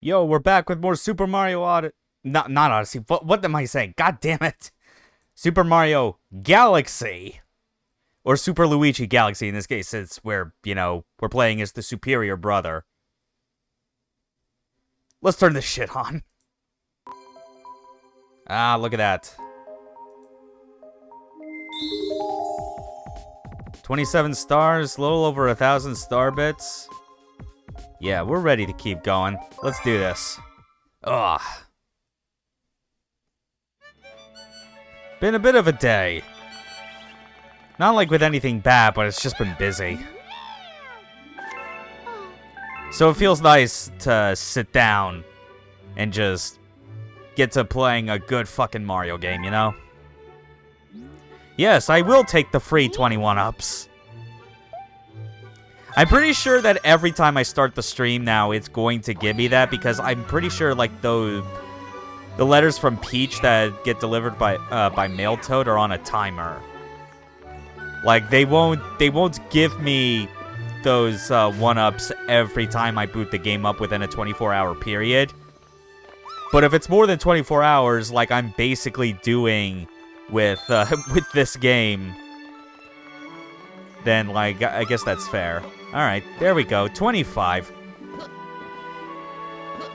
Yo, we're back with more Super Mario Odyssey. Not Odyssey. What am I saying? God damn it. Super Mario Galaxy. Or Super Luigi Galaxy in this case, since we're playing as the superior brother. Let's turn this shit on. Ah, look at that. 27 stars, a little over 1,000 star bits. Yeah, we're ready to keep going. Let's do this. Ugh. Been a bit of a day. Not like with anything bad, but it's just been busy. So it feels nice to sit down and just get to playing a good fucking Mario game, you know? Yes, I will take the free 21-ups. I'm pretty sure that every time I start the stream now, it's going to give me that, because I'm pretty sure, like, the letters from Peach that get delivered by mail toad are on a timer. Like, they won't give me those 1-ups every time I boot the game up within a 24-hour period. But if it's more than 24 hours, like I'm basically doing with this game, then, like, I guess that's fair. Alright, there we go. 25.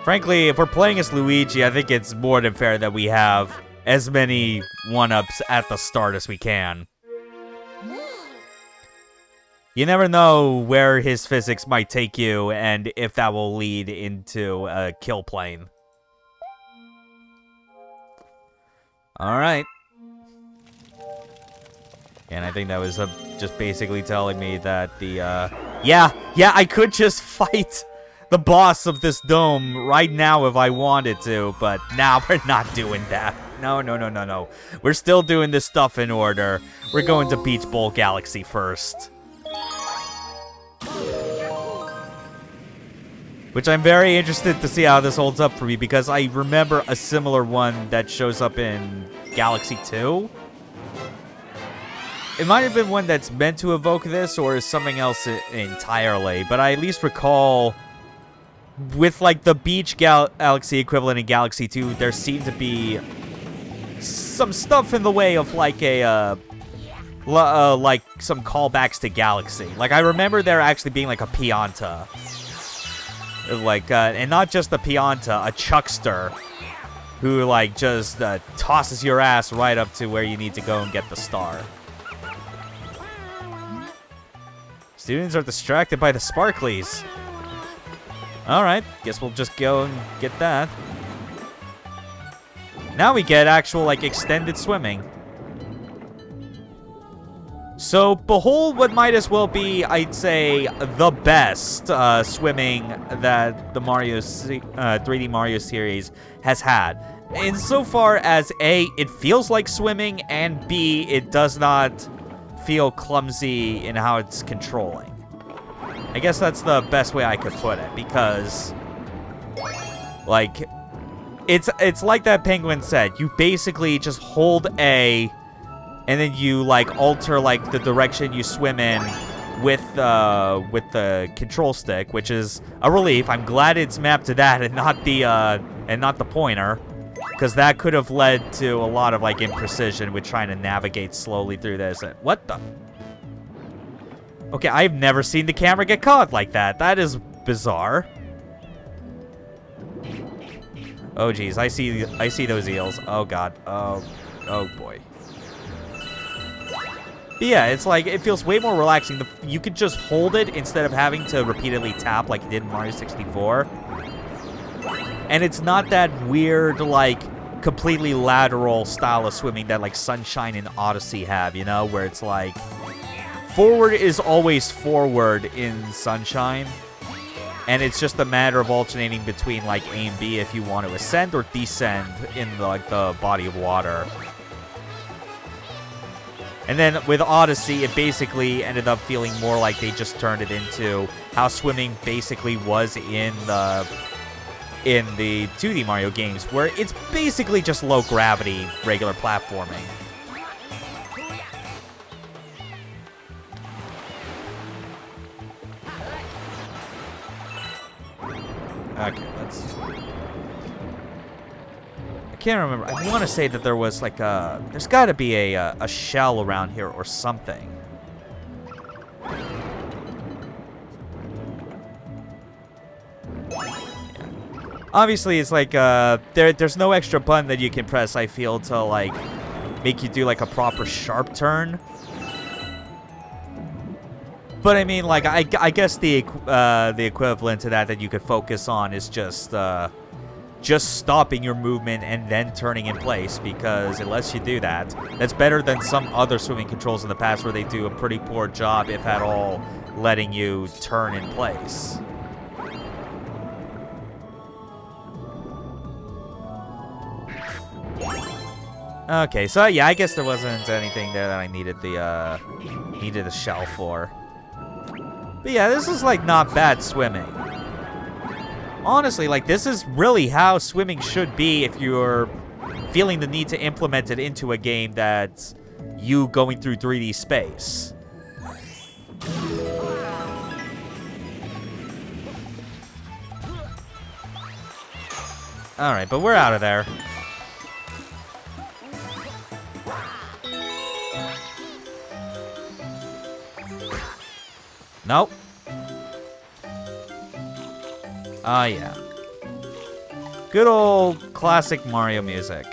Frankly, if we're playing as Luigi, I think it's more than fair that we have as many 1-ups at the start as we can. You never know where his physics might take you, and if that will lead into a kill plane. Alright. And I think that was just basically telling me that the, yeah, I could just fight the boss of this dome right now if I wanted to, but now we're not doing that. No. We're still doing this stuff in order. We're going to Beach Bowl Galaxy first. Which I'm very interested to see how this holds up for me, because I remember a similar one that shows up in Galaxy 2. It might have been one that's meant to evoke this, or is something else entirely, but I at least recall with, like, the Beach Galaxy equivalent in Galaxy 2, there seemed to be some stuff in the way of, like, like, some callbacks to Galaxy. Like, I remember there actually being, like, a Pianta. Like, and not just the Pianta, a Chuckster, who, like, just tosses your ass right up to where you need to go and get the star. Students are distracted by the sparklies. Alright, guess we'll just go and get that. Now we get actual, like, extended swimming. So, behold what might as well be, I'd say, the best swimming that the 3D Mario series has had. Insofar as A, it feels like swimming, and B, it does not feel clumsy in how it's controlling. I guess that's the best way I could put it, because, like, it's like that penguin said. You basically just hold A, and then you, like, alter, like, the direction you swim in with the control stick, which is a relief. I'm glad it's mapped to that and not the pointer, because that could have led to a lot of, like, imprecision with trying to navigate slowly through this. What the? Okay, I've never seen the camera get caught like that. That is bizarre. Oh, geez, I see those eels. Oh, God. Oh, boy. But yeah, it's like, it feels way more relaxing. You could just hold it instead of having to repeatedly tap like you did in Mario 64. And it's not that weird, like, completely lateral style of swimming that, like, Sunshine and Odyssey have, you know? Where it's like, forward is always forward in Sunshine. And it's just a matter of alternating between, like, A and B if you want to ascend or descend in, like, the body of water. And then with Odyssey, it basically ended up feeling more like they just turned it into how swimming basically was in the 2D Mario games, where it's basically just low gravity, regular platforming. Okay, let's... I can't remember. I want to say that there was like a... There's got to be a shell around here or something. Obviously, it's like, there's no extra button that you can press, I feel, to, like, make you do, like, a proper sharp turn. But, I mean, like, I guess the equivalent to that you could focus on is just stopping your movement and then turning in place, because it lets you do that. That's better than some other swimming controls in the past where they do a pretty poor job, if at all, letting you turn in place. Okay, so yeah, I guess there wasn't anything there that I needed the shell for. But yeah, this is like not bad swimming. Honestly, like this is really how swimming should be if you're feeling the need to implement it into a game that's you going through 3D space. Alright, but we're out of there. Nope. Ah, yeah. Good old classic Mario music.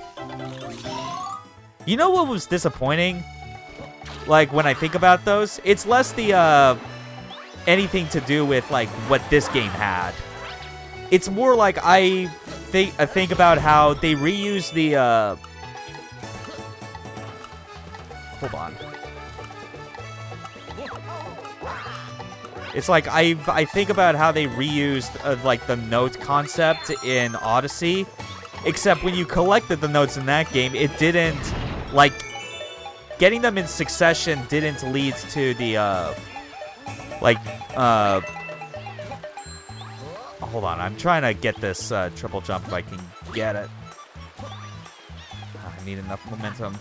You know what was disappointing? Like, when I think about those? It's less the, anything to do with, like, what this game had. It's more like I think about how they reused the, Hold on. It's like I think about how they reused like the note concept in Odyssey, except when you collected the notes in that game, it didn't, like, getting them in succession didn't lead to the hold on, I'm trying to get this triple jump if I can get it. I need enough momentum.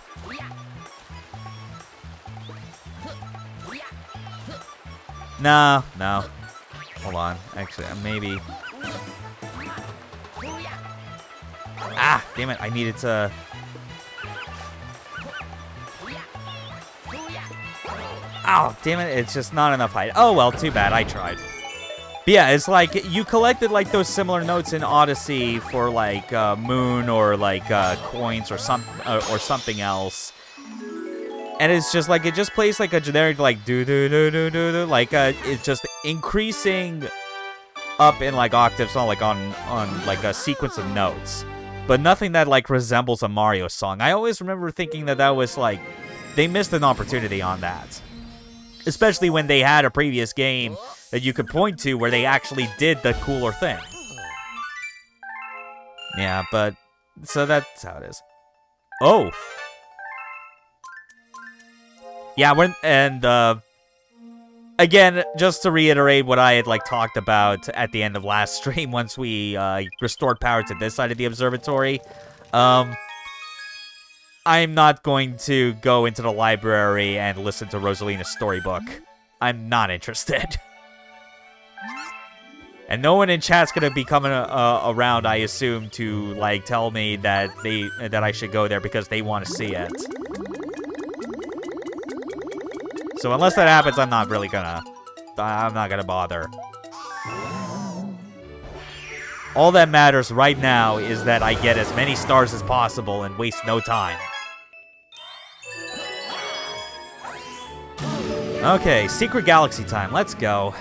No. Hold on. Actually, maybe. Ah, damn it. I needed to... Oh, damn it. It's just not enough height. Oh, well, too bad. I tried. But yeah, it's like you collected like those similar notes in Odyssey for like moon or like coins or something else. And it's just like, it just plays like a generic, like, do-do-do-do-do-do, like, it's just increasing up in, like, octaves on like, a sequence of notes. But nothing that, like, resembles a Mario song. I always remember thinking that was, like, they missed an opportunity on that. Especially when they had a previous game that you could point to where they actually did the cooler thing. Yeah, but, so that's how it is. Oh! Yeah, again, just to reiterate what I had, like, talked about at the end of last stream once we, restored power to this side of the observatory, I'm not going to go into the library and listen to Rosalina's storybook. I'm not interested. And no one in chat's gonna be coming around, I assume, to, like, tell me that I should go there because they want to see it. So unless that happens, I'm not gonna bother. All that matters right now is that I get as many stars as possible and waste no time. Okay, Secret Galaxy time. Let's go.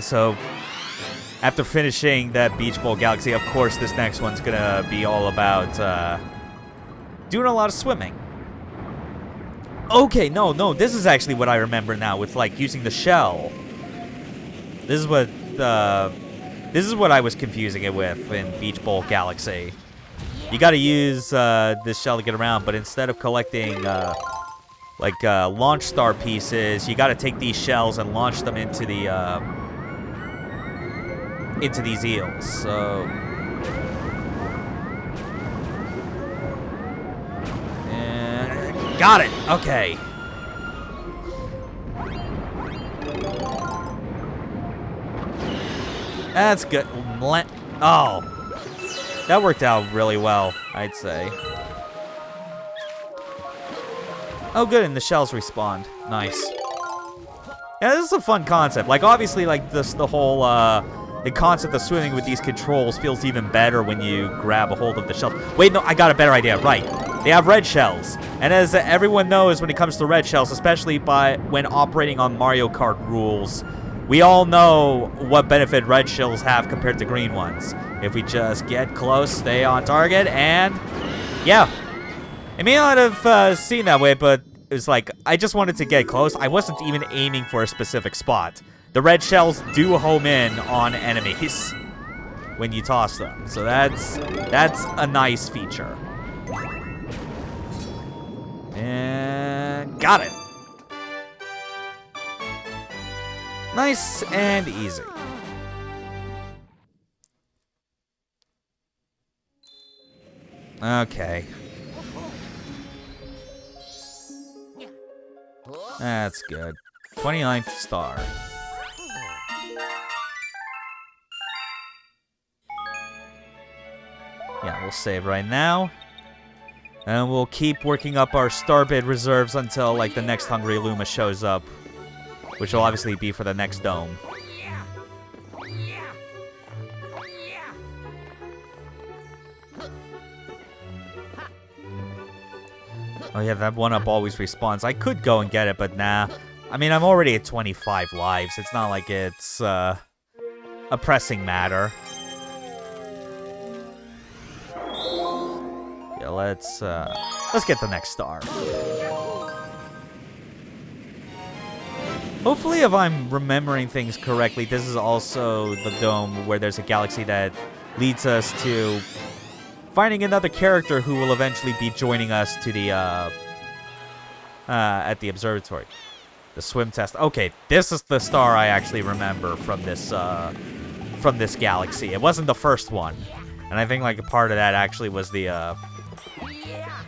So, after finishing that Beach Bowl Galaxy, of course, this next one's gonna be all about doing a lot of swimming. Okay, no, this is actually what I remember now with, like, using the shell. This is what I was confusing it with in Beach Bowl Galaxy. You gotta use this shell to get around, but instead of collecting launch star pieces, you gotta take these shells and launch them into these eels. So Got it! Okay. That's good. Oh. That worked out really well, I'd say. Oh, good, and the shells respawned. Nice. Yeah, this is a fun concept. Like, obviously, like, the whole, the concept of swimming with these controls feels even better when you grab a hold of the shells. Wait, no, I got a better idea. Right. They have red shells. And as everyone knows when it comes to red shells, especially when operating on Mario Kart rules, we all know what benefit red shells have compared to green ones. If we just get close, stay on target, and yeah. It may not have seemed that way, but it was like, I just wanted to get close. I wasn't even aiming for a specific spot. The red shells do home in on enemies when you toss them. So that's a nice feature. And got it. Nice and easy. Okay. That's good. 29th star. Yeah, we'll save right now. And we'll keep working up our starbid reserves until, like, the next Hungry Luma shows up. Which will obviously be for the next dome. Oh yeah, that 1-up always respawns. I could go and get it, but nah. I mean, I'm already at 25 lives. It's not like it's a pressing matter. Yeah, let's get the next star. Hopefully, if I'm remembering things correctly, this is also the dome where there's a galaxy that leads us to finding another character who will eventually be joining us to the at the observatory. The swim test. Okay, this is the star I actually remember from this galaxy. It wasn't the first one, and I think like a part of that actually was the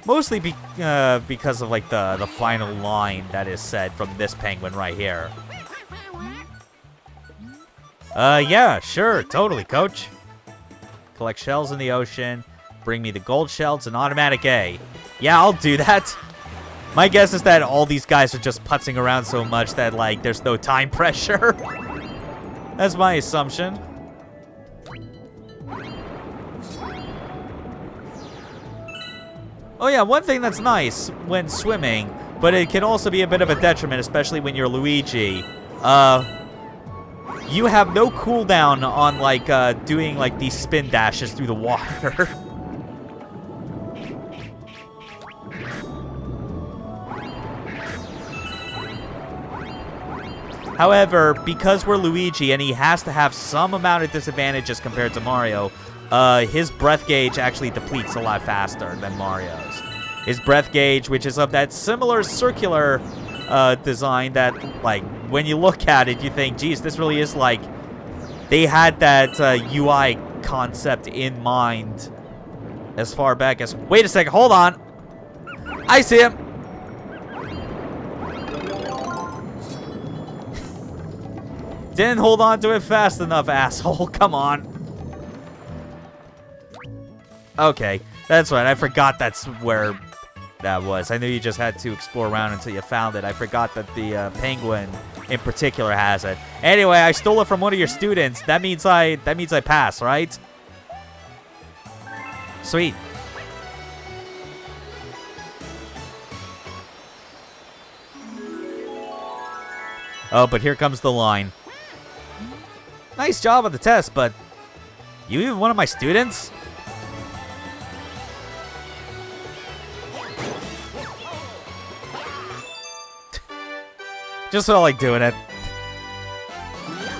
mostly because of like the final line that is said from this penguin right here. Yeah, sure, totally, coach. Collect shells in the ocean. Bring me the gold shells, an automatic A. Yeah, I'll do that. My guess is that all these guys are just putzing around so much that, like, there's no time pressure. That's my assumption. Oh yeah, one thing that's nice when swimming, but it can also be a bit of a detriment, especially when you're Luigi. You have no cooldown on, like, doing, like, these spin dashes through the water. However, because we're Luigi and he has to have some amount of disadvantages compared to Mario, his breath gauge actually depletes a lot faster than Mario's. His breath gauge, which is of that similar circular design that, like, when you look at it, you think, geez, this really is like, they had that UI concept in mind as far back as, wait a second, hold on. I see him. Didn't hold on to it fast enough, asshole. Come on. Okay, that's right. I forgot that's where that was. I knew you just had to explore around until you found it. I forgot that the penguin in particular has it. Anyway, I stole it from one of your students. That means I pass, right? Sweet. Oh, but here comes the line. Nice job on the test, but you even one of my students? Just felt like doing it.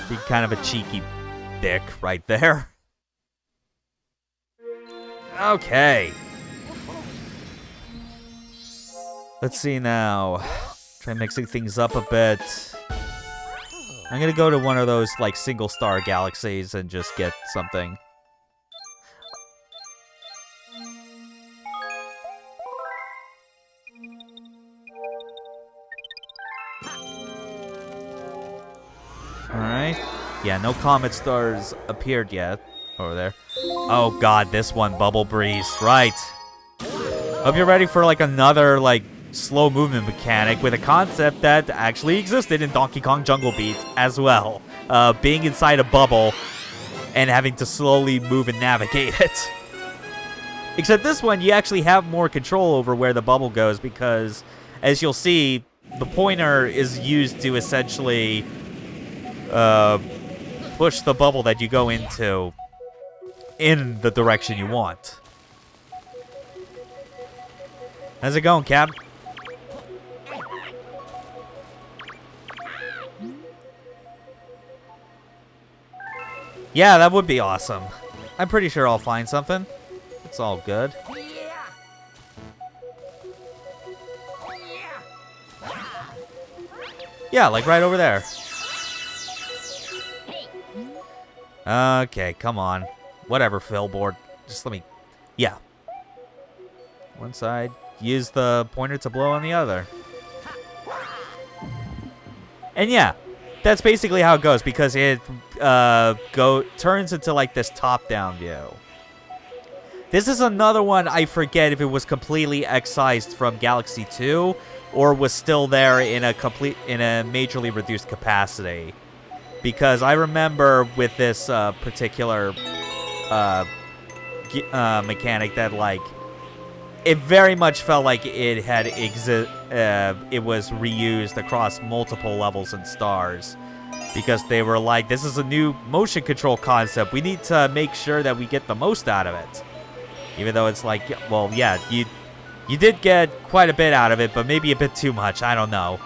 Be kind of a cheeky dick right there. Okay. Let's see now. Try mixing things up a bit. I'm gonna go to one of those, like, single-star galaxies and just get something. Yeah, no comet stars appeared yet over there. Oh god, this one, Bubble Breeze. Right. Hope you're ready for, like, another, like, slow movement mechanic with a concept that actually existed in Donkey Kong Jungle Beat as well. Being inside a bubble and having to slowly move and navigate it. Except this one, you actually have more control over where the bubble goes because, as you'll see, the pointer is used to essentially push the bubble that you go into in the direction you want. How's it going, Cap? Yeah, that would be awesome. I'm pretty sure I'll find something. It's all good. Yeah, like right over there. Okay, come on. Whatever, Philboard. Just let me... Yeah. One side. Use the pointer to blow on the other. And yeah, that's basically how it goes because it turns into like this top-down view. This is another one I forget if it was completely excised from Galaxy 2 or was still there in a majorly reduced capacity. Because I remember with this particular mechanic that like it very much felt like it had it was reused across multiple levels and stars. Because they were like, this is a new motion control concept. We need to make sure that we get the most out of it. Even though it's like, well, yeah, you did get quite a bit out of it, but maybe a bit too much. I don't know.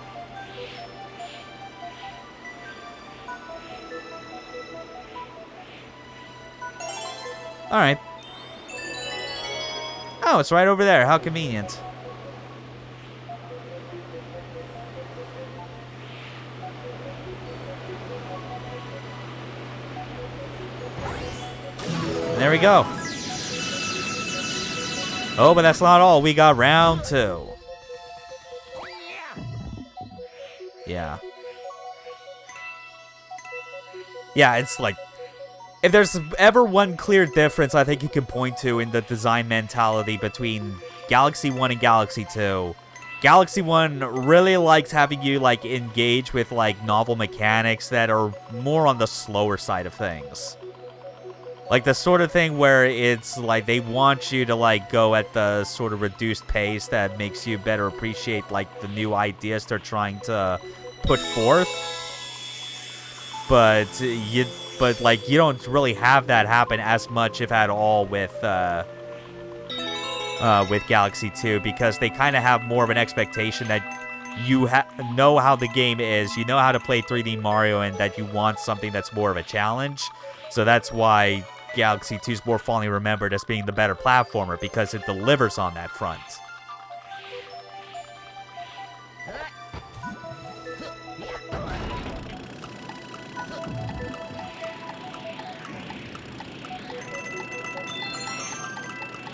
All right. Oh, it's right over there. How convenient. And there we go. Oh, but that's not all. We got round 2. Yeah. Yeah, it's like... If there's ever one clear difference I think you can point to in the design mentality between Galaxy 1 and Galaxy 2, Galaxy 1 really likes having you, like, engage with, like, novel mechanics that are more on the slower side of things. Like, the sort of thing where it's, like, they want you to, like, go at the sort of reduced pace that makes you better appreciate, like, the new ideas they're trying to put forth. But like, you don't really have that happen as much, if at all, with Galaxy 2, because they kind of have more of an expectation that you know how the game is, you know how to play 3D Mario, and that you want something that's more of a challenge. So that's why Galaxy 2 is more fondly remembered as being the better platformer, because it delivers on that front.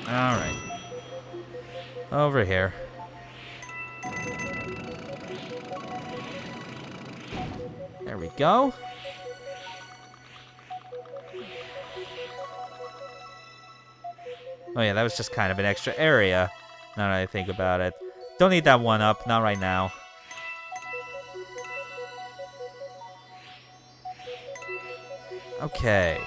Alright. Over here. There we go. Oh yeah, that was just kind of an extra area, now that I think about it. Don't need that one up, not right now. Okay.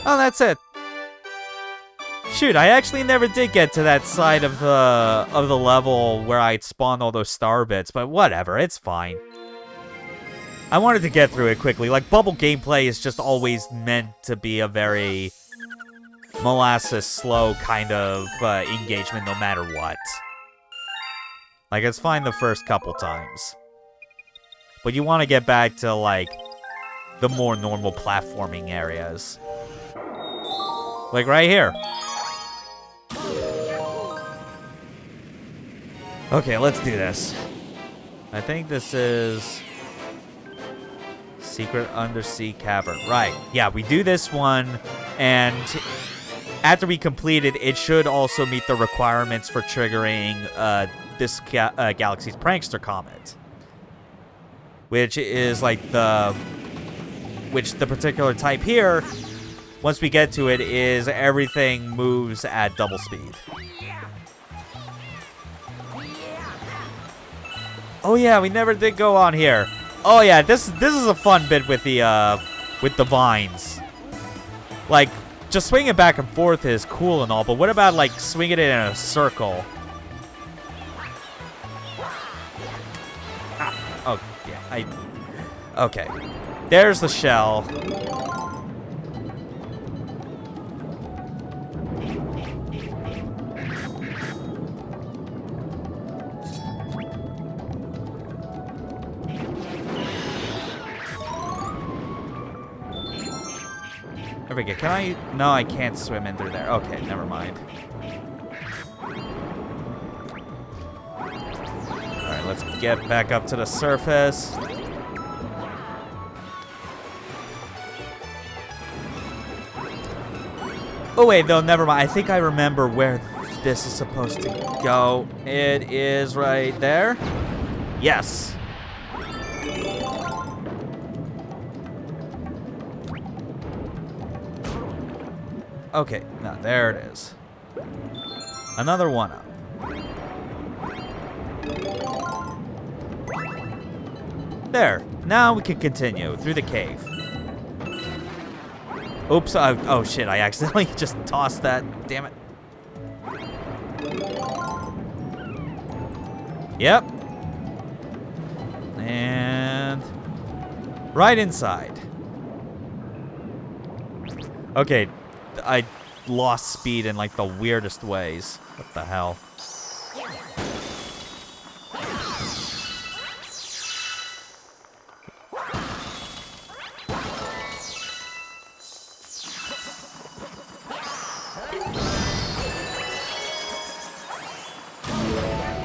Oh, that's it. Shoot, I actually never did get to that side of the level where I'd spawned all those star bits, but whatever, it's fine. I wanted to get through it quickly. Like, bubble gameplay is just always meant to be a very molasses slow kind of engagement no matter what. Like, it's fine the first couple times. But you want to get back to, like, the more normal platforming areas. Like right here. Okay, let's do this. I think this is Secret Undersea Cavern. Right. Yeah, we do this one, and after we complete it, it should also meet the requirements for triggering this galaxy's prankster comet, which is like the particular type here. Once we get to it, is everything moves at double speed. Oh yeah, we never did go on here. Oh yeah, this is a fun bit with the vines. Like, just swinging it back and forth is cool and all, but what about like swinging it in a circle? Ah, oh yeah, okay. There's the shell. There we go. Can I? No, I can't swim in through there. Okay, never mind. Alright, let's get back up to the surface. Oh wait, no, never mind. I think I remember where this is supposed to go. It is right there. Yes. Okay, now there it is. Another one up. There. Now we can continue through the cave. Oops. Oh shit, I accidentally just tossed that. Damn it. Yep. And right inside. Okay. I lost speed in like the weirdest ways. What the hell?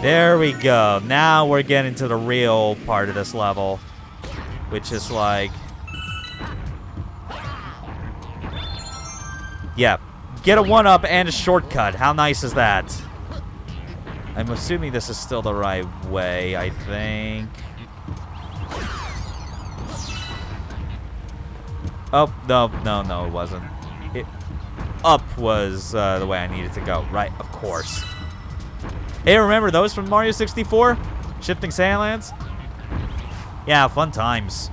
There we go. Now we're getting to the real part of this level, which is like, yeah, get a 1-up and a shortcut. How nice is that? I'm assuming this is still the right way, I think. Oh, no, it wasn't. Up was the way I needed to go. Right, of course. Hey, remember those from Mario 64? Shifting Sandlands? Yeah, fun times.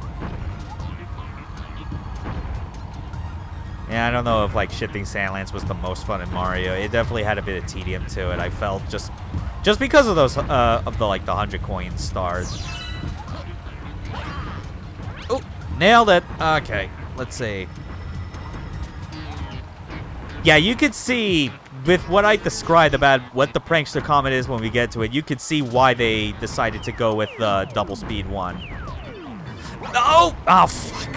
Yeah, I don't know if like Shifting Sandlands was the most fun in Mario. It definitely had a bit of tedium to it. I felt just because of those of the like the 100 coin stars. Oh, nailed it. Okay, let's see. Yeah, you could see with what I described about what the Prankster Comet is when we get to it, you could see why they decided to go with the double speed one. No! Oh, fuck.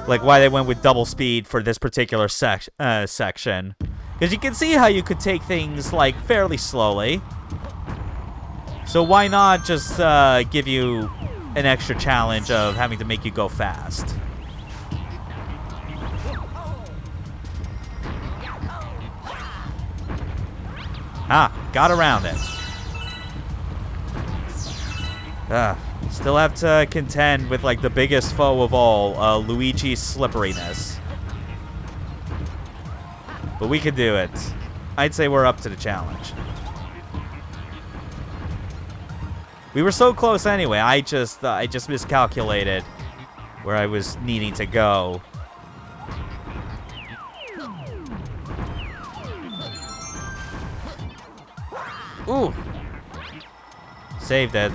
Like why they went with double speed for this particular section. Because you can see how you could take things like fairly slowly. So why not just give you an extra challenge of having to make you go fast? Ah, got around it. Still have to contend with like the biggest foe of all, Luigi's slipperiness. But we can do it. I'd say we're up to the challenge. We were so close anyway. I just miscalculated where I was needing to go. Ooh. Saved it.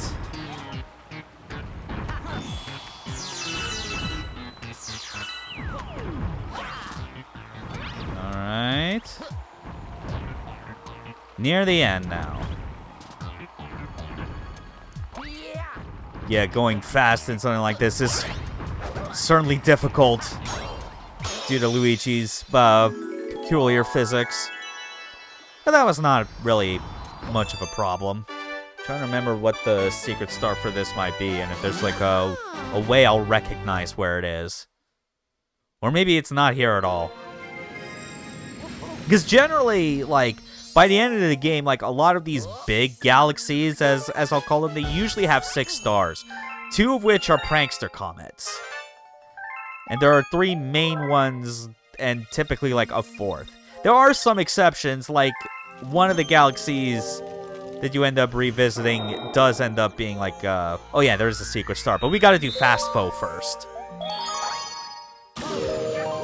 Alright. Near the end now. Yeah, going fast in something like this is certainly difficult due to Luigi's peculiar physics. But that was not really much of a problem. I'm trying to remember what the secret star for this might be, and if there's like a way I'll recognize where it is. Or maybe it's not here at all. Because generally, like, by the end of the game, like, a lot of these big galaxies, as I'll call them, they usually have 6 stars. 2 of which are prankster comets. And there are 3 main ones, and typically, like, a 4th. There are some exceptions, like, one of the galaxies that you end up revisiting does end up being, like, oh yeah, there's a secret star, but we gotta do Fast Foe first.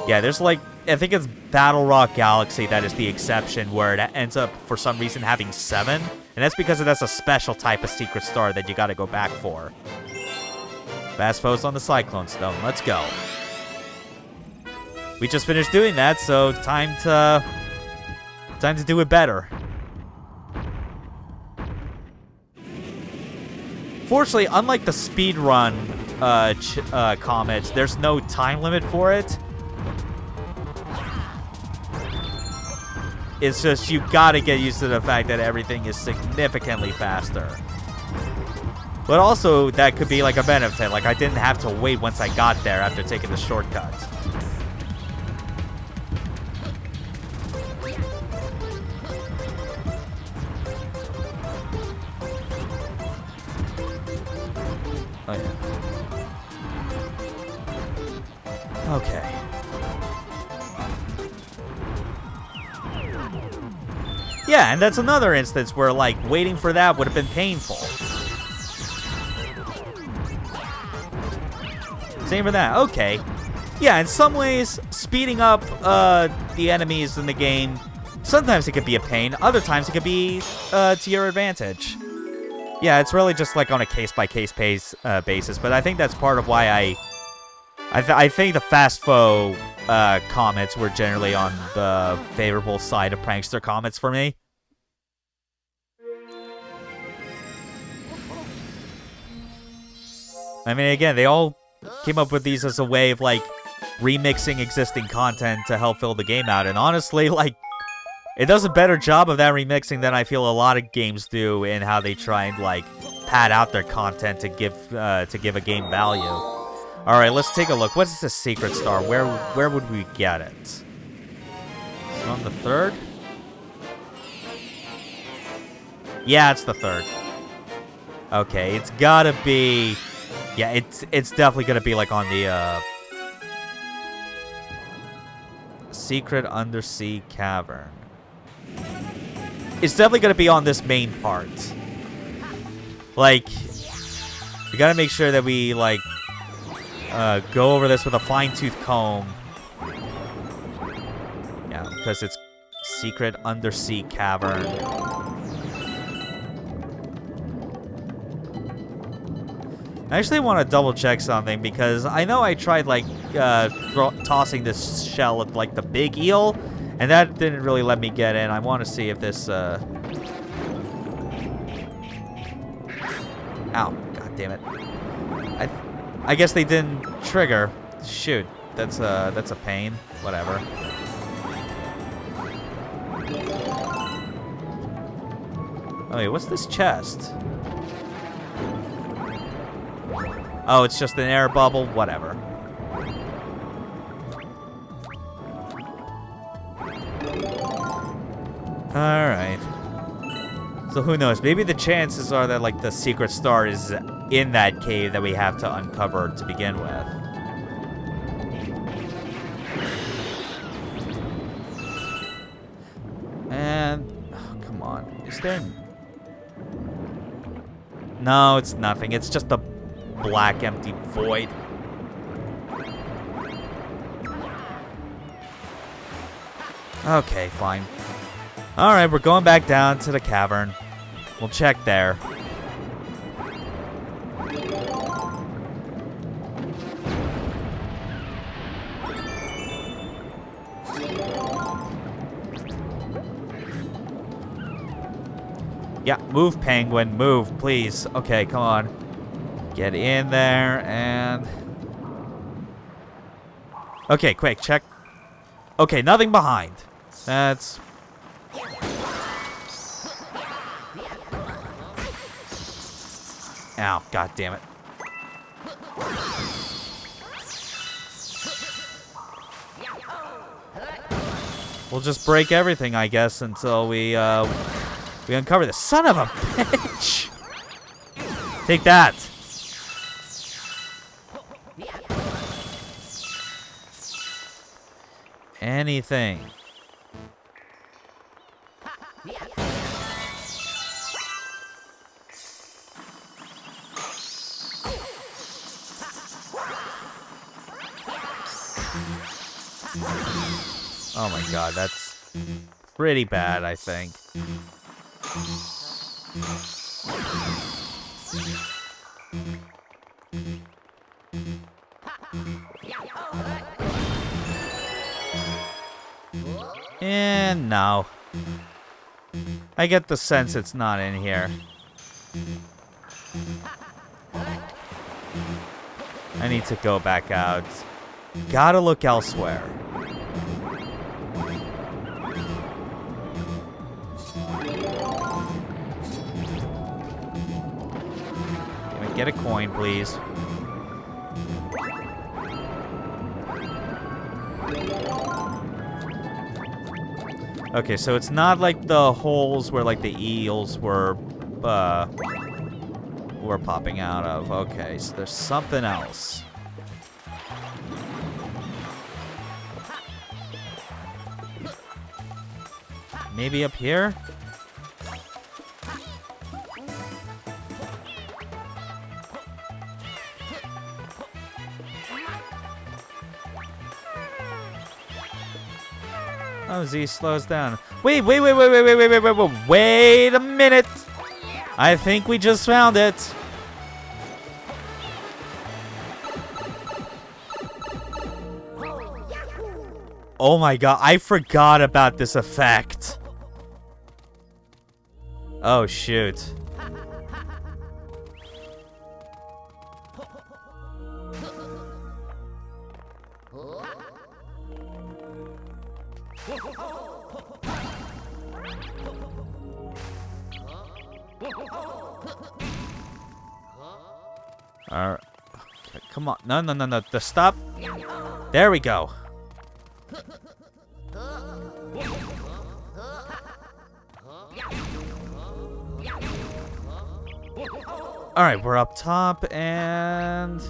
Yeah, there's, like, I think it's Battle Rock Galaxy that is the exception, where it ends up, for some reason, having 7. And that's because that's a special type of secret star that you gotta go back for. Fast Foe's on the Cyclone Stone. Let's go. We just finished doing that, so time to do it better. Fortunately, unlike the speedrun comets, there's no time limit for it. It's just you gotta get used to the fact that everything is significantly faster. But also, that could be like a benefit. Like, I didn't have to wait once I got there after taking the shortcut. Oh, yeah. Okay. Yeah, and that's another instance where, like, waiting for that would have been painful. Same for that. Okay. Yeah, in some ways, speeding up the enemies in the game, sometimes it could be a pain. Other times it could be to your advantage. Yeah, it's really just like on a case-by-case basis, but I think that's part of why I think the Fast Foe comets were generally on the favorable side of prankster comets for me. I mean, again, they all came up with these as a way of, like, remixing existing content to help fill the game out, and honestly, like, it does a better job of that remixing than I feel a lot of games do in how they try and, like, pad out their content to give a game value. All right, let's take a look. What's the secret star? Where would we get it? Is it on the 3rd? Yeah, it's the 3rd. Okay, it's gotta be. Yeah, it's definitely gonna be like on the secret undersea cavern. It's definitely going to be on this main part. Like, we got to make sure that we, like, go over this with a fine-tooth comb. Yeah, because it's secret undersea cavern. I actually want to double-check something, because I know I tried, like, tossing this shell at, like, the big eel, and that didn't really let me get in. I want to see if this, Ow. God damn it. I guess they didn't trigger. Shoot. That's a pain. Whatever. Oh, wait, what's this chest? Oh, it's just an air bubble? Whatever. Alright. So who knows? Maybe the chances are that, like, the secret star is in that cave that we have to uncover to begin with. And... oh, come on. Is there... no, it's nothing. It's just a black, empty void. Okay, fine. Alright, we're going back down to the cavern. We'll check there. Yeah, move, penguin, move, please. Okay, come on. Get in there, and... okay, quick, check. Okay, nothing behind. That's... ow, god damn it. We'll just break everything, I guess, until we uncover this. Son of a bitch! Take that! Anything. Oh my god, that's pretty bad, I think. And no. I get the sense it's not in here. I need to go back out. Gotta look elsewhere. Can I get a coin, please? Okay, so it's not like the holes where like the eels were popping out of. Okay, so there's something else. Maybe up here? Oh, Z slows down. Wait a minute! I think we just found it. Oh my god, I forgot about this effect. Oh shoot. Alright. Okay, come on. No. Just stop. There we go. Alright, we're up top and...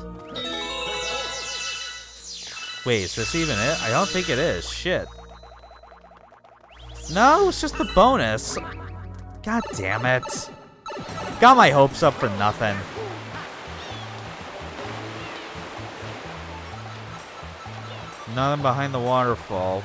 Wait, is this even it? I don't think it is. Shit. No, it's just the bonus. God damn it. Got my hopes up for nothing. Nothing behind the waterfall.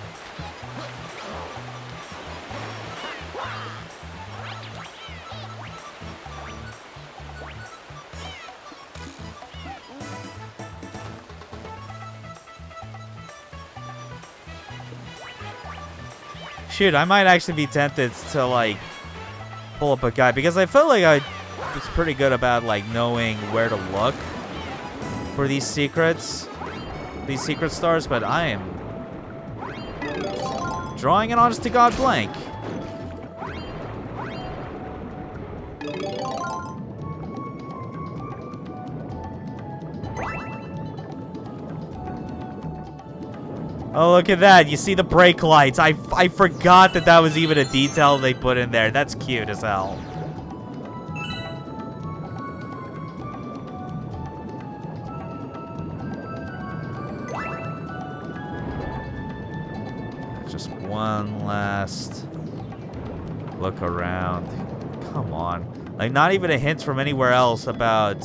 Shoot, I might actually be tempted to, like, pull up a guide, because I feel like I was pretty good about, like, knowing where to look for these secrets, these secret stars, but I am drawing an honest to God blank. Oh, look at that. You see the brake lights. I forgot that that was even a detail they put in there. That's cute as hell. Just one last look around. Come on. Like, not even a hint from anywhere else about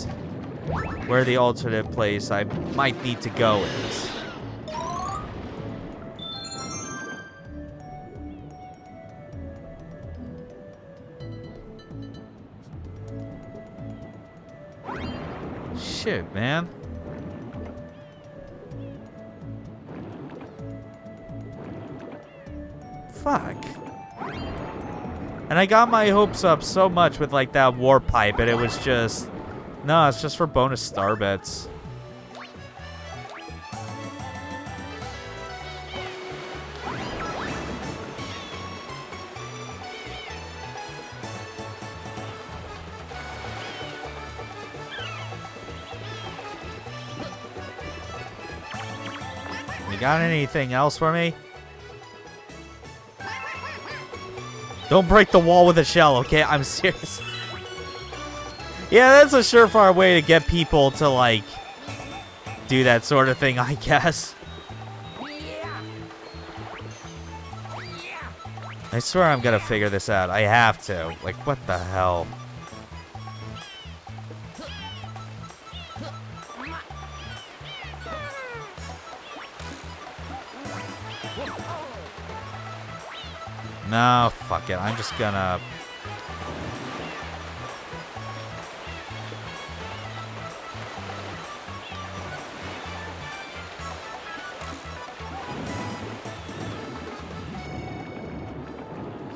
where the alternate place I might need to go is. Shit, man. Fuck. And I got my hopes up so much with, like, that warp pipe, and it was just... No, it's just for bonus star bits. You got anything else for me? Don't break the wall with a shell, okay? I'm serious. Yeah, that's a surefire way to get people to, like, do that sort of thing, I guess. I swear I'm gonna figure this out. I have to. Like, what the hell? No, fuck it. I'm just gonna...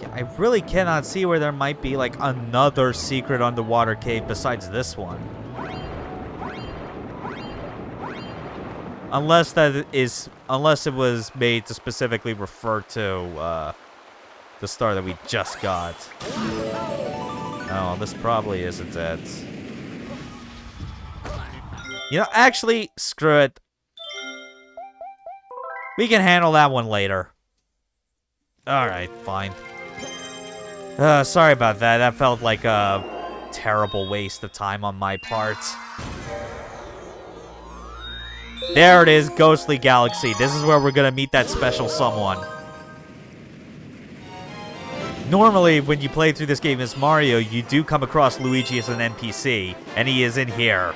Yeah, I really cannot see where there might be, like, another secret underwater cave besides this one. Unless it was made to specifically refer to, the star that we just got. Oh, this probably isn't it. You know, actually, screw it. We can handle that one later. Alright, fine. Sorry about that. That felt like a terrible waste of time on my part. There it is, Ghostly Galaxy. This is where we're gonna meet that special someone. Normally, when you play through this game as Mario, you do come across Luigi as an NPC, and he is in here.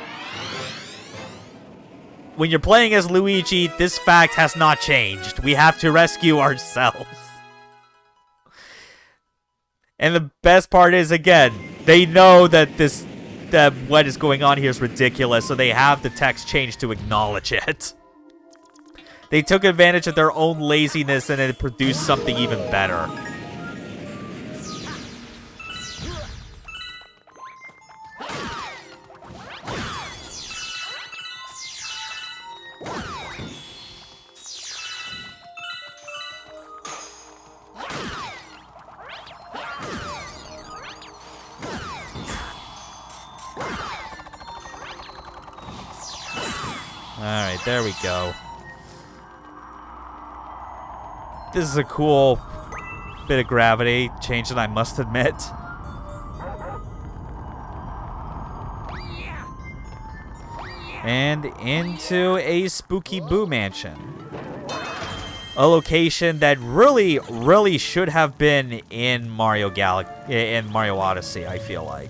When you're playing as Luigi, this fact has not changed. We have to rescue ourselves. And the best part is, again, they know that what is going on here is ridiculous, so they have the text changed to acknowledge it. They took advantage of their own laziness and it produced something even better. Alright, there we go. This is a cool bit of gravity change that I must admit. And into a Spooky Boo Mansion. A location that really, really should have been in Mario Odyssey, I feel like.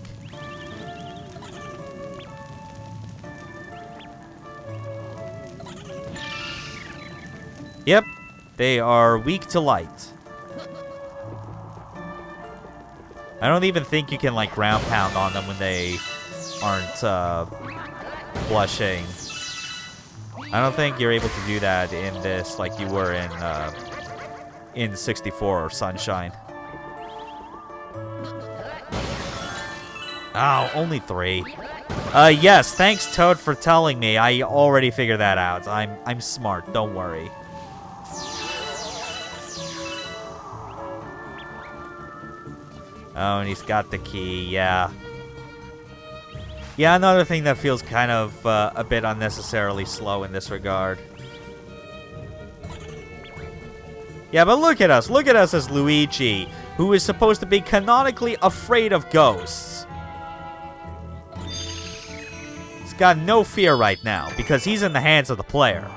Yep, they are weak to light. I don't even think you can, like, ground pound on them when they aren't, blushing. I don't think you're able to do that in this like you were in 64 or Sunshine. Oh, only 3. Yes, thanks, Toad, for telling me. I already figured that out. I'm smart, don't worry. Oh, and he's got the key, yeah. Yeah, another thing that feels kind of a bit unnecessarily slow in this regard. Yeah, but look at us. Look at us as Luigi, who is supposed to be canonically afraid of ghosts. He's got no fear right now, because he's in the hands of the player.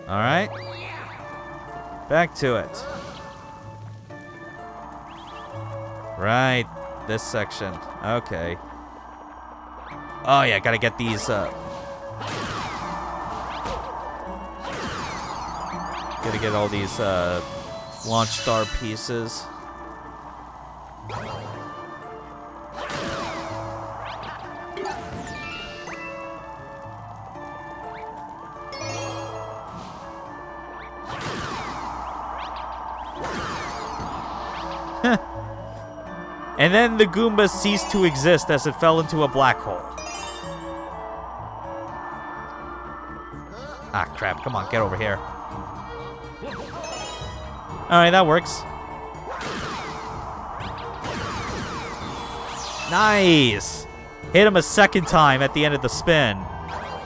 Alright. Back to it. Right. This section. Okay. Oh yeah, gotta get these, gotta get all these, launch star pieces. And then the Goomba ceased to exist as it fell into a black hole. Ah, crap. Come on, get over here. Alright, that works. Nice! Hit him a second time at the end of the spin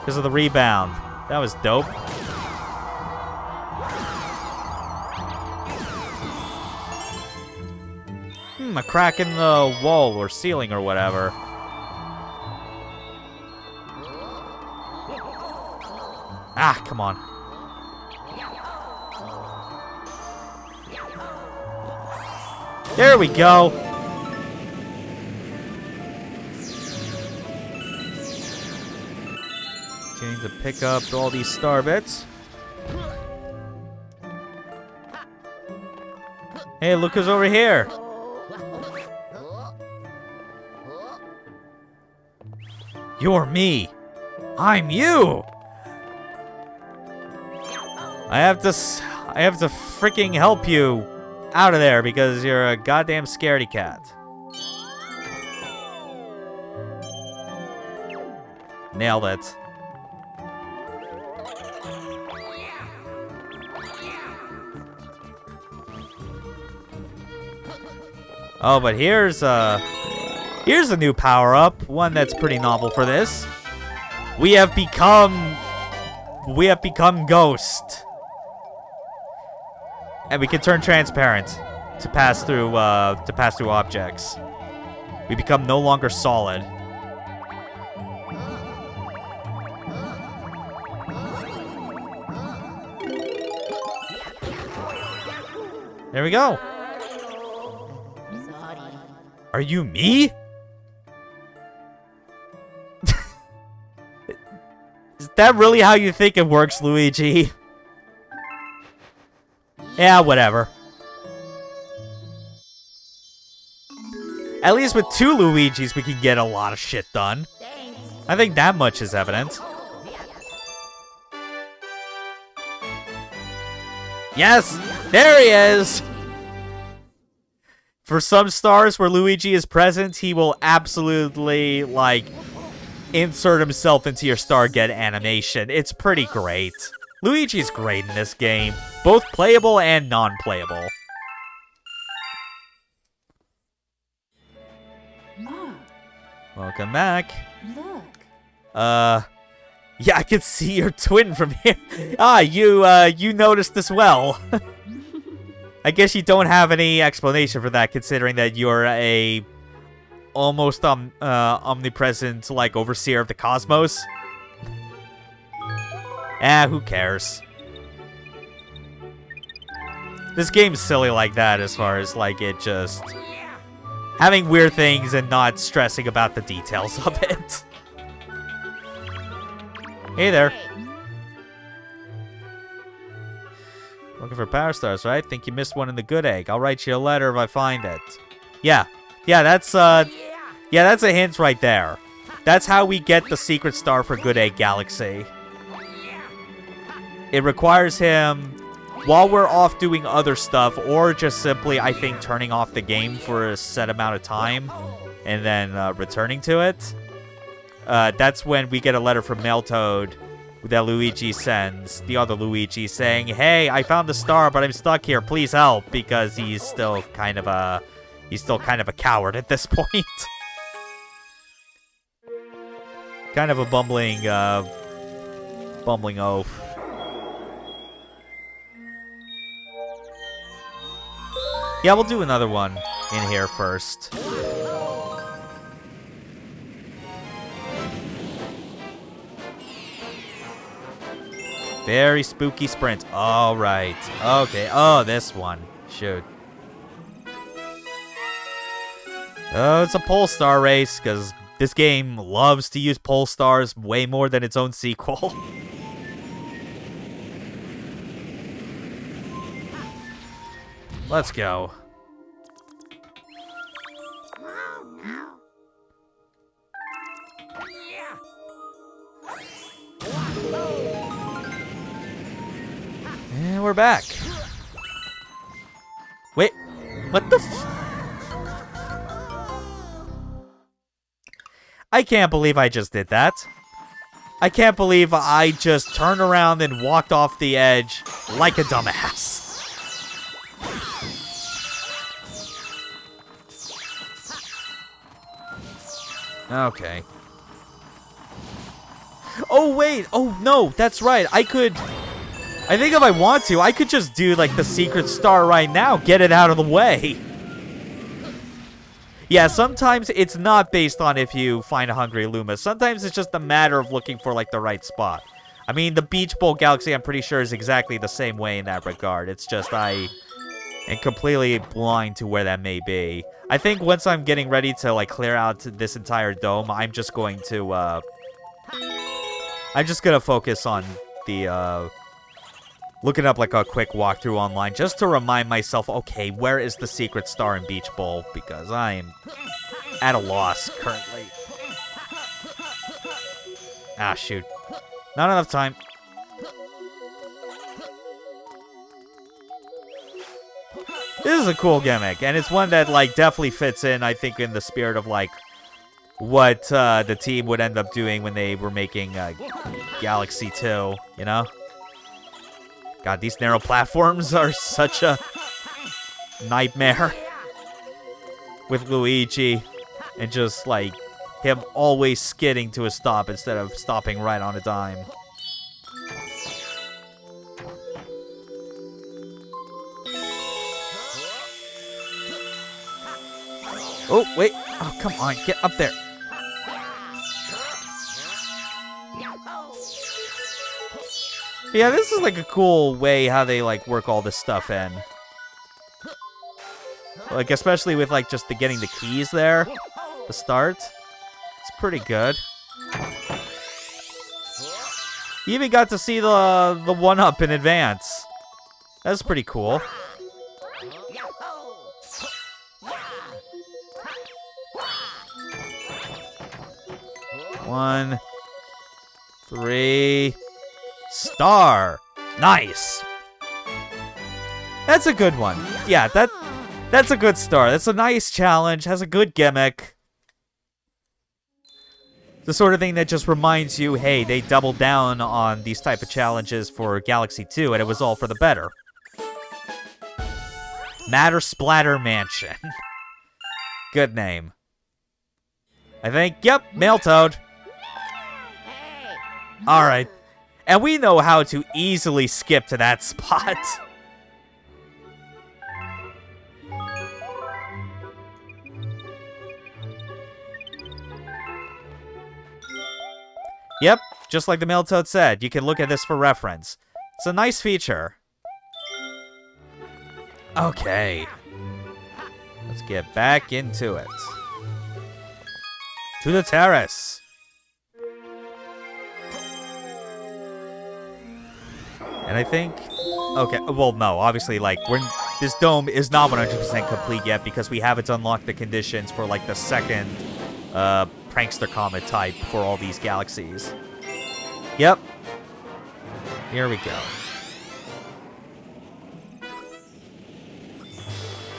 because of the rebound. That was dope. A crack in the wall or ceiling or whatever. Ah, come on. There we go. Going to pick up all these star bits. Hey, look who's over here. You're me. I'm you. I have to freaking help you out of there because you're a goddamn scaredy cat. Nailed it. Oh, but here's a new power-up, one that's pretty novel for this. We have become Ghost. And we can turn transparent to pass through objects. We become no longer solid. There we go. Are you me? Is that really how you think it works, Luigi? Yeah, whatever. At least with 2 Luigis, we can get a lot of shit done. I think that much is evident. Yes! There he is! For some stars where Luigi is present, he will absolutely, like, insert himself into your Starget animation. It's pretty great. Luigi's great in this game, both playable and non-playable. Mom. Welcome back. Look. Yeah, I can see your twin from here. Ah, you noticed as well. I guess you don't have any explanation for that, considering that you're a almost omnipresent, like, overseer of the cosmos. Who cares? This game's silly like that, as far as, like, it just having weird things and not stressing about the details of it. Hey there. Looking for power stars, right? Think you missed one in the good egg. I'll write you a letter if I find it. Yeah, that's a hint right there. That's how we get the secret star for Good Egg Galaxy. It requires him, while we're off doing other stuff, or just simply, I think, turning off the game for a set amount of time, and then returning to it. That's when we get a letter from Mailtoad that Luigi sends, the other Luigi, saying, "Hey, I found the star, but I'm stuck here. Please help," because he's still kind of a coward at this point. Kind of a bumbling oaf. Yeah, we'll do another one in here first. Very spooky sprint. All right. Okay. Oh, this one. Shoot. Oh, it's a pole star race, because this game loves to use pole stars way more than its own sequel. Let's go. And we're back. Wait, what the I can't believe I just did that. I can't believe I just turned around and walked off the edge like a dumbass. Okay. Oh, wait. Oh, no. That's right. I think if I want to, I could just do, like, the secret star right now. Get it out of the way. Yeah, sometimes it's not based on if you find a hungry Luma. Sometimes it's just a matter of looking for, like, the right spot. I mean, the Beach Bowl Galaxy, I'm pretty sure, is exactly the same way in that regard. It's just I am completely blind to where that may be. I think once I'm getting ready to, like, clear out this entire dome, I'm just going to, I'm just gonna focus on the, looking up, like, a quick walkthrough online just to remind myself, okay, where is the secret star in Beach Bowl? Because I am at a loss currently. Ah, shoot. Not enough time. This is a cool gimmick, and it's one that, like, definitely fits in, I think, in the spirit of, like, what the team would end up doing when they were making Galaxy 2, you know? God, these narrow platforms are such a nightmare. With Luigi, and just, like, him always skidding to a stop instead of stopping right on a dime. Oh, wait. Oh, come on. Get up there. Yeah, this is like a cool way how they like work all this stuff in. Like, especially with like just the getting the keys there. The start. It's pretty good. You even got to see the one-up in advance. That's pretty cool. One, 3, star. Nice. That's a good one. Yeah, that's a good star. That's a nice challenge. Has a good gimmick. The sort of thing that just reminds you, hey, they doubled down on these type of challenges for Galaxy 2, and it was all for the better. Matter Splatter Mansion. Good name. I think, yep, Mail Toad. Alright. And we know how to easily skip to that spot. Yep, just like the Mail Toad said, you can look at this for reference. It's a nice feature. Okay. Let's get back into it. To the terrace. And I think... Okay, well, no, obviously, like, this dome is not 100% complete yet because we haven't unlocked the conditions for, like, the second Prankster Comet type for all these galaxies. Yep. Here we go.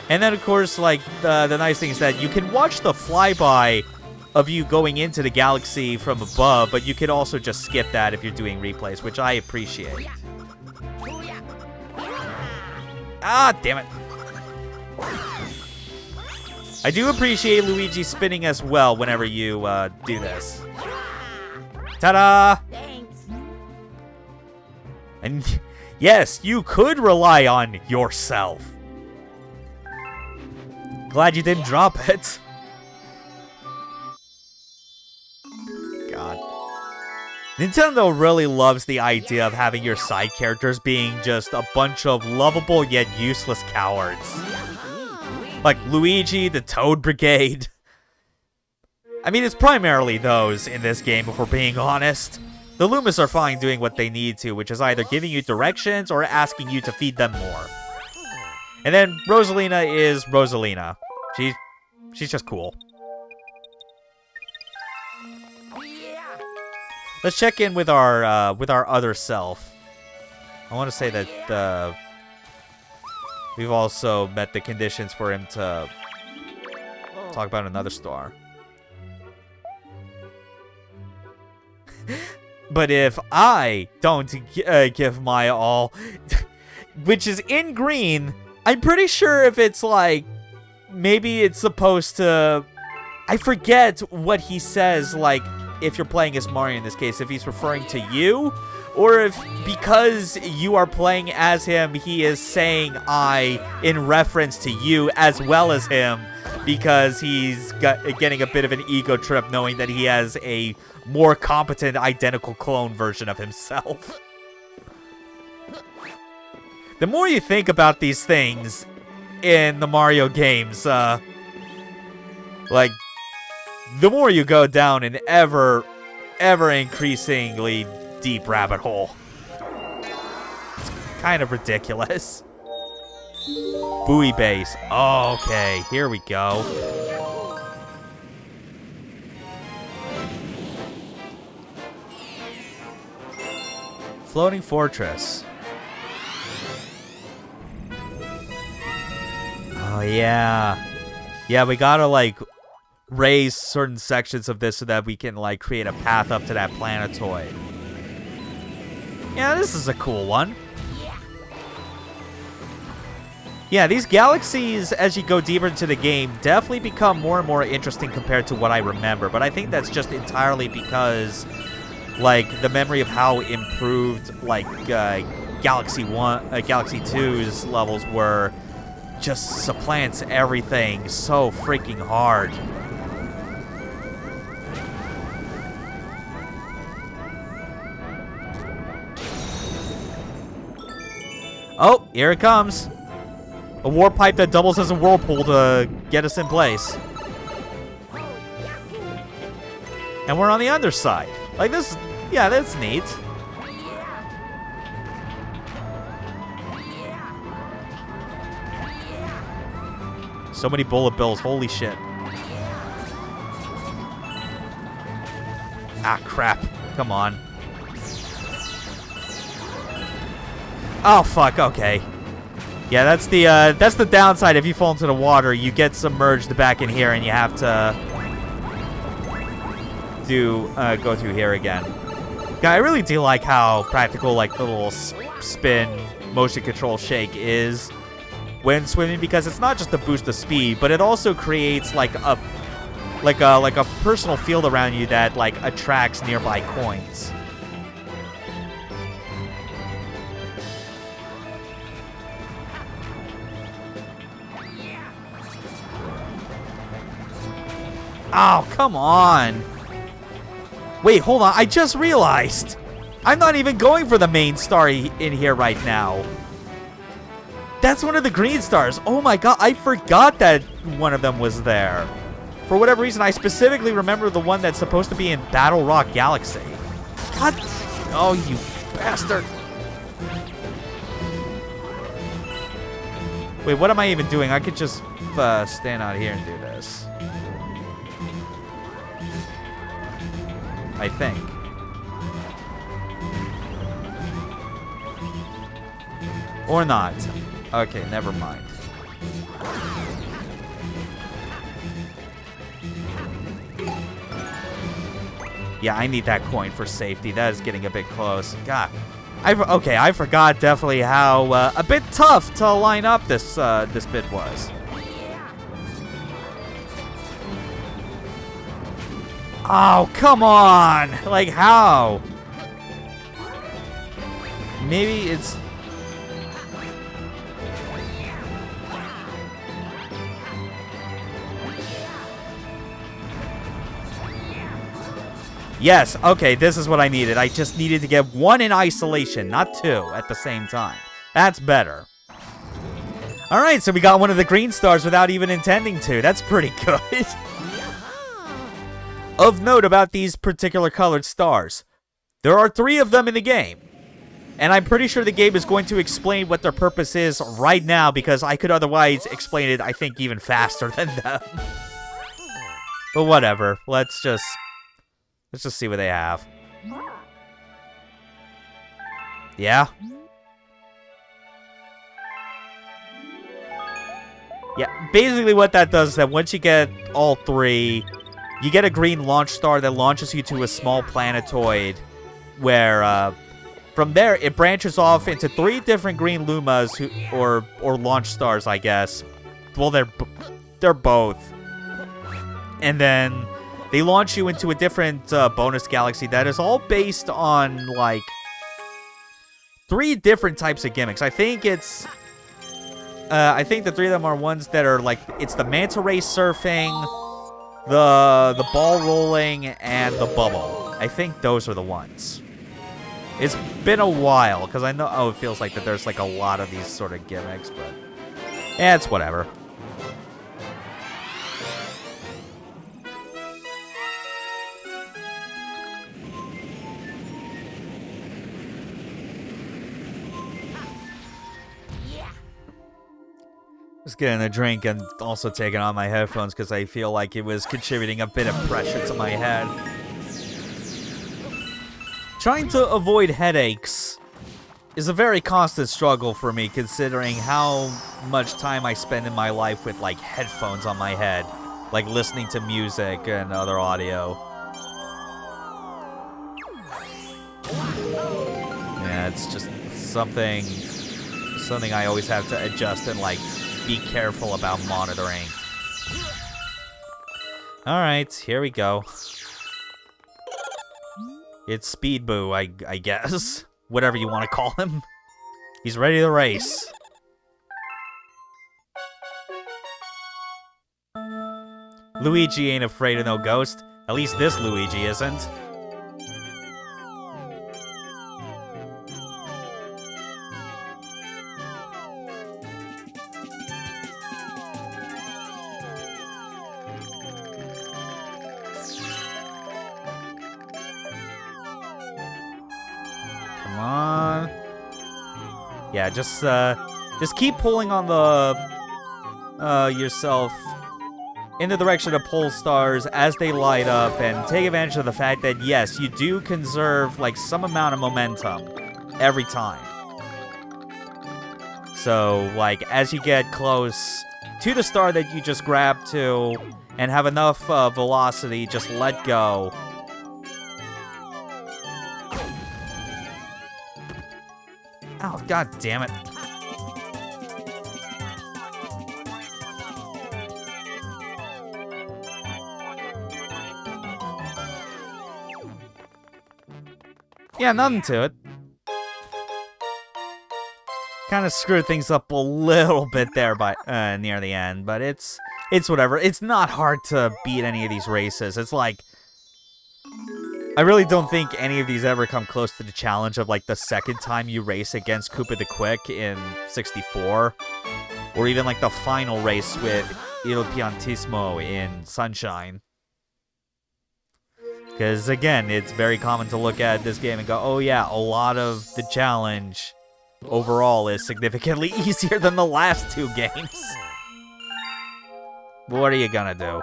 And then, of course, like, the nice thing is that you can watch the flyby of you going into the galaxy from above, but you can also just skip that if you're doing replays, which I appreciate. Ah, damn it. I do appreciate Luigi spinning as well whenever you do this. Ta-da! Thanks. And yes, you could rely on yourself. Glad you didn't drop it. God. Nintendo really loves the idea of having your side characters being just a bunch of lovable yet useless cowards. Like Luigi, the Toad Brigade. I mean, it's primarily those in this game, if we're being honest. The Lumas are fine doing what they need to, which is either giving you directions or asking you to feed them more. And then Rosalina is Rosalina. She's just cool. Let's check in with our other self. I want to say that we've also met the conditions for him to talk about another star. But if I don't give my all, which is in green, I'm pretty sure if it's like, maybe it's supposed to I forget what he says, like, if you're playing as Mario in this case, if he's referring to you, or if because you are playing as him, he is saying I in reference to you as well as him, because he's getting a bit of an ego trip knowing that he has a more competent identical clone version of himself. The more you think about these things in the Mario games, like, the more you go down an ever increasingly deep rabbit hole. It's kind of ridiculous. Buoy base. Oh, okay, here we go. Floating fortress. Oh, yeah. Yeah, we gotta, like, raise certain sections of this so that we can, like, create a path up to that planetoid. Yeah, this is a cool one. Yeah, these galaxies, as you go deeper into the game, definitely become more and more interesting compared to what I remember. But I think that's just entirely because, like, the memory of how improved, like, Galaxy 2's levels were just supplants everything so freaking hard. Oh, here it comes. A warp pipe that doubles as a whirlpool to get us in place. And we're on the underside. Like this, yeah, that's neat. So many bullet bills, holy shit. Ah, crap. Come on. Oh, fuck, okay. Yeah, that's the downside. If you fall into the water, you get submerged back in here, and you have to go through here again. Yeah, I really do like how practical, like, the little spin motion control shake is when swimming, because it's not just a boost of speed, but it also creates like a personal field around you that, like, attracts nearby coins. Oh, come on. Wait, hold on. I just realized. I'm not even going for the main star in here right now. That's one of the green stars. Oh my god, I forgot that one of them was there. For whatever reason, I specifically remember the one that's supposed to be in Battle Rock Galaxy. God. Oh, you bastard. Wait, what am I even doing? I could just stand out here and do this. I think. Or not. Okay, never mind. Yeah, I need that coin for safety. That is getting a bit close. God. Okay, I forgot definitely how a bit tough to line up this bit was. Oh, come on! Like, how? Maybe it's... Yes, okay, this is what I needed. I just needed to get one in isolation, not two at the same time. That's better. Alright, so we got one of the green stars without even intending to. That's pretty good. Of note about these particular colored stars, there are 3 of them in the game. And I'm pretty sure the game is going to explain what their purpose is right now, because I could otherwise explain it, I think, even faster than them. But whatever. Let's just see what they have. Yeah? Yeah, basically what that does is that once you get all 3... you get a green launch star that launches you to a small planetoid where, from there, it branches off into 3 different green Lumas, or launch stars, I guess. Well, they're both. And then they launch you into a different bonus galaxy that is all based on, like, 3 different types of gimmicks. I think it's... I think the 3 of them are ones that are, like, it's the manta ray surfing, the ball rolling, and the bubble. I think those are the ones. It's been a while, because I know... Oh, it feels like that there's, like, a lot of these sort of gimmicks, but... Yeah, it's whatever. Just getting a drink and also taking on my headphones because I feel like it was contributing a bit of pressure to my head. Trying to avoid headaches is a very constant struggle for me, considering how much time I spend in my life with, like, headphones on my head, like listening to music and other audio. Yeah, it's just something I always have to adjust and, like, be careful about monitoring. Alright, here we go. It's Speed Boo, I guess. Whatever you want to call him. He's ready to race. Luigi ain't afraid of no ghost. At least this Luigi isn't. Come on. Yeah, just keep pulling on the yourself in the direction of pole stars as they light up, and take advantage of the fact that yes, you do conserve like some amount of momentum every time. So like as you get close to the star that you just grabbed to and have enough velocity, just let go. Oh, god damn it. Yeah, nothing to it. Kind of screwed things up a little bit there by near the end, but it's whatever. It's not hard to beat any of these races. It's like I really don't think any of these ever come close to the challenge of like the second time you race against Koopa the Quick in 64, or even like the final race with Il Piantismo in Sunshine. Because, again, it's very common to look at this game and go, oh yeah, a lot of the challenge overall is significantly easier than the last 2 games. What are you gonna do?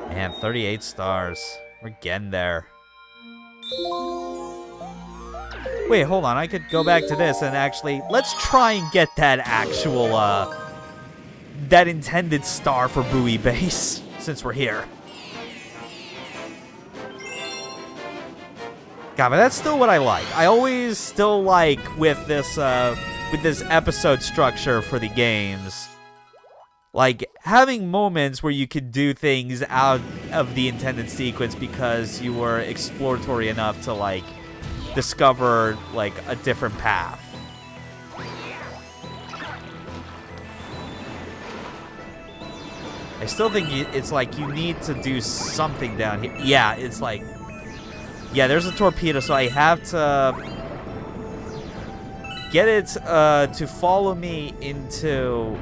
Man, 38 stars. We're getting there. Wait, hold on. I could go back to this and actually... Let's try and get that actual, that intended star for Bowie Base, since we're here. God, but that's still what I like. I always still like with this episode structure for the games, like having moments where you could do things out of the intended sequence because you were exploratory enough to like discover like a different path. I still think it's like you need to do something down here. Yeah, it's like... Yeah, there's a torpedo, so I have to get it to follow me into...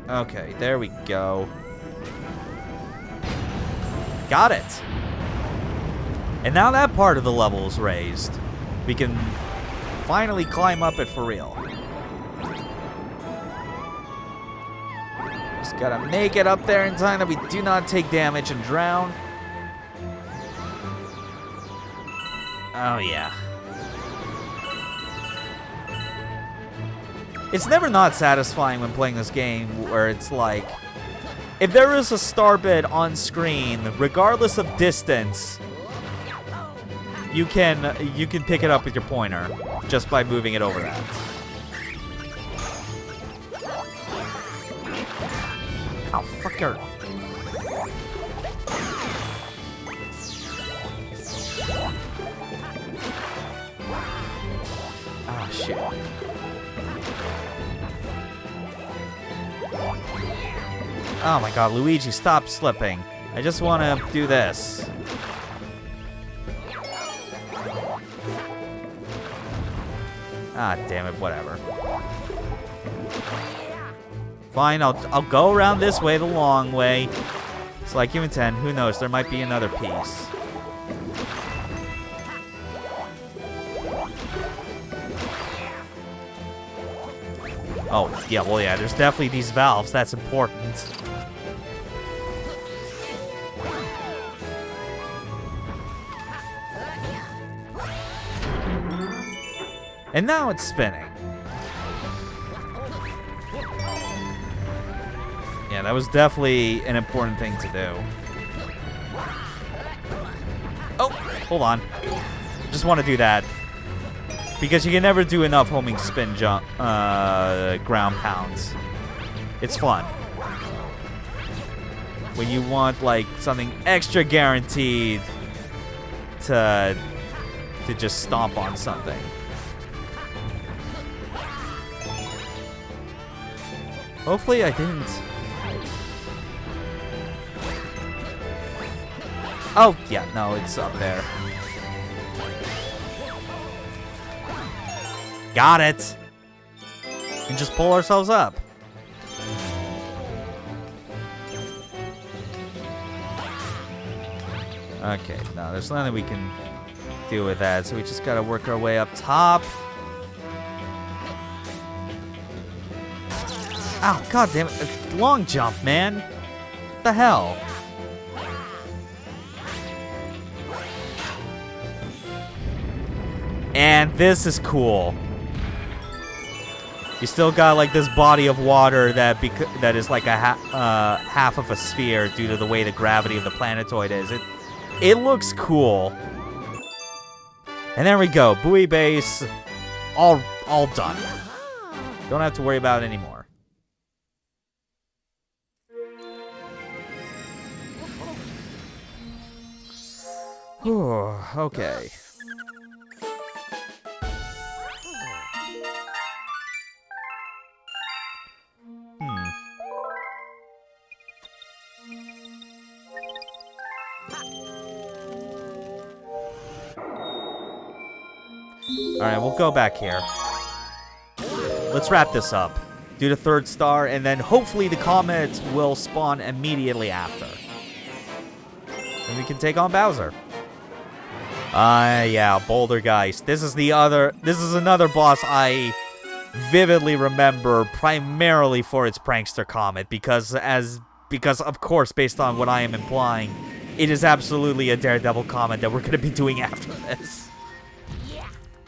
Okay, there we go. Got it! And now that part of the level is raised. We can finally climb up it for real. Just gotta make it up there in time that we do not take damage and drown. Oh yeah. It's never not satisfying when playing this game where it's like, if there is a star bit on screen, regardless of distance, you can pick it up with your pointer just by moving it over that. Oh, fucker. Oh, shit. Oh my god, Luigi, stop slipping. I just want to do this. Ah, damn it, whatever. Fine, I'll go around this way, the long way. It's like you intend. Who knows? There might be another piece. Oh, yeah, well, yeah, there's definitely these valves. That's important. And now it's spinning. Yeah, that was definitely an important thing to do. Oh, hold on. Just want to do that. Because you can never do enough homing spin jump, ground pounds. It's fun. When you want, like, something extra guaranteed to just stomp on something. Hopefully I didn't. Oh, yeah, no, it's up there. Got it. And just pull ourselves up. Okay, no, there's nothing we can do with that, so we just gotta work our way up top. Ow, god damn it. Long jump, man. What the hell? And this is cool. You still got like this body of water that is like a half of a sphere due to the way the gravity of the planetoid is. It looks cool. And there we go. Buoy base, all done. Don't have to worry about it anymore. Whew, okay. Alright, we'll go back here. Let's wrap this up. Do the third star, and then hopefully the comet will spawn immediately after. And we can take on Bowser. Yeah, Bouldergeist. This is another boss I vividly remember primarily for its prankster comet, because of course, based on what I am implying, it is absolutely a Daredevil Comet that we're going to be doing after this.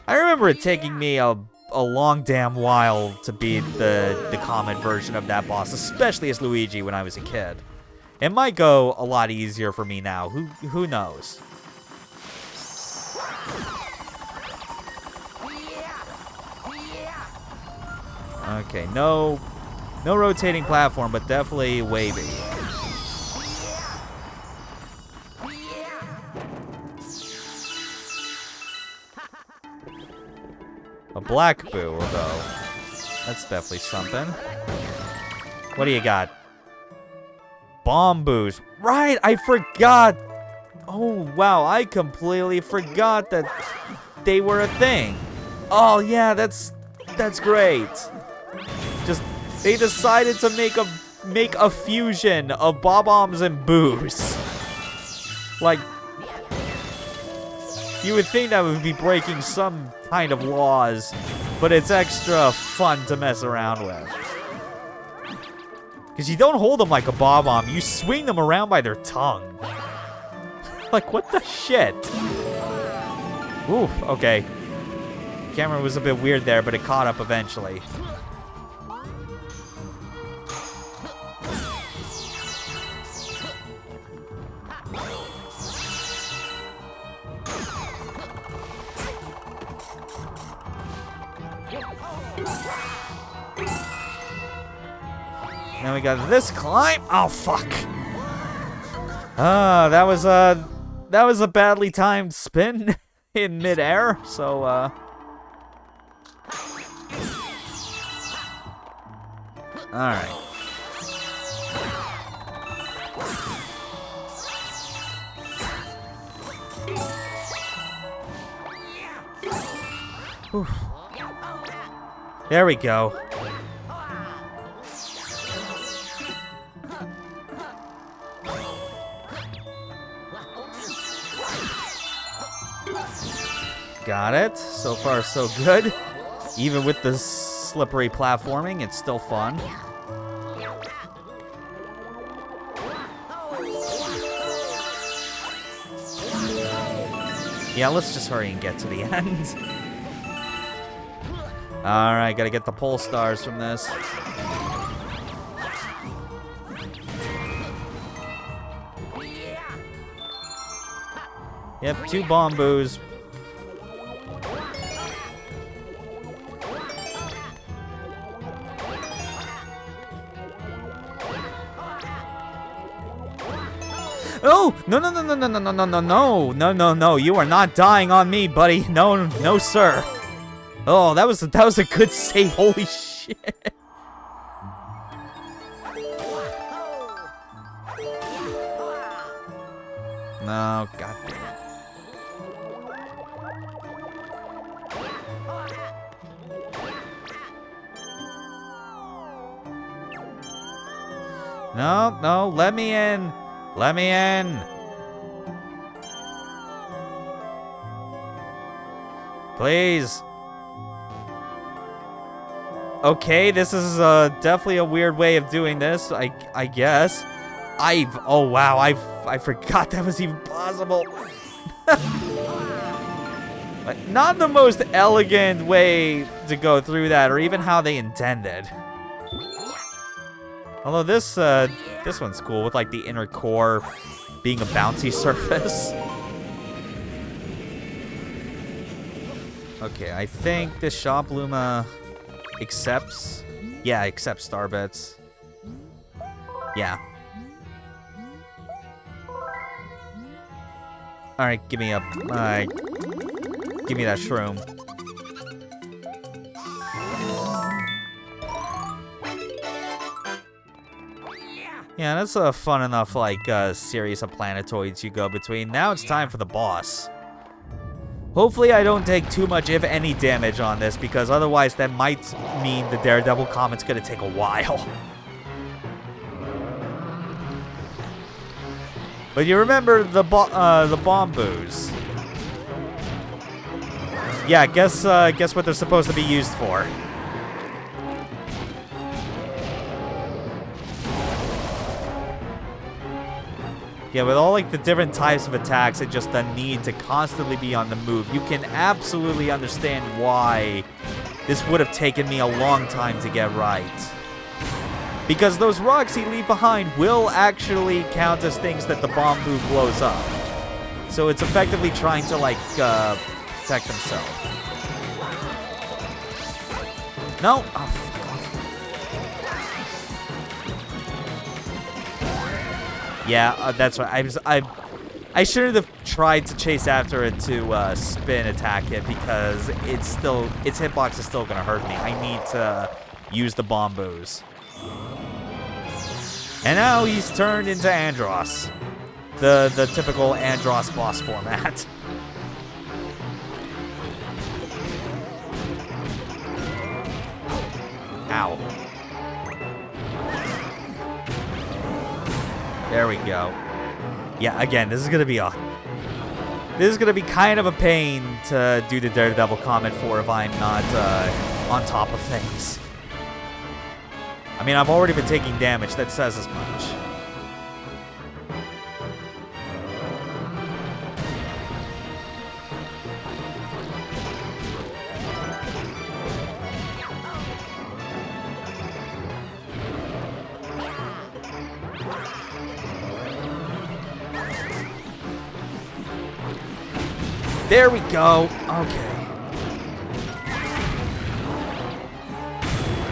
I remember it taking me a long damn while to beat the Comet version of that boss, especially as Luigi when I was a kid. It might go a lot easier for me now. Who knows? Okay, no rotating platform, but definitely wavy. A black boo, though. That's definitely something. What do you got? Bomb boos. Right, I forgot. Oh, wow, I completely forgot that they were a thing. Oh, yeah, that's great. Just, they decided to make a fusion of bob-ombs and boos. Like, you would think that would be breaking some kind of laws, but it's extra fun to mess around with. Because you don't hold them like a bob-omb, you swing them around by their tongue. Like, what the shit? Oof, okay. Camera was a bit weird there, but it caught up eventually. Now we got this climb. Oh, fuck. That was a badly timed spin in midair, so, alright. There we go. Got it. So far, so good. Even with the slippery platforming, it's still fun. Yeah, let's just hurry and get to the end. Alright, gotta get the pole stars from this. Yep, 2 Bombos. Oh! No, no, no, no, no, no, no, no, no, no, no, no, no. You are not dying on me, buddy. No, no, sir. Oh, that was a good save. Holy shit. No, god damn it. No, no, let me in. Let me in. Please. Okay, this is definitely a weird way of doing this, I guess. Oh wow, I forgot that was even possible. Not the most elegant way to go through that, or even how they intended. Although this one's cool, with like the inner core being a bouncy surface. Okay, I think this shop Luma accepts. Yeah, accepts star bits. Yeah. All right, give me that shroom. Yeah, that's a fun enough like series of planetoids you go between. Now it's time for the boss. Hopefully I don't take too much, if any, damage on this, because otherwise that might mean the Daredevil Comet's gonna take a while. But you remember the Bombos. Yeah, guess what they're supposed to be used for. Yeah, with all like the different types of attacks and just the need to constantly be on the move, you can absolutely understand why this would have taken me a long time to get right. Because those rocks he leave behind will actually count as things that the Bombu blows up. So it's effectively trying to like protect himself. No. Oh. Yeah, that's right. I shouldn't have tried to chase after it to spin attack it, because its hitbox is still gonna hurt me. I need to use the Bombos. And now he's turned into Andross, the typical Andross boss format. Ow. There we go. Yeah, again, this is gonna be kind of a pain to do the Daredevil Comet for if I'm not on top of things. I mean, I've already been taking damage. That says as much. There we go. Okay.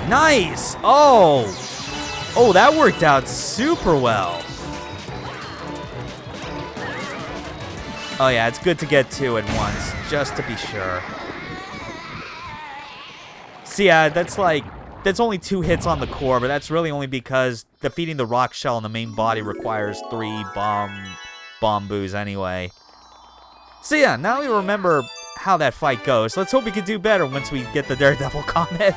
Nice! Oh! Oh, that worked out super well. Oh yeah, it's good to get 2 at once, just to be sure. See, yeah, that's only 2 hits on the core, but that's really only because defeating the rock shell in the main body requires 3 bomb boos anyway. So yeah, now we remember how that fight goes. Let's hope we can do better once we get the Daredevil Comet.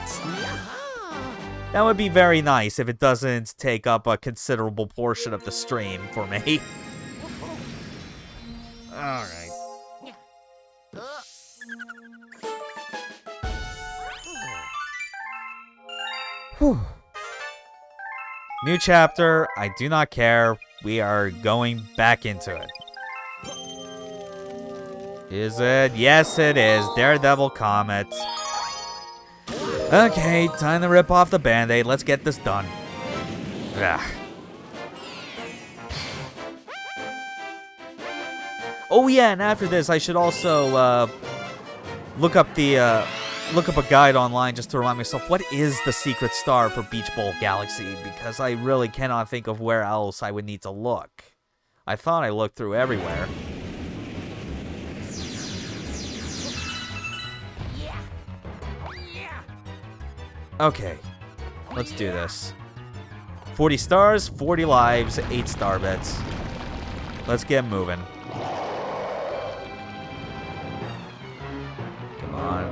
That would be very nice if it doesn't take up a considerable portion of the stream for me. Alright. Whew. New chapter, I do not care. We are going back into it. Is it? Yes, it is. Daredevil Comet. Okay, time to rip off the band-aid. Let's get this done. Ugh. Oh yeah, and after this, I should also look up a guide online just to remind myself what is the secret star for Beach Bowl Galaxy, because I really cannot think of where else I would need to look. I thought I looked through everywhere. Okay, let's do this. 40 stars, 40 lives, 8 star bits. Let's get moving. Come on.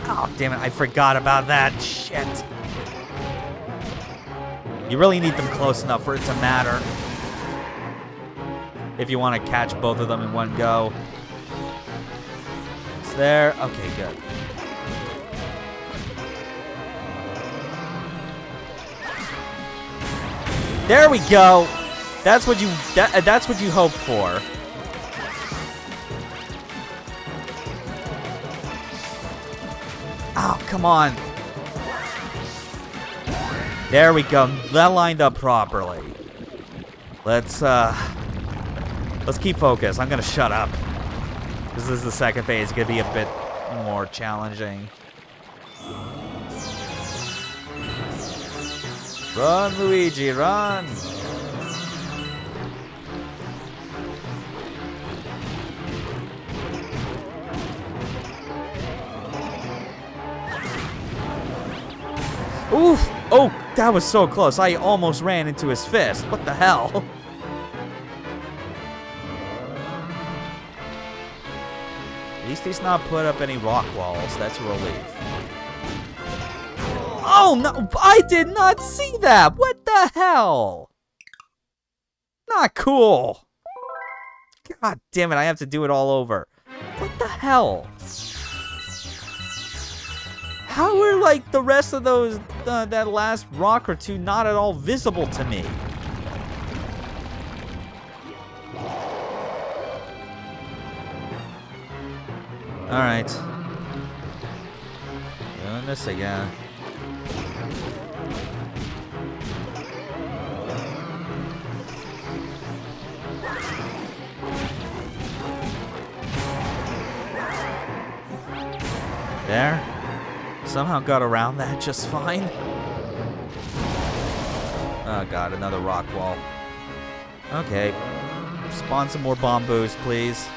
Oh, damn it, I forgot about that. Shit. You really need them close enough for it to matter. If you want to catch both of them in one go. It's there. Okay, good. There we go. That's what you hope for. Oh, come on. There we go. That lined up properly. Let's keep focused. I'm gonna shut up. This is the second phase. It's gonna be a bit more challenging. Run, Luigi, run! Oof! Oh, that was so close. I almost ran into his fist. What the hell? At least he's not put up any rock walls. That's a relief. Oh, no! I did not see that! What the hell? Not cool. God damn it, I have to do it all over. What the hell? How are, like, the rest of those, that last rock or two not at all visible to me? Alright. Doing this again. There. Somehow got around that just fine. Oh god, another rock wall. Okay. Spawn some more bombos, please.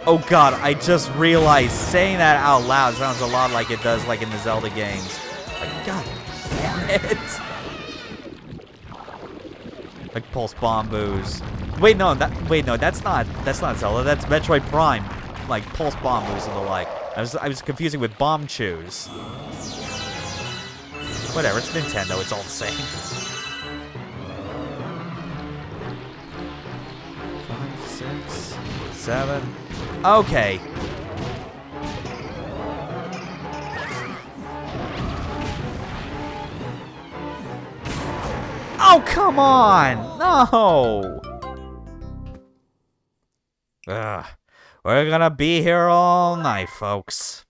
Oh god, I just realized saying that out loud sounds a lot like it does like in the Zelda games. Like, god damn it. Like pulse bombos. Wait, no, that's not Zelda, that's Metroid Prime. Like pulse bombos and the like. I was confusing with bomb chews. Whatever, it's Nintendo, it's all the same. 5, 6, 7. Okay. Oh, come on! No! Ugh. We're gonna be here all night, folks.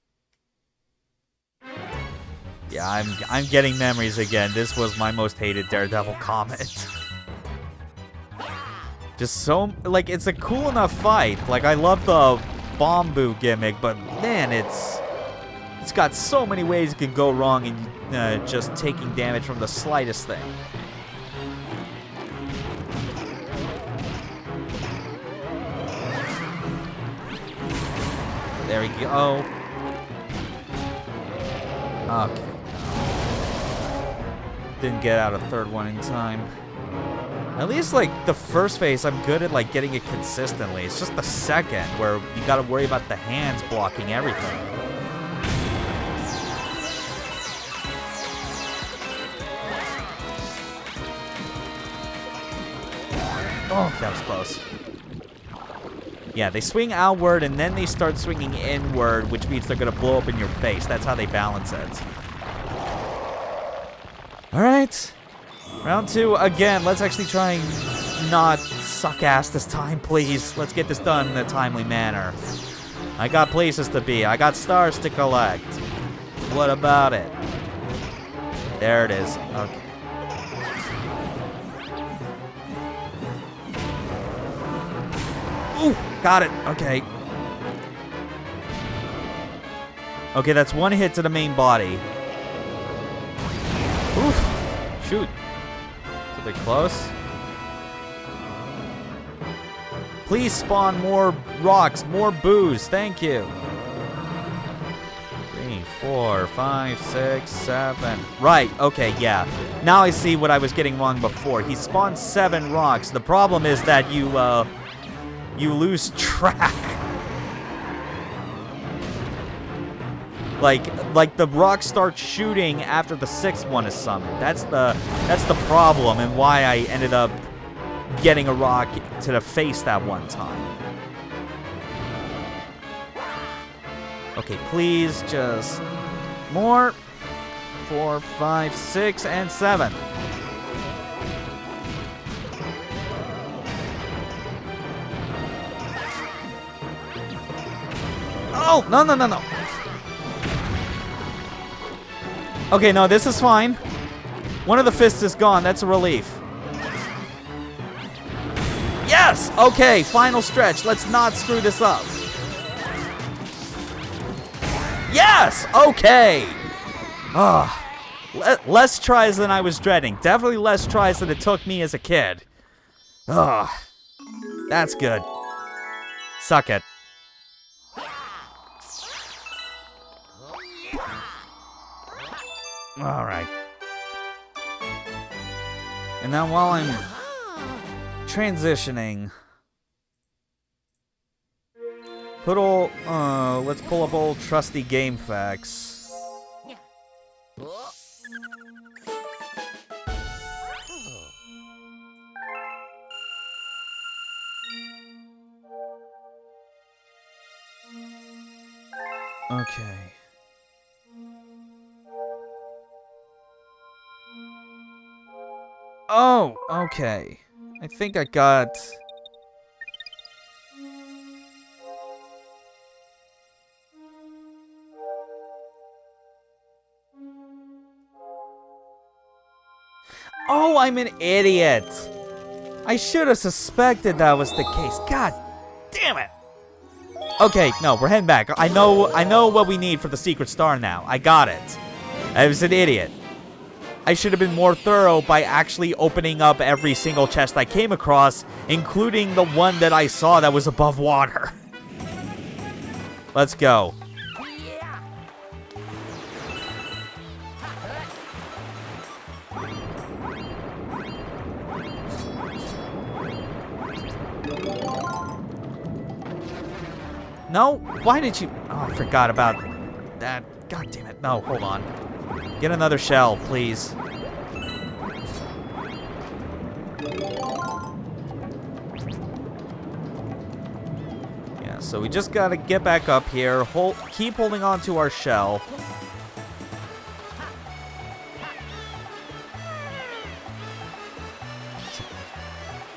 Yeah, I'm getting memories again. This was my most hated Daredevil Comet. Just so, like, it's a cool enough fight. Like, I love the Bombu gimmick, but man, it's got so many ways it can go wrong in just taking damage from the slightest thing. There we go. Okay. Didn't get out a third one in time. At least, like, the first phase, I'm good at, like, getting it consistently. It's just the second where you gotta worry about the hands blocking everything. Oh, that was close. Yeah, they swing outward, and then they start swinging inward, which means they're gonna blow up in your face. That's how they balance it. Alright. Round 2, again. Let's actually try and not suck ass this time, please. Let's get this done in a timely manner. I got places to be. I got stars to collect. What about it? There it is. Okay. Ooh, got it. Okay. Okay, that's one hit to the main body. Oof. Shoot. Is it close? Please spawn more rocks, more booze. Thank you. 3, 4, 5, 6, 7. Right, okay, yeah. Now I see what I was getting wrong before. He spawned 7 rocks. The problem is that you lose track. Like the rocks start shooting after the 6th one is summoned. That's the problem, and why I ended up getting a rock to the face that one time. Okay, please, just more. 4, 5, 6, and 7. Oh, no, no, no, no. Okay, no, this is fine. One of the fists is gone. That's a relief. Yes! Okay, final stretch. Let's not screw this up. Yes! Okay! Less tries than I was dreading. Definitely less tries than it took me as a kid. That's good. Suck it. All right. And now while I'm transitioning, let's pull up old trusty game facts. Okay. Oh, okay. I think I got... Oh, I'm an idiot! I should have suspected that was the case. God damn it! Okay, no, we're heading back. I know what we need for the secret star now. I got it. I was an idiot. I should have been more thorough by actually opening up every single chest I came across, including the one that I saw that was above water. Let's go. No? Why did you... Oh, I forgot about that. God damn it. No, hold on. Get another shell, please. Yeah, so we just gotta get back up here. Keep holding on to our shell.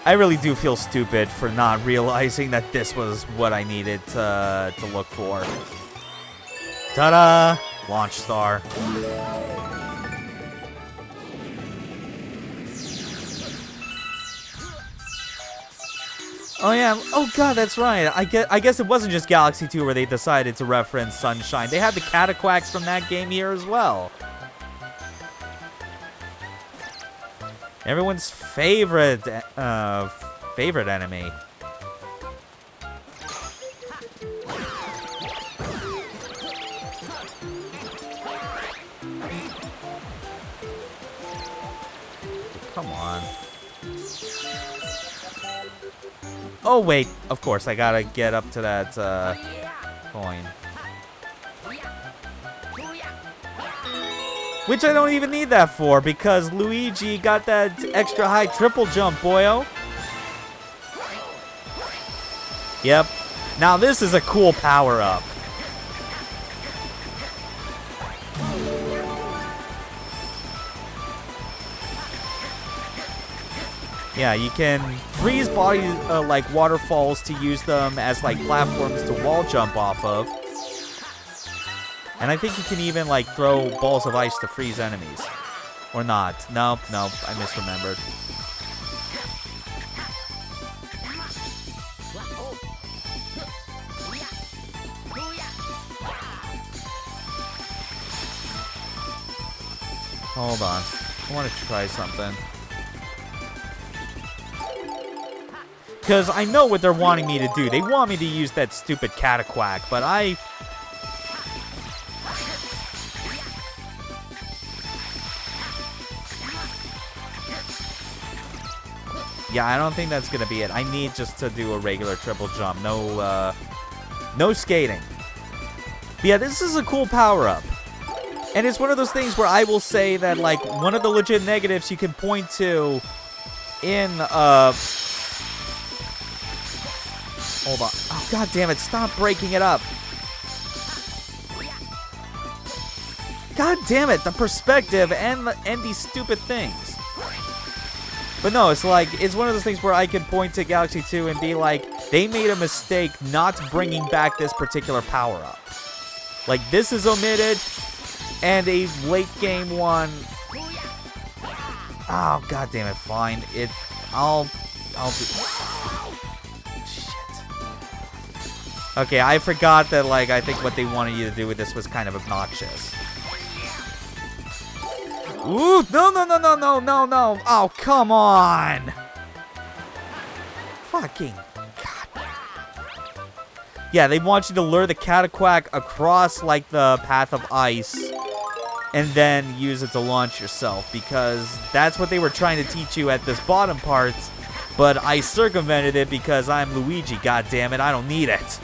I really do feel stupid for not realizing that this was what I needed to look for. Ta-da! Launch star. Oh yeah, oh god, that's right. I guess it wasn't just Galaxy 2 where they decided to reference Sunshine. They had the Cataquacks from that game here as well. Everyone's favorite enemy. Come on. Oh, wait. Of course, I gotta get up to that, coin. Which I don't even need that for, because Luigi got that extra high triple jump, boyo. Yep. Now this is a cool power-up. Yeah, you can freeze bodies like waterfalls to use them as like platforms to wall jump off of. And I think you can even like throw balls of ice to freeze enemies. Or not. Nope, I misremembered. Hold on. I want to try something. Because I know what they're wanting me to do. They want me to use that stupid Cataquack, but yeah, I don't think that's going to be it. I need just to do a regular triple jump. No skating. But yeah, this is a cool power-up. And it's one of those things where I will say that, like, one of the legit negatives you can point to in, hold on. Oh, god damn it. Stop breaking it up. God damn it. The perspective and these stupid things. But no, it's like, it's one of those things where I can point to Galaxy 2 and be like, they made a mistake not bringing back this particular power-up. Like, this is omitted, and a late game one. Oh, god damn it, fine. I'll do... Shit. Okay, I forgot that, like, I think what they wanted you to do with this was kind of obnoxious. Ooh, no. Oh, come on. Fucking God. Yeah, they want you to lure the Cataquack across, like, the path of ice and then use it to launch yourself, because that's what they were trying to teach you at this bottom part, but I circumvented it because I'm Luigi, goddammit, I don't need it.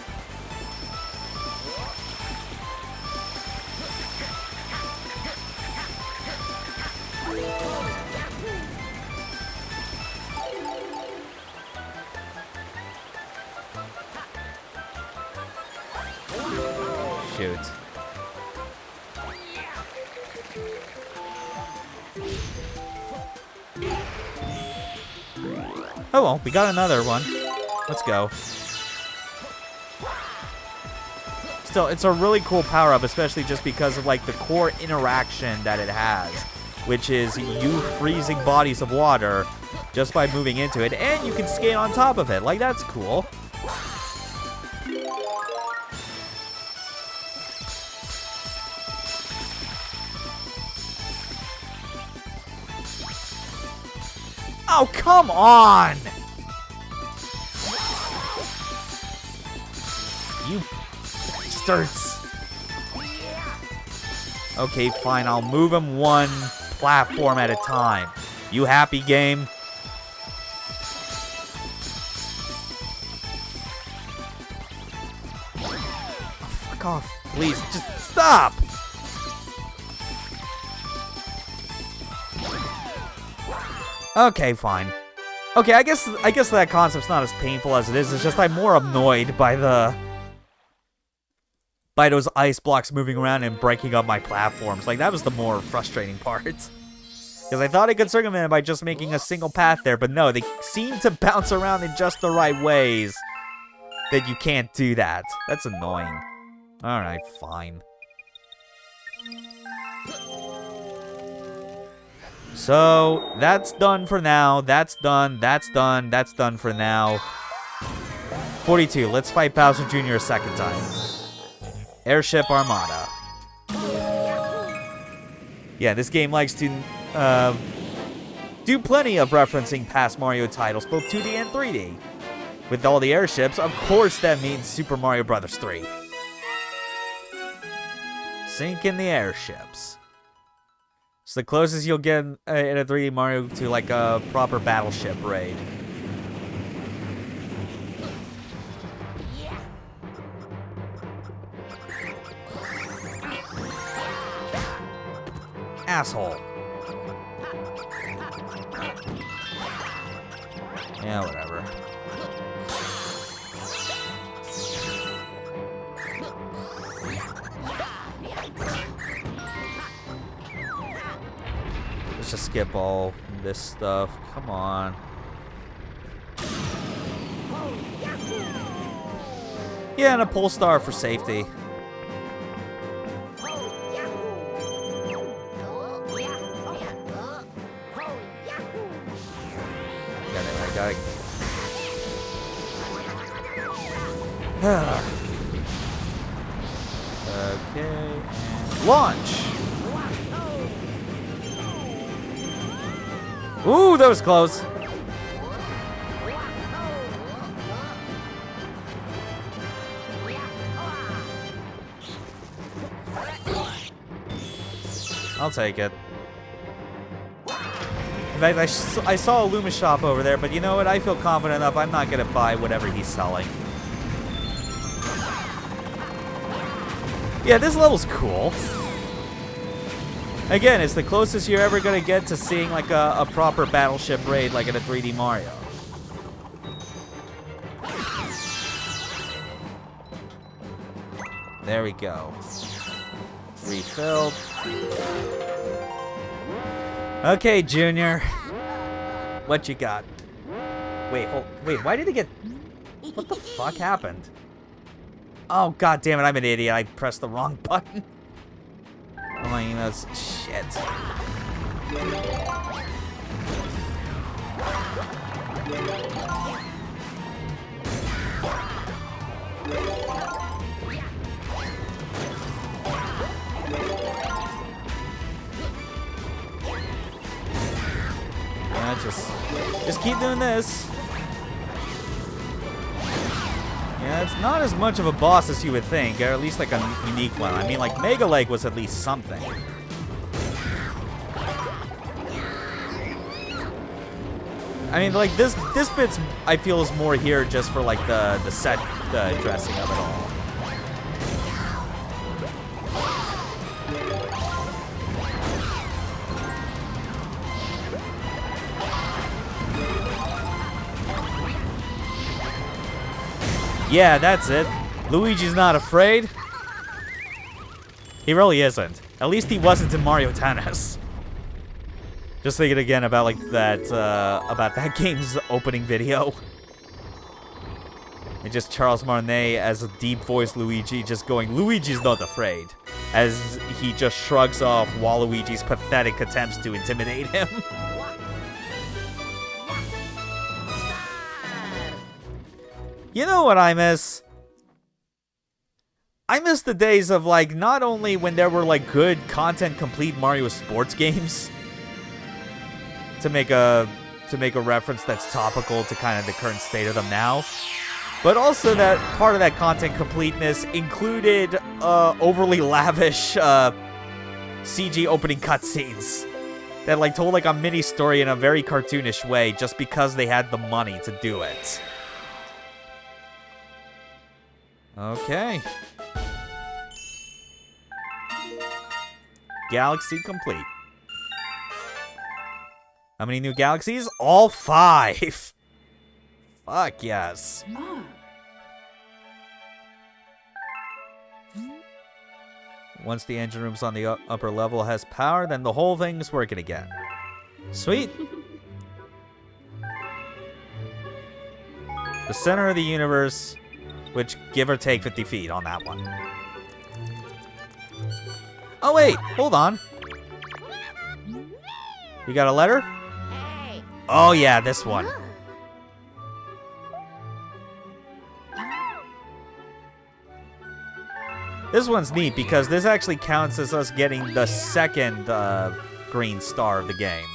Shoot. Oh well, we got another one. Let's go. Still, it's a really cool power-up, especially just because of like the core interaction that it has, which is you freezing bodies of water just by moving into it, and you can skate on top of it. Like, that's cool. Oh, come on! You bastards. Okay, fine. I'll move him one platform at a time. You happy, game? Oh, fuck off. Please, just stop! Okay, fine. Okay, I guess that concept's not as painful as it is. It's just I'm more annoyed by those ice blocks moving around and breaking up my platforms. Like, that was the more frustrating part. Because I thought I could circumvent it by just making a single path there, but no, they seem to bounce around in just the right ways that you can't do that. That's annoying. Alright, fine. So, that's done for now. That's done for now. 42. Let's fight Bowser Jr. a second time. Airship Armada. Yeah, this game likes to do plenty of referencing past Mario titles, both 2D and 3D. With all the airships, of course that means Super Mario Bros. 3. Sink in the airships. It's the closest you'll get in a 3D Mario to like a proper battleship raid. Asshole. Yeah, whatever. Let's just skip all this stuff. Come on. Yeah, and a pole star for safety. Okay, and launch. Ooh, that was close. I'll take it. In fact, I saw a Luma shop over there, but you know what? I feel confident enough. I'm not going to buy whatever he's selling. Yeah, this level's cool. Again, it's the closest you're ever going to get to seeing like a proper battleship raid like in a 3D Mario. There we go. Refilled. Okay, Junior. What you got? Wait, why did it get... What the fuck happened? Oh, god damn it, I'm an idiot. I pressed the wrong button. Oh my emails. Shit. Yeah, just keep doing this. Yeah, it's not as much of a boss as you would think, or at least like a unique one. I mean, like Mega Leg was at least something. I mean, like this bit's I feel is more here just for like the set dressing of it all. Yeah, that's it. Luigi's not afraid. He really isn't. At least he wasn't in Mario Tennis. Just thinking again about like that game's opening video. And just Charles Martinet as a deep-voiced Luigi just going, Luigi's not afraid. As he just shrugs off Waluigi's pathetic attempts to intimidate him. You know what I miss? I miss the days of like not only when there were like good content complete Mario sports games to make a reference that's topical to kind of the current state of them now, but also that part of that content completeness included overly lavish CG opening cutscenes that like told like a mini story in a very cartoonish way just because they had the money to do it. Okay. Galaxy complete. How many new galaxies? All 5. Fuck yes. Once the engine room's on the upper level has power, then the whole thing's working again. Sweet. The center of the universe, which give or take 50 feet on that one. Oh wait, hold on. You got a letter? Oh yeah, this one. This one's neat because this actually counts as us getting the second green star of the game.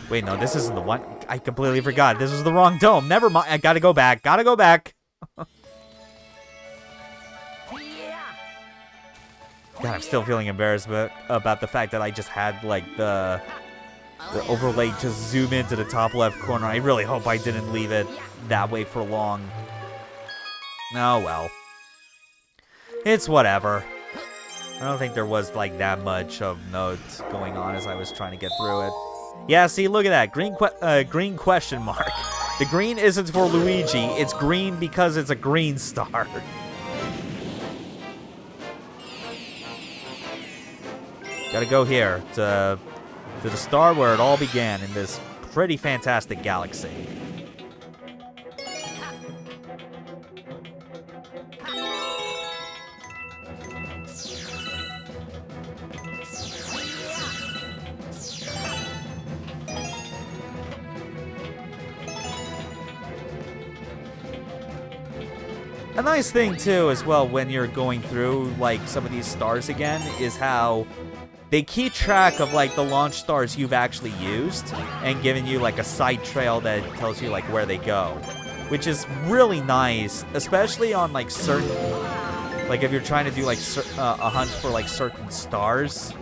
Wait, no, this isn't the one. I completely forgot. This was the wrong dome. Never mind. I gotta go back. Gotta go back. God, I'm still feeling embarrassed about the fact that I just had, like, the overlay just zoom into the top left corner. I really hope I didn't leave it that way for long. Oh, well. It's whatever. I don't think there was, like, that much of notes going on as I was trying to get through it. Yeah, see, look at that. Green question mark. The green isn't for Luigi. It's green because it's a green star. Gotta go here to the star where it all began in this pretty fantastic galaxy. A nice thing, too, as well, when you're going through, like, some of these stars again, is how they keep track of, like, the launch stars you've actually used and giving you, like, a side trail that tells you, like, where they go. Which is really nice, especially on, like, certain... Like, if you're trying to do, like, a hunt for, like, certain stars.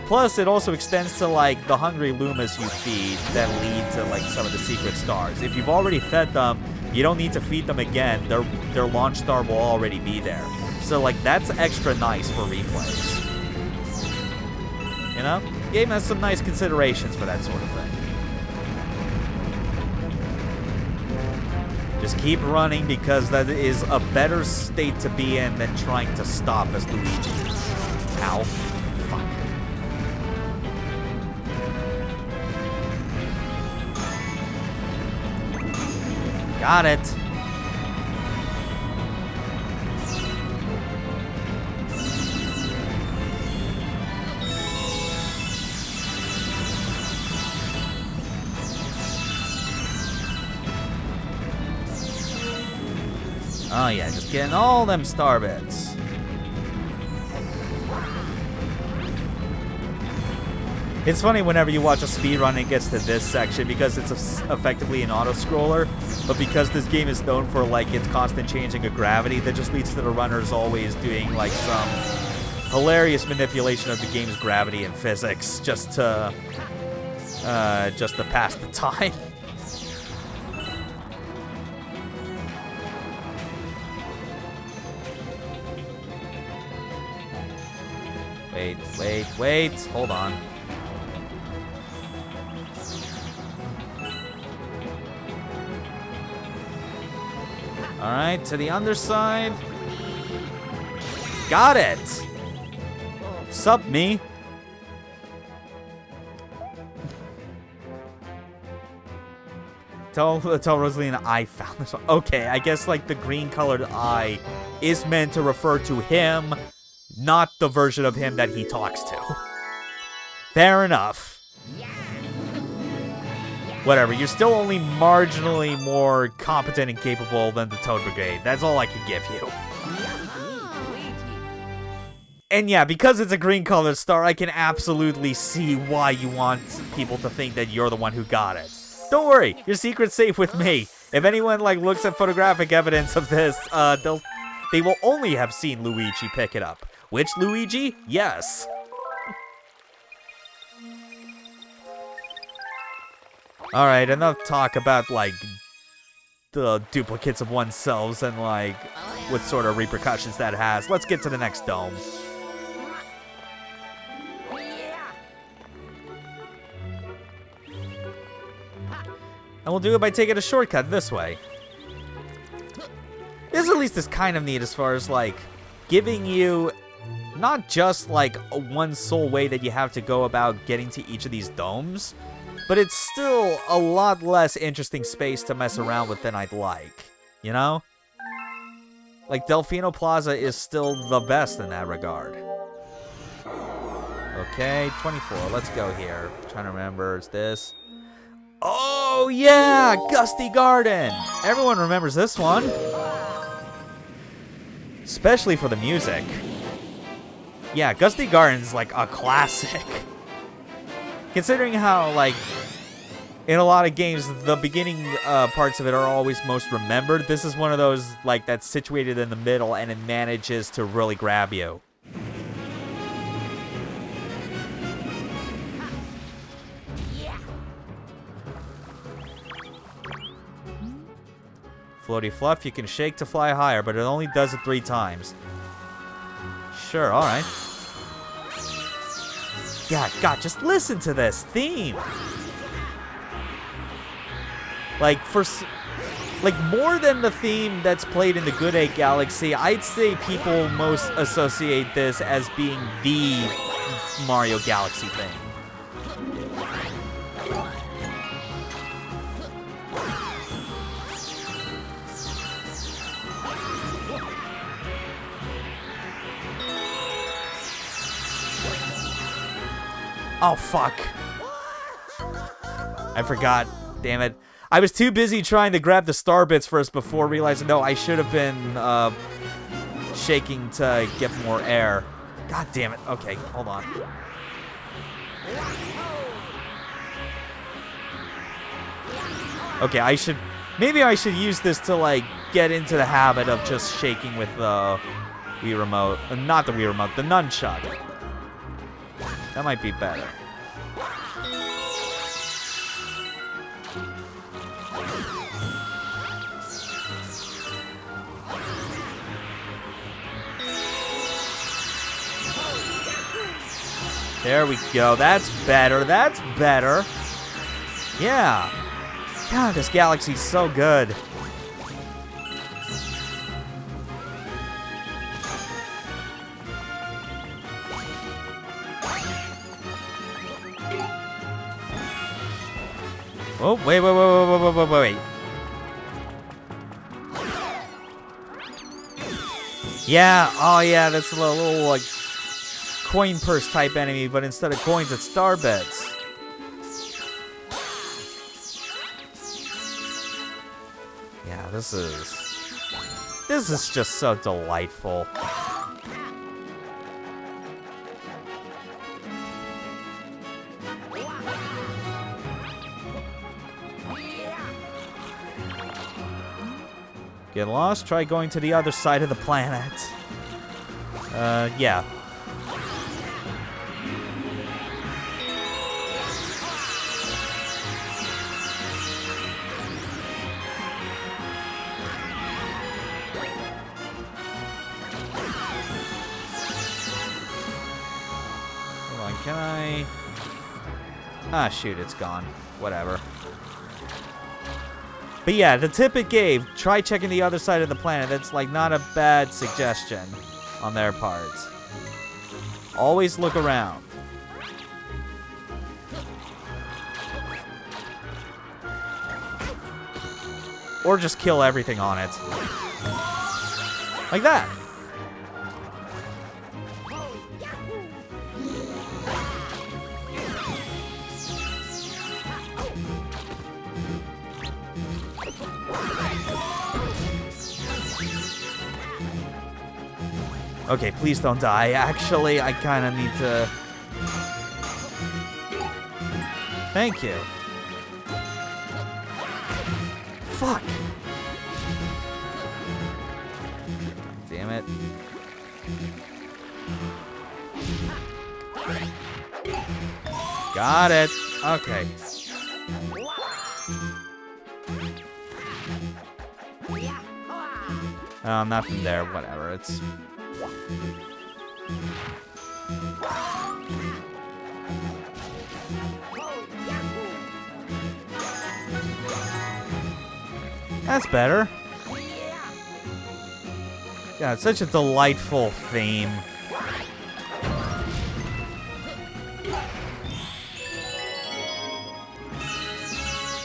Plus, it also extends to, like, the hungry Lumas you feed that lead to, like, some of the secret stars. If you've already fed them, you don't need to feed them again. Their launch star will already be there. So, like, that's extra nice for replays. You know? The game has some nice considerations for that sort of thing. Just keep running because that is a better state to be in than trying to stop as Luigi. Ow. Fuck. Got it. Oh yeah, just getting all them star bits. It's funny whenever you watch a speedrun it gets to this section because it's effectively an auto-scroller, but because this game is known for like its constant changing of gravity, that just leads to the runners always doing like some hilarious manipulation of the game's gravity and physics just to pass the time. Wait, hold on. Alright, to the underside. Got it! Sup, me? Tell Rosalina I found this one. Okay, I guess like the green colored eye is meant to refer to him, not the version of him that he talks to. Fair enough. Whatever, you're still only marginally more competent and capable than the Toad Brigade. That's all I can give you. And yeah, because it's a green colored star, I can absolutely see why you want people to think that you're the one who got it. Don't worry, your secret's safe with me. If anyone like looks at photographic evidence of this, they will only have seen Luigi pick it up. Which Luigi? Yes. Alright, enough talk about, like, the duplicates of oneself and, like, what sort of repercussions that has. Let's get to the next dome. And we'll do it by taking a shortcut this way. This at least is kind of neat as far as, like, giving you not just, like, one sole way that you have to go about getting to each of these domes, but it's still a lot less interesting space to mess around with than I'd like, you know? Like, Delfino Plaza is still the best in that regard. Okay, 24. Let's go here. Trying to remember. It's this. Oh, yeah! Gusty Garden! Everyone remembers this one. Especially for the music. Yeah, Gusty Garden's like a classic. Considering how, like, in a lot of games, the beginning parts of it are always most remembered, this is one of those, like, that's situated in the middle and it manages to really grab you. Floaty Fluff, you can shake to fly higher, but it only does it 3 times. Sure, alright. Yeah, God, just listen to this theme. Like, more than the theme that's played in the Good 8 Galaxy, I'd say people most associate this as being the Mario Galaxy thing. Oh, fuck. I forgot. Damn it. I was too busy trying to grab the star bits first before realizing, no, I should have been shaking to get more air. God damn it. Okay, hold on. Okay, maybe I should use this to, like, get into the habit of just shaking with the Wii Remote. Not the Wii Remote, the nunchuck. That might be better. There we go. That's better. That's better. Yeah. God, this galaxy's so good. Oh, wait. Yeah, oh yeah, that's a little like coin purse type enemy, but instead of coins, it's star bits. Yeah, this is just so delightful. Get lost? Try going to the other side of the planet. Yeah. Hold on, can I... Ah, shoot, it's gone. Whatever. But yeah, the tip it gave, try checking the other side of the planet. That's like not a bad suggestion on their part. Always look around. Or just kill everything on it. Like that. Okay, please don't die. Actually, I kind of need to... Thank you. Fuck. Damn it. Got it. Okay. Nothing there. Whatever. It's... That's better. Yeah, it's such a delightful theme.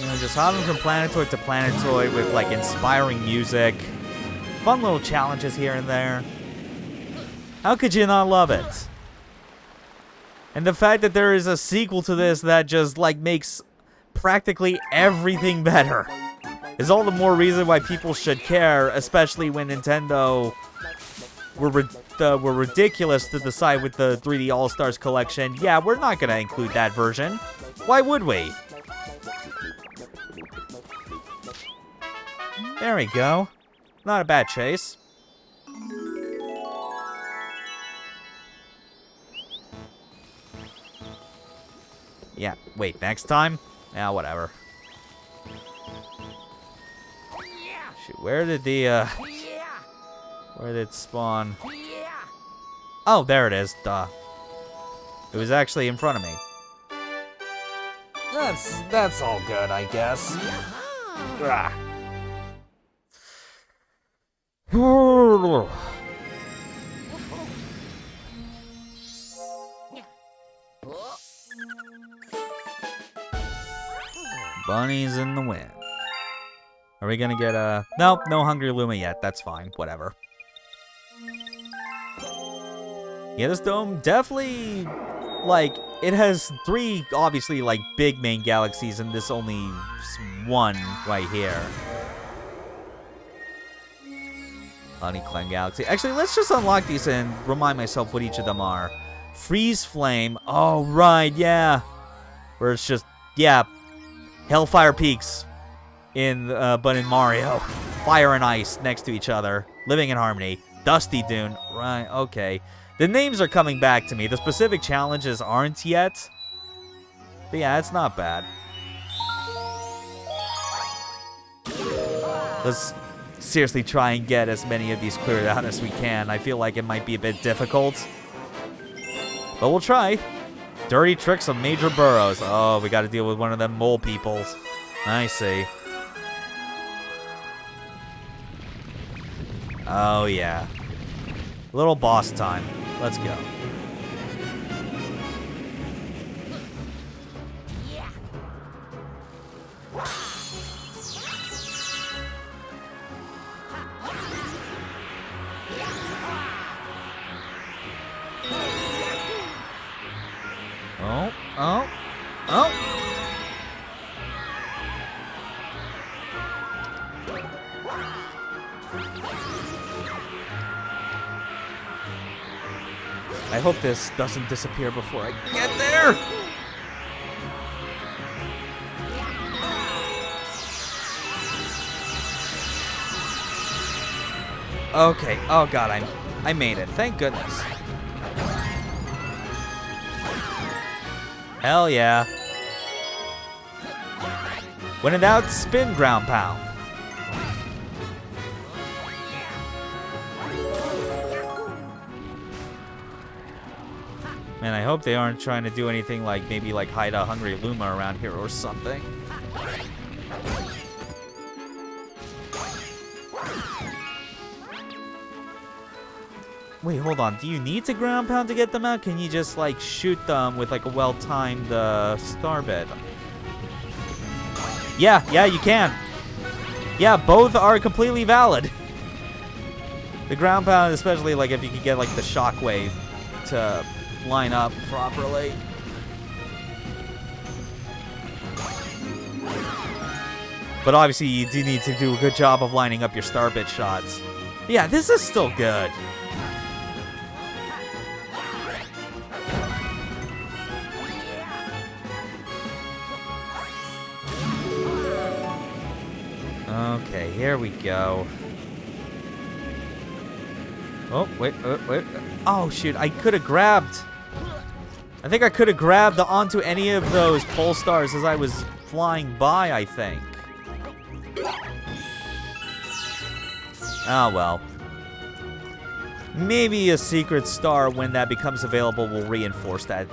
You know, just hopping from planetoid to planetoid with like inspiring music, fun little challenges here and there. How could you not love it? And the fact that there is a sequel to this that just, like, makes practically everything better is all the more reason why people should care, especially when Nintendo were ridiculous to decide with the 3D All-Stars collection. Yeah, we're not going to include that version. Why would we? There we go. Not a bad chase. Yeah, wait, next time? Yeah, whatever. Shoot, where did the, where did it spawn? Oh, there it is, duh. It was actually in front of me. That's all good, I guess. Ah. Bunnies in the wind. Are we gonna get a... Nope, no Hungry Luma yet. That's fine. Whatever. Yeah, this dome definitely... Like, it has 3, obviously, like, big main galaxies, and this only 1 right here. Honeyclimb Galaxy. Actually, let's just unlock these and remind myself what each of them are. Freeze Flame. Oh, right, yeah. Where it's just, yeah, Hellfire Peaks in, but in Mario. Fire and ice next to each other. Living in harmony. Dusty Dune. Right, okay. The names are coming back to me. The specific challenges aren't yet. But yeah, it's not bad. Let's seriously try and get as many of these cleared out as we can. I feel like it might be a bit difficult. But we'll try. Dirty tricks of Major Burrows. Oh, we gotta deal with one of them mole peoples. I see. Oh, yeah. Little boss time. Let's go. Oh, oh, oh. I hope this doesn't disappear before I get there. Okay. Oh god, I made it. Thank goodness. Hell yeah. When in doubt, spin ground pound. Man, I hope they aren't trying to do anything like maybe like hide a Hungry Luma around here or something. Wait, hold on. Do you need to ground pound to get them out? Can you just like shoot them with like a well-timed starbit? Yeah, you can. Yeah, both are completely valid. The ground pound, especially like if you could get like the shockwave to line up properly. But obviously you do need to do a good job of lining up your starbit shots. Yeah, this is still good. Okay, here we go. Oh, wait. Oh, shoot. I could have grabbed... I think I could have grabbed onto any of those pole stars as I was flying by, I think. Oh, well. Maybe a secret star, when that becomes available, will reinforce that,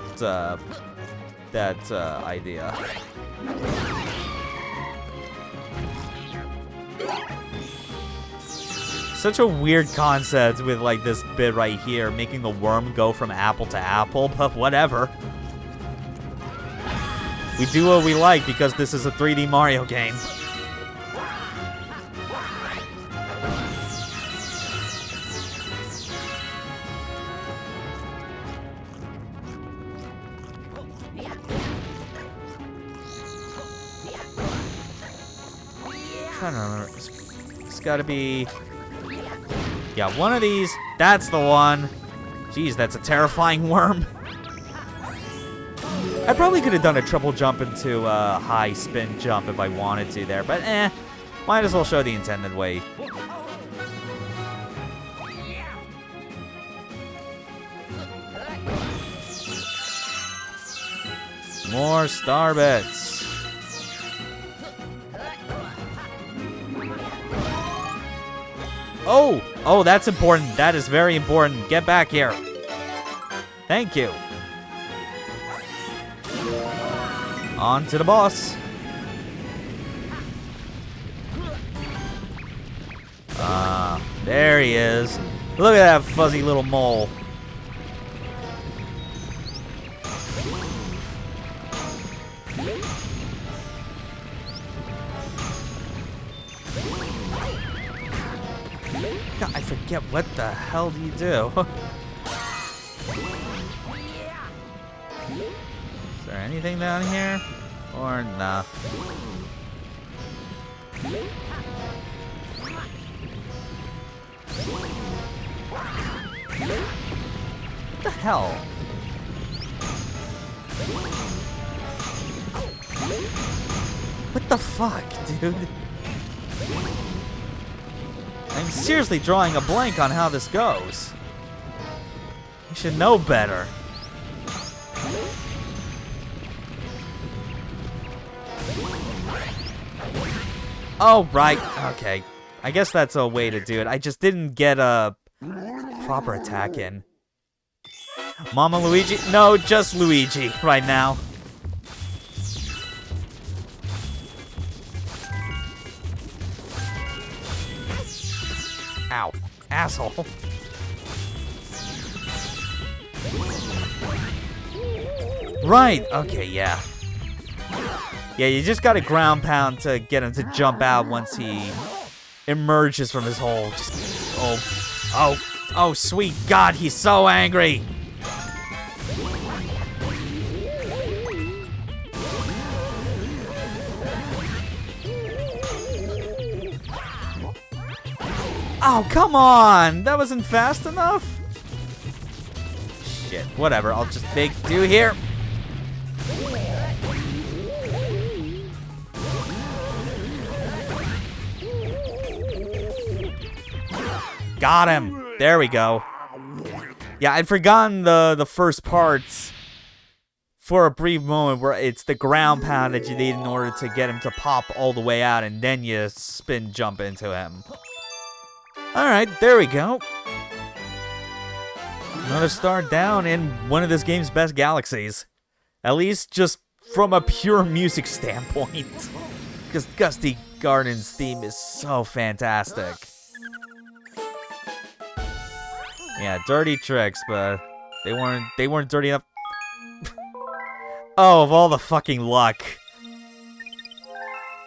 idea. Such a weird concept with like this bit right here, making the worm go from apple to apple, but whatever. We do what we like because this is a 3D Mario game. trying to remember. It's gotta be... Yeah, one of these. That's the one. Jeez, that's a terrifying worm. I probably could have done a triple jump into a high spin jump if I wanted to there, but might as well show the intended way. More star bits. Oh, that's important. That is very important. Get back here. Thank you. On to the boss. There he is. Look at that fuzzy little mole. God, I forget what the hell do you do? Is there anything down here? Or nah? What the hell? What the fuck, dude? I'm seriously drawing a blank on how this goes. You should know better. Oh, right. Okay. I guess that's a way to do it. I just didn't get a proper attack in. Mama Luigi? No, just Luigi right now. Ow. Asshole. Right. Okay, yeah. Yeah, you just gotta ground pound to get him to jump out once he emerges from his hole. Just, oh, sweet God, he's so angry. Oh, come on! That wasn't fast enough? Shit, whatever, I'll just make do here. Got him! There we go. Yeah, I'd forgotten the first parts for a brief moment where it's the ground pound that you need in order to get him to pop all the way out, and then you spin jump into him. Alright, there we go. Another star down in one of this game's best galaxies. At least just from a pure music standpoint. Because Gusty Garden's theme is so fantastic. Yeah, dirty tricks, but they weren't dirty enough. Oh, of all the fucking luck.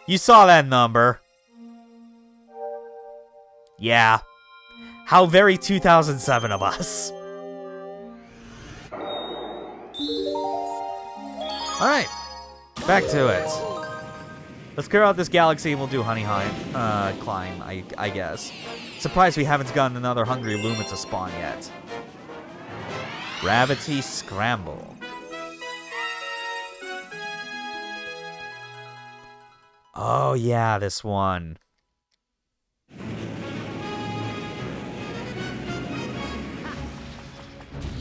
You saw that number. Yeah. How very 2007 of us. Alright. Back to it. Let's clear out this galaxy and we'll do Honey Climb, I guess. Surprised we haven't gotten another Hungry Luma to spawn yet. Gravity Scramble. Oh yeah, this one.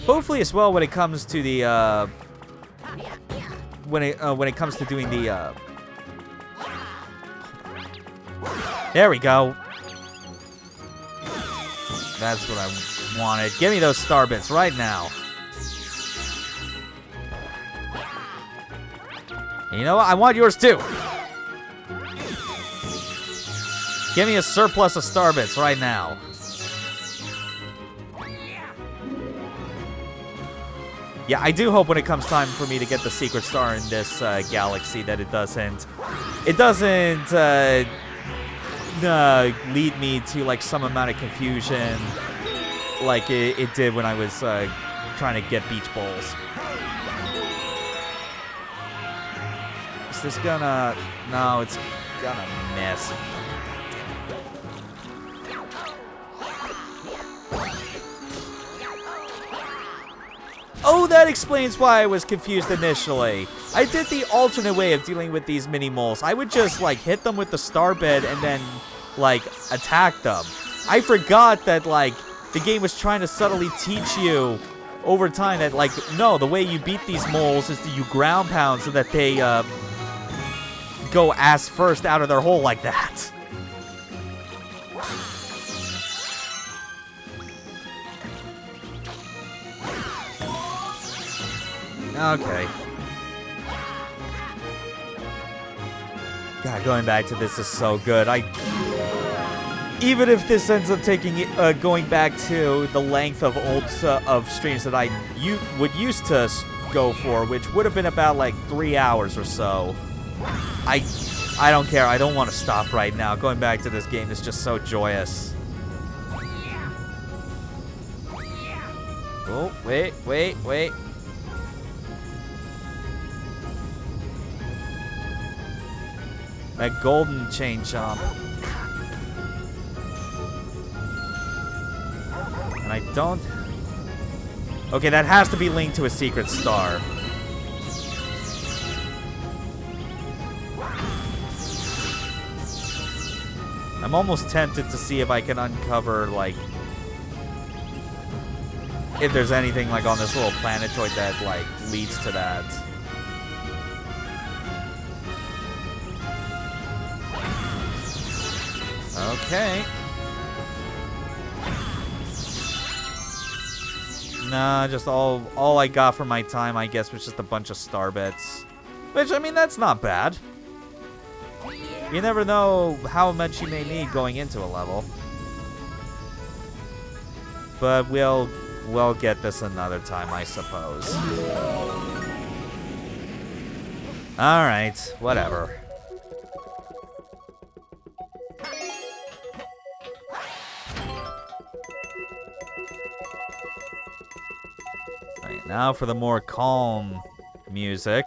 Hopefully as well when it comes to the when it comes to doing the there we go. That's what I wanted. Give me those star bits right now. And you know what? I want yours too. Give me a surplus of star bits right now. Yeah, I do hope when it comes time for me to get the secret star in this galaxy that it doesn't lead me to like some amount of confusion like it did when I was trying to get beach balls. Is this gonna... No, it's gonna miss. Oh, that explains why I was confused initially. I did the alternate way of dealing with these mini-moles. I would just, like, hit them with the starbed and then, like, attack them. I forgot that, like, the game was trying to subtly teach you over time that, like, no, the way you beat these moles is that you ground pound so that they, go ass first out of their hole like that. Okay. God, going back to this is so good. Even if this ends up taking going back to the length of of streams that I would used to go for, which would have been about like 3 hours or so. I don't care. I don't want to stop right now. Going back to this game is just so joyous. Oh, wait. That golden chain jump. And I don't... Okay, that has to be linked to a secret star. I'm almost tempted to see if I can uncover, like... if there's anything, like, on this little planetoid that, like, leads to that. Okay. Nah, just all I got for my time, I guess, was just a bunch of star bits. Which, I mean, that's not bad. You never know how much you may need going into a level. But we'll get this another time, I suppose. Alright, whatever. Right, now for the more calm music.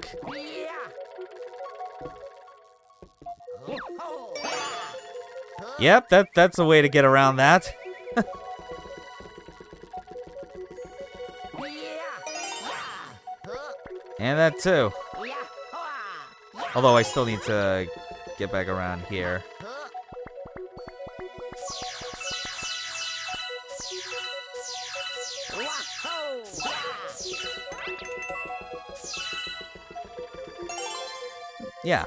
Yep, that's a way to get around that. And that too. Although I still need to get back around here. Yeah.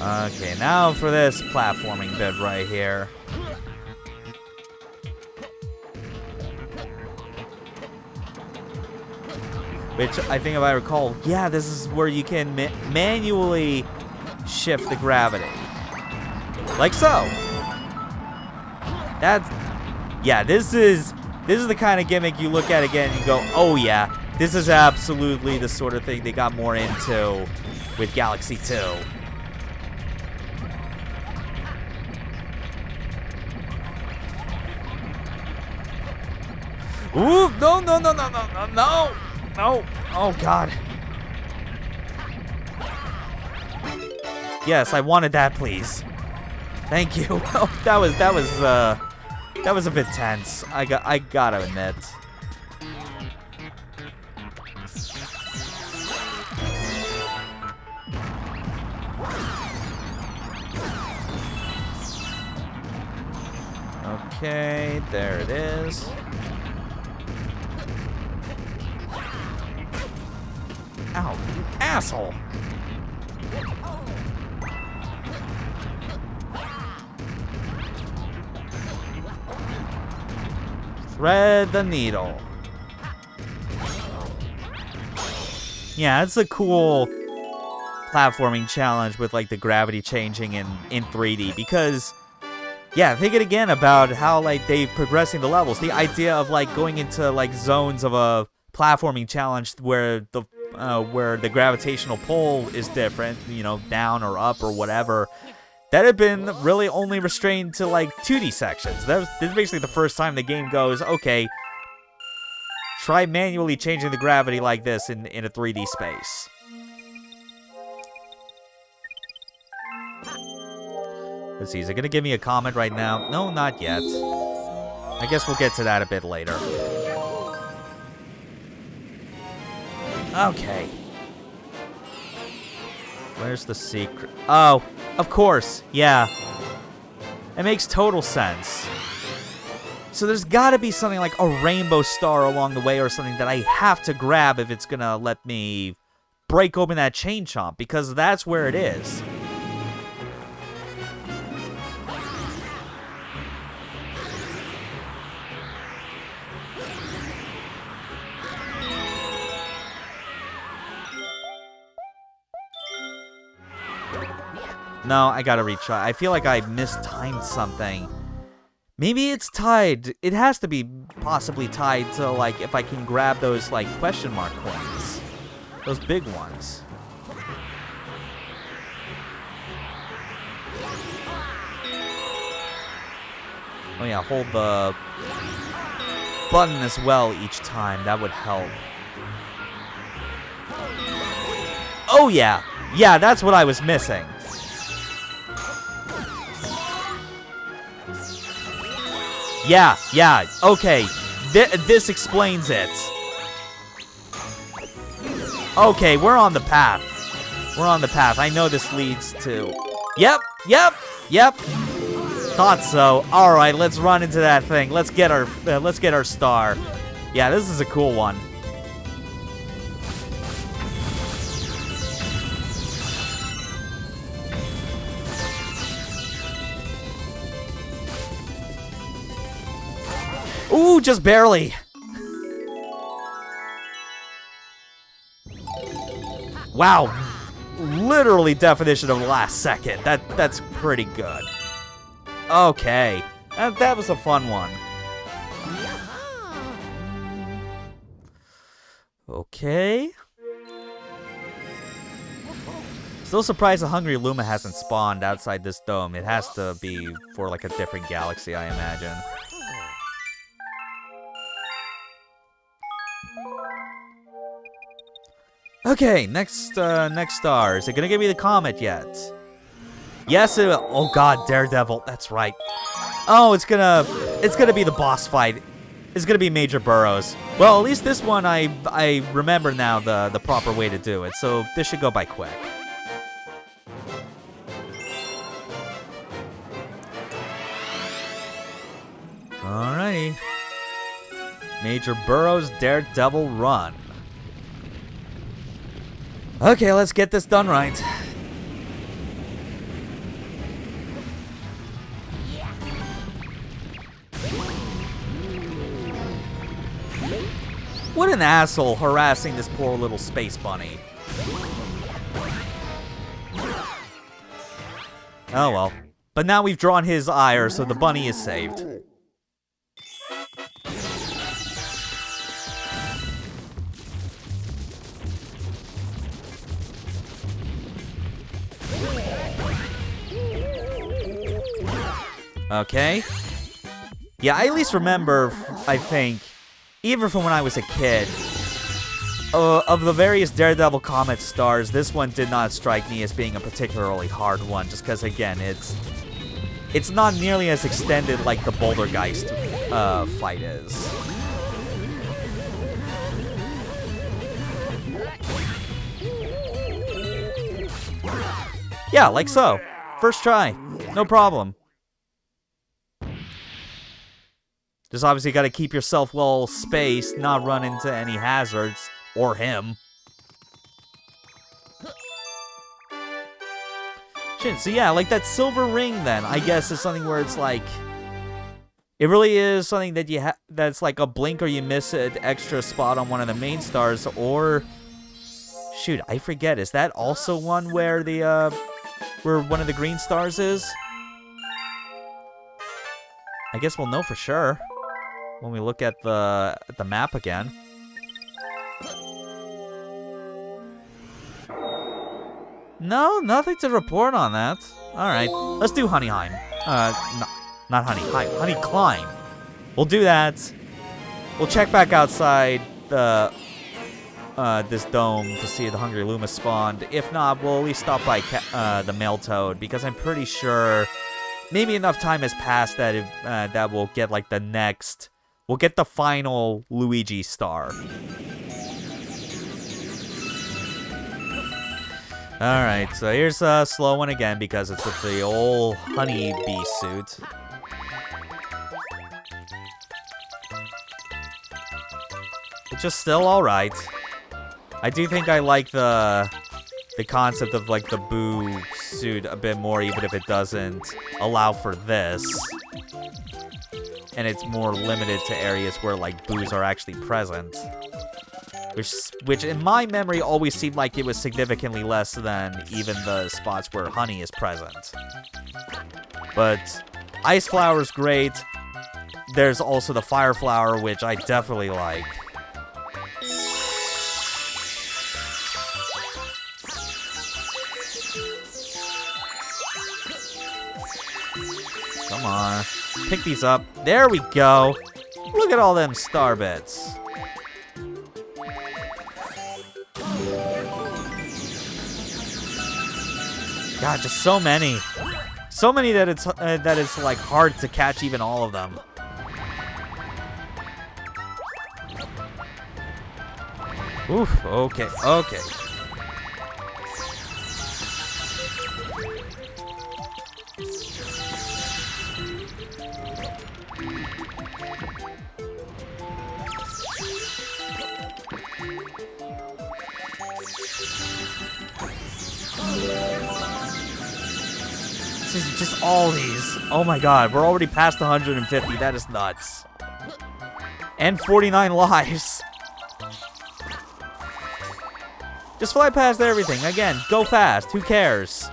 Okay, now for this platforming bit right here. Which, I think if I recall, yeah, this is where you can manually shift the gravity. Like so. Yeah, this is the kind of gimmick you look at again and you go, oh yeah, this is absolutely the sort of thing they got more into with Galaxy 2. Ooh, no. No. Oh, God. Yes, I wanted that, please. Thank you. Oh, that was a bit tense. I gotta admit. Okay, there it is. Ow, you asshole! Thread the needle. Yeah, it's a cool platforming challenge with like the gravity changing in 3D because, yeah, think it again about how like they're progressing the levels. The idea of like going into like zones of a platforming challenge where the gravitational pull is different, you know, down or up or whatever. That had been really only restrained to like 2D sections. This is basically the first time the game goes, okay, try manually changing the gravity like this in a 3D space. Let's see, is it gonna give me a comment right now? No, not yet. I guess we'll get to that a bit later. Okay. Where's the secret? Oh, of course, yeah. It makes total sense. So there's gotta be something like a rainbow star along the way or something that I have to grab if it's gonna let me break open that chain chomp, because that's where it is. No, I gotta retry. I feel like I mistimed something. Maybe it's tied. It has to be possibly tied to, like, if I can grab those, like, question mark coins. Those big ones. Oh yeah, hold the button as well each time. That would help. Oh yeah! Yeah, that's what I was missing. Yeah, okay. This explains it. Okay, we're on the path. We're on the path. I know this leads to... Yep. Thought so. Alright, let's run into that thing. Let's get our star. Yeah, this is a cool one. Ooh, just barely. Wow. Literally definition of last second. That's pretty good. Okay. That was a fun one. Okay. Still surprised the Hungry Luma hasn't spawned outside this dome. It has to be for like a different galaxy, I imagine. Okay, next star. Is it gonna give me the comet yet? Yes, it will. Oh god, Daredevil. That's right. Oh, it's gonna be the boss fight. It's gonna be Major Burrows. Well, at least this one I remember now the proper way to do it. So this should go by quick. Alrighty. Major Burrows Daredevil run. Okay, let's get this done right. What an asshole harassing this poor little space bunny. Oh well. But now we've drawn his ire, so the bunny is saved. Okay. Yeah, I at least remember, I think, even from when I was a kid, of the various Daredevil Comet stars, this one did not strike me as being a particularly hard one, just because, again, it's not nearly as extended like the Bouldergeist fight is. Yeah, like so. First try. No problem. Just obviously got to keep yourself well spaced, not run into any hazards. Or him. Shit, so yeah, like that silver ring then, I guess is something where it's like... It really is something that that's like a blink or you miss an extra spot on one of the main stars, or... Shoot, I forget, is that also one where where one of the green stars is? I guess we'll know for sure when we look at the map again. No, nothing to report on that. Alright, let's do Honeyheim. Not Honey Climb. We'll do that. We'll check back outside this dome to see if the Hungry Luma spawned. If not, we'll at least stop by the Mail Toad, because I'm pretty sure maybe enough time has passed that that we'll get like the next, we'll get the final Luigi star. Alright, so here's a slow one again because it's with the old honeybee suit. Which is still alright. I do think I like the concept of like the Boo suit a bit more, even if it doesn't allow for this. And it's more limited to areas where like Boos are actually present. Which in my memory always seemed like it was significantly less than even the spots where Honey is present. But Ice Flower's great. There's also the Fire Flower, which I definitely like. Come on. Pick these up. There we go. Look at all them star bits. God, just so many. So many that it's like hard to catch even all of them. Oof, okay, okay. Just all these. Oh my god, we're already past 150. That is nuts. And 49 lives. Just fly past everything. Again, go fast. Who cares?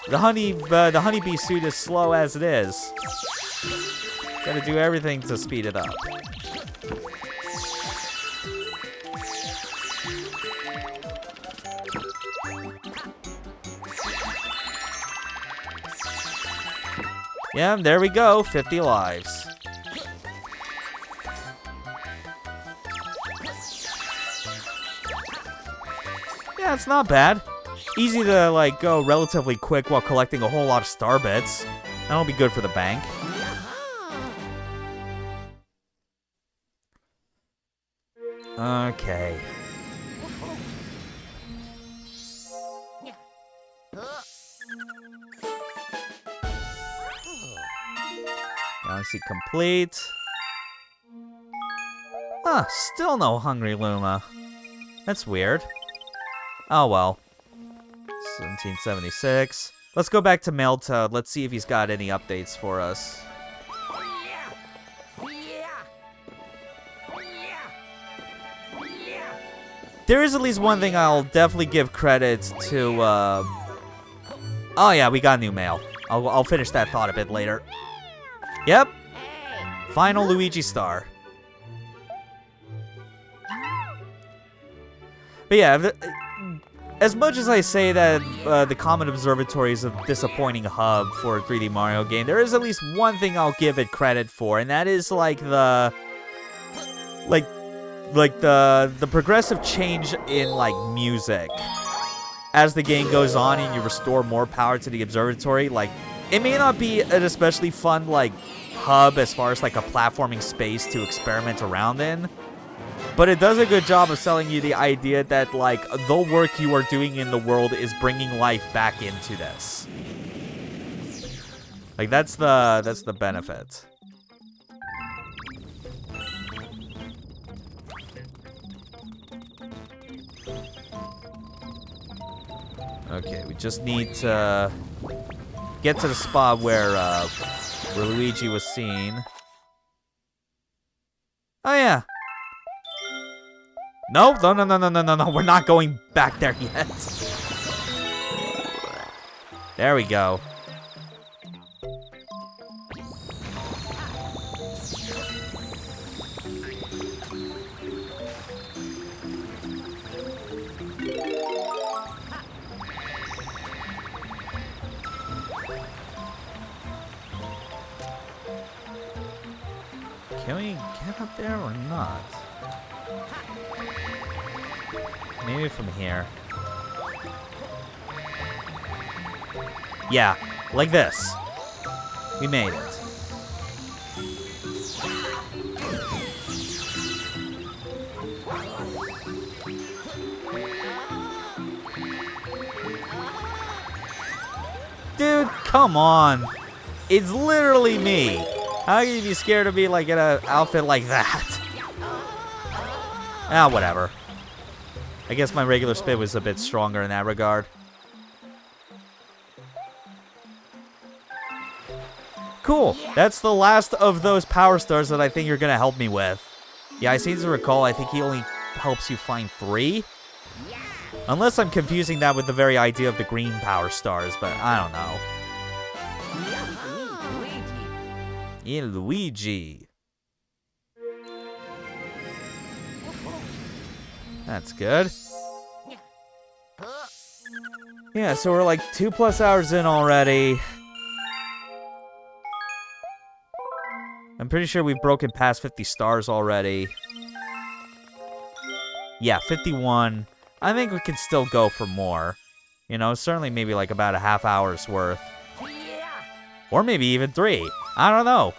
The honeybee suit is slow as it is. Gotta do everything to speed it up. Yeah, there we go. 50 lives. Yeah, it's not bad. Easy to, like, go relatively quick while collecting a whole lot of star bits. That'll be good for the bank. Okay. Galaxy complete. Huh, still no Hungry Luma. That's weird. Oh well. 1776. Let's go back to Meltoad. Let's see if he's got any updates for us. There is at least one thing I'll definitely give credit to, Oh yeah, we got new mail. I'll finish that thought a bit later. Yep. Final Luigi star. But yeah, as much as I say that the Comet Observatory is a disappointing hub for a 3D Mario game, there is at least one thing I'll give it credit for, and that is like the the progressive change in like music as the game goes on and you restore more power to the observatory. Like, it may not be an especially fun like hub as far as like a platforming space to experiment around in, but it does a good job of selling you the idea that like the work you are doing in the world is bringing life back into this. Like, that's the benefit. Okay, we just need to get to the spot where Luigi was seen. Oh yeah. No, no. We're not going back there yet. There we go. Can we get up there or not? Maybe from here. Yeah, like this. We made it. Dude, come on. It's literally me. How can you be scared of me like in an outfit like that? Ah, whatever. I guess my regular spin was a bit stronger in that regard. Cool. That's the last of those power stars that I think you're going to help me with. Yeah, I seem to recall, I think he only helps you find 3? Unless I'm confusing that with the very idea of the green power stars, but I don't know. LUIGI. That's good. Yeah, so we're like 2+ hours in already. I'm pretty sure we've broken past 50 stars already. Yeah, 51. I think we can still go for more. You know, certainly maybe like about a half hour's worth. Or maybe even 3. I don't know.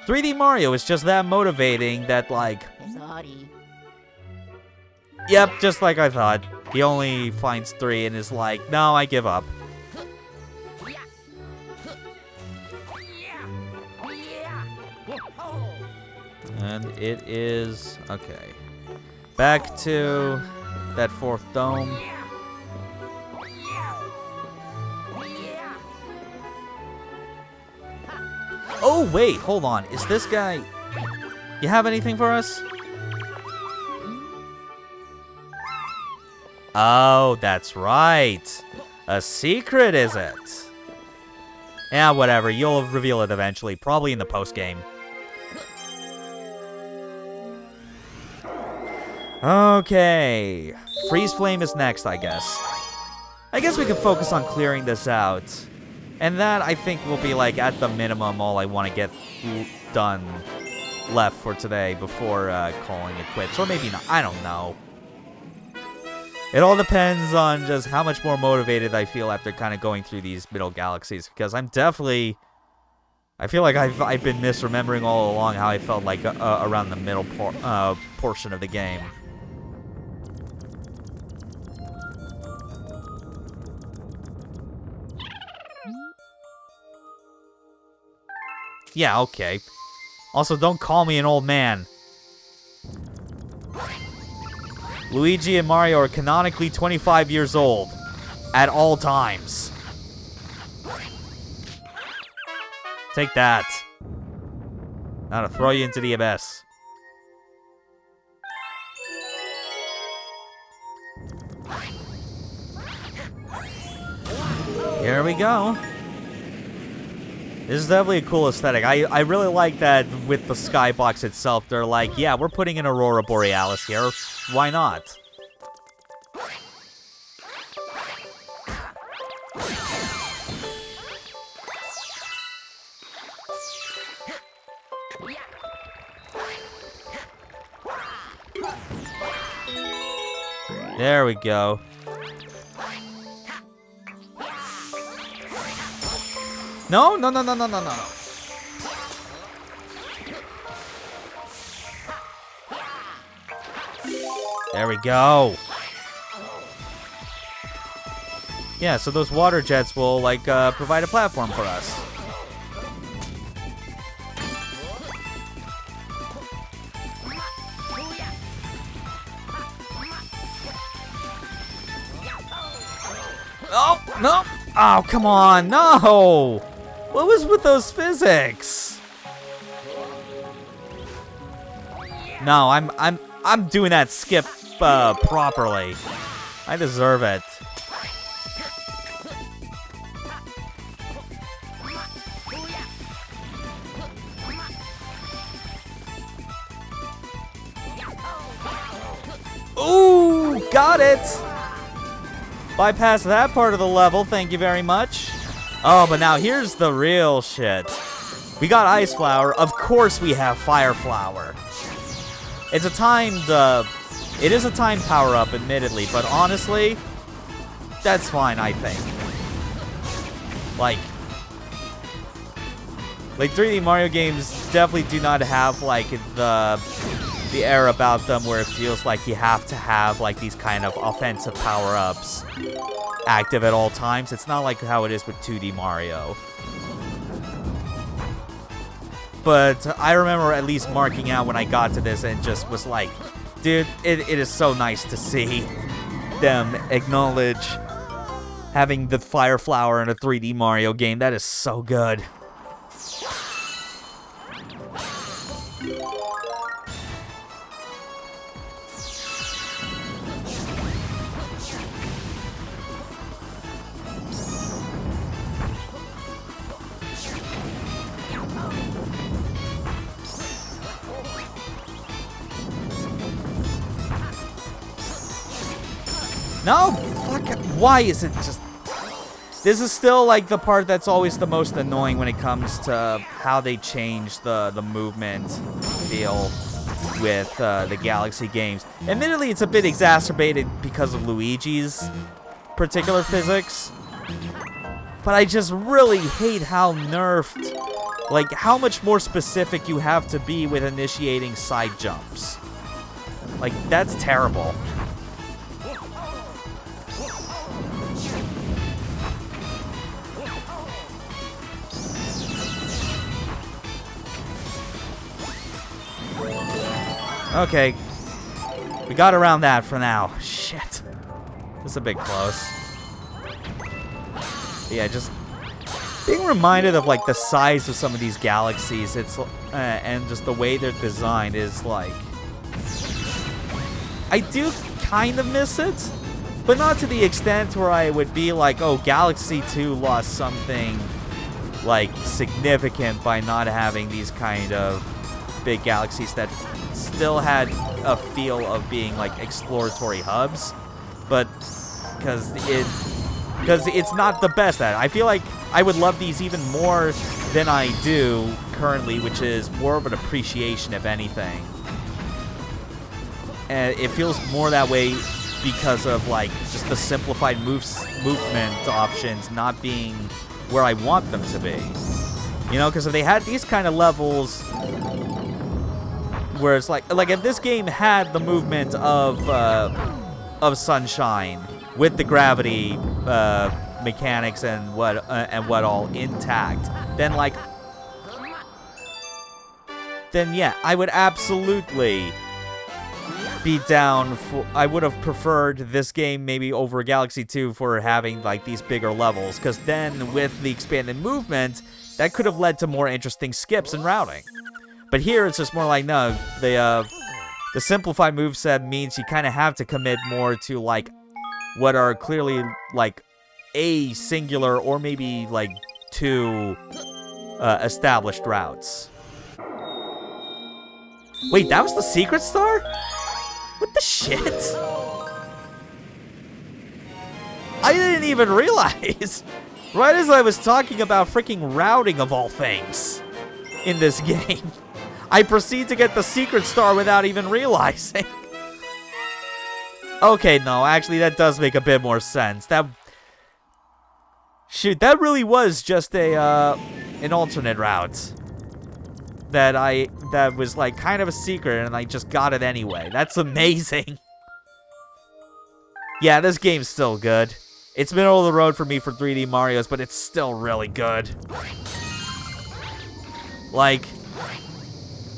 3D Mario is just that motivating that, like... Sorry. Yep, just like I thought. He only finds 3 and is like, no, I give up. And it is... okay. Back to that 4th dome. Oh, wait, hold on. Is this guy... You have anything for us? Oh, that's right. A secret, is it? Yeah, whatever. You'll reveal it eventually. Probably in the post-game. Okay. Freeze Flame is next, I guess. I guess we can focus on clearing this out. And that, I think, will be, like, at the minimum, all I want to get done left for today before calling it quits. Or maybe not. I don't know. It all depends on just how much more motivated I feel after kind of going through these middle galaxies. Because I'm definitely... I feel like I've been misremembering all along how I felt like around the middle portion of the game. Yeah, okay. Also, don't call me an old man. Luigi and Mario are canonically 25 years old. At all times. Take that. Now to throw you into the abyss. Here we go. This is definitely a cool aesthetic. I really like that with the skybox itself. They're like, yeah, we're putting an Aurora Borealis here. Why not? There we go. No, no, no, no, no, no, no. There we go. Yeah, so those water jets will, like, provide a platform for us. Oh, no. Oh, come on. No. What was with those physics? No, I'm doing that skip properly. I deserve it. Ooh, got it. Bypass that part of the level, thank you very much. Oh, but now here's the real shit. We got Ice Flower. Of course we have Fire Flower. It's a timed, it is a timed power-up, admittedly, but honestly, that's fine, I think. Like, Like 3D Mario games definitely do not have like the air about them where it feels like you have to have like these kind of offensive power-ups active at all times. It's not like how it is with 2D Mario. But I remember at least marking out when I got to this and just was like, dude, it is so nice to see them acknowledge having the Fire Flower in a 3D Mario game. That is so good. No, fuck, why is it just... This is still, like, the part that's always the most annoying when it comes to how they change the movement feel with the Galaxy games. Admittedly, it's a bit exacerbated because of Luigi's particular physics. But I just really hate how nerfed, like, how much more specific you have to be with initiating side jumps. Like, that's terrible. Okay, we got around that for now. Shit, this is a bit close. Yeah, just being reminded of like the size of some of these galaxies. It's and just the way they're designed is like, I do kind of miss it, but not to the extent where I would be like, oh, Galaxy 2 lost something like significant by not having these kind of big galaxies that still had a feel of being like exploratory hubs, but because it's not the best at it. I feel like I would love these even more than I do currently, which is more of an appreciation, if anything. And it feels more that way because of like just the simplified movement options not being where I want them to be. You know, because if they had these kind of levels where it's like if this game had the movement of Sunshine with the gravity mechanics and what all intact, then yeah, I would absolutely be down for. I would have preferred this game maybe over Galaxy 2 for having like these bigger levels, because then with the expanded movement, that could have led to more interesting skips and routing. But here, it's just more like, no, the simplified moveset means you kind of have to commit more to, like, what are clearly, like, a singular or maybe, like, two established routes. Wait, that was the secret star? What the shit? I didn't even realize. Right as I was talking about freaking routing of all things in this game, I proceed to get the secret star without even realizing. Okay, no, actually that does make a bit more sense. That really was just an alternate route that was like kind of a secret, and I just got it anyway. That's amazing. Yeah, this game's still good. It's middle of the road for me for 3D Marios, but it's still really good. Like,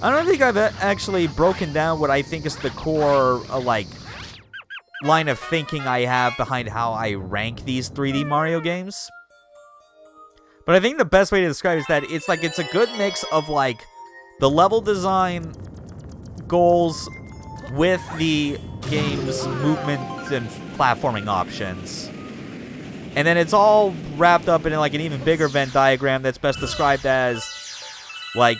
I don't think I've actually broken down what I think is the core, like, line of thinking I have behind how I rank these 3D Mario games. But I think the best way to describe it is that it's a good mix of, like, the level design goals with the game's movement and platforming options. And then it's all wrapped up in, like, an even bigger Venn diagram that's best described as, like,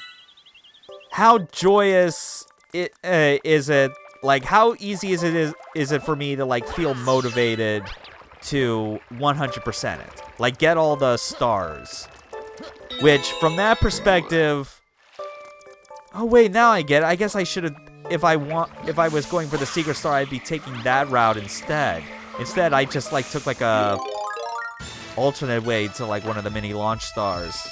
how joyous is it? Like, how easy is it for me to, like, feel motivated to 100% it? Like, get all the stars. Which, from that perspective... Oh, wait, now I get it. I guess I should have... If I was going for the secret star, I'd be taking that route instead. Instead, I just, like, took, like, a... alternate way to, like, one of the mini launch stars.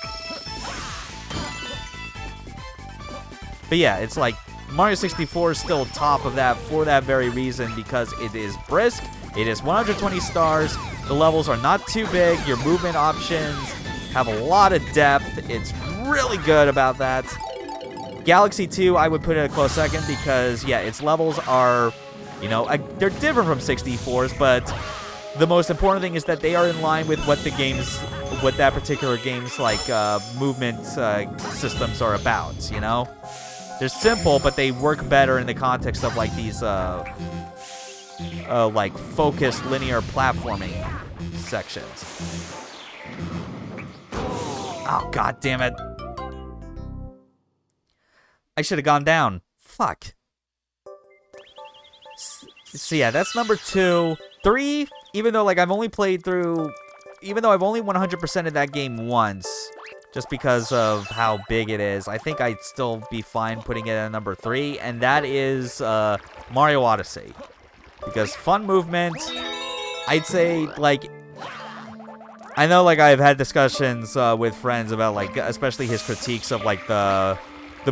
But yeah, it's like Mario 64 is still top of that for that very reason, because it is brisk, it is 120 stars, the levels are not too big, your movement options have a lot of depth, it's really good about that. Galaxy 2, I would put it a close second because, yeah, its levels are, you know, they're different from 64's, but the most important thing is that they are in line with what the game's, what that particular game's, like, movement systems are about, you know? They're simple, but they work better in the context of, like, these, like, focused linear platforming sections. Oh, god damn it. I should have gone down. Fuck. So yeah, that's number 2. 3, even though, like, I've only played through... Even though I've only 100%ed that game once, just because of how big it is, I think I'd still be fine putting it at number 3, and that is Mario Odyssey. Because fun movement, I'd say, like... I know, like, I've had discussions with friends about, like, especially his critiques of, like, the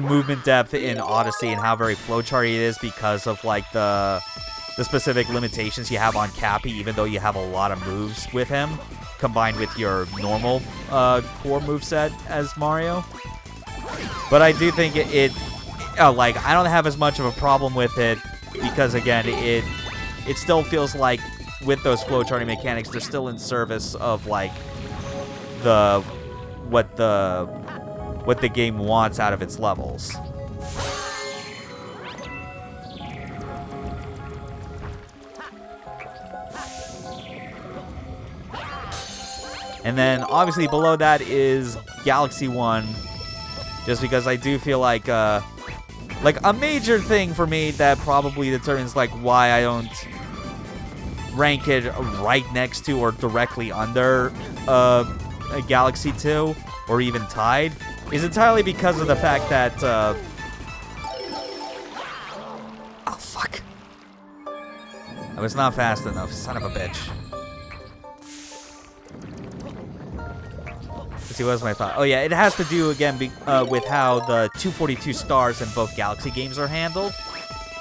movement depth in Odyssey and how very flowcharty it is because of, like, the specific limitations you have on Cappy, even though you have a lot of moves with him, combined with your normal core moveset as Mario. But I do think like, I don't have as much of a problem with it because, again, it still feels like with those flowcharting mechanics, they're still in service of, like, what the game wants out of its levels. And then, obviously, below that is Galaxy 1, just because I do feel like a major thing for me that probably determines, like, why I don't rank it right next to or directly under a Galaxy 2, or even tied, is entirely because of the fact that, oh, fuck. I was not fast enough, son of a bitch. Let's see, what was my thought? Oh, yeah, it has to do, again, with how the 242 stars in both Galaxy games are handled.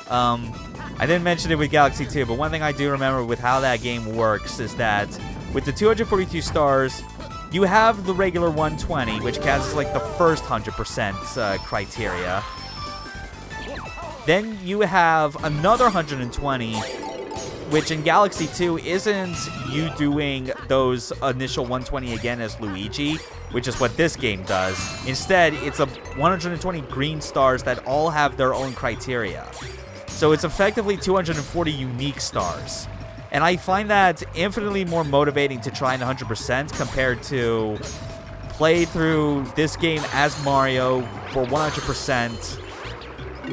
I didn't mention it with Galaxy 2, but one thing I do remember with how that game works is that with the 242 stars, you have the regular 120, which counts as, like, the first 100% criteria. Then you have another 120, which in Galaxy 2 isn't you doing those initial 120 again as Luigi, which is what this game does. Instead, it's a 120 green stars that all have their own criteria. So it's effectively 240 unique stars. And I find that infinitely more motivating to try and 100% compared to play through this game as Mario for 100%,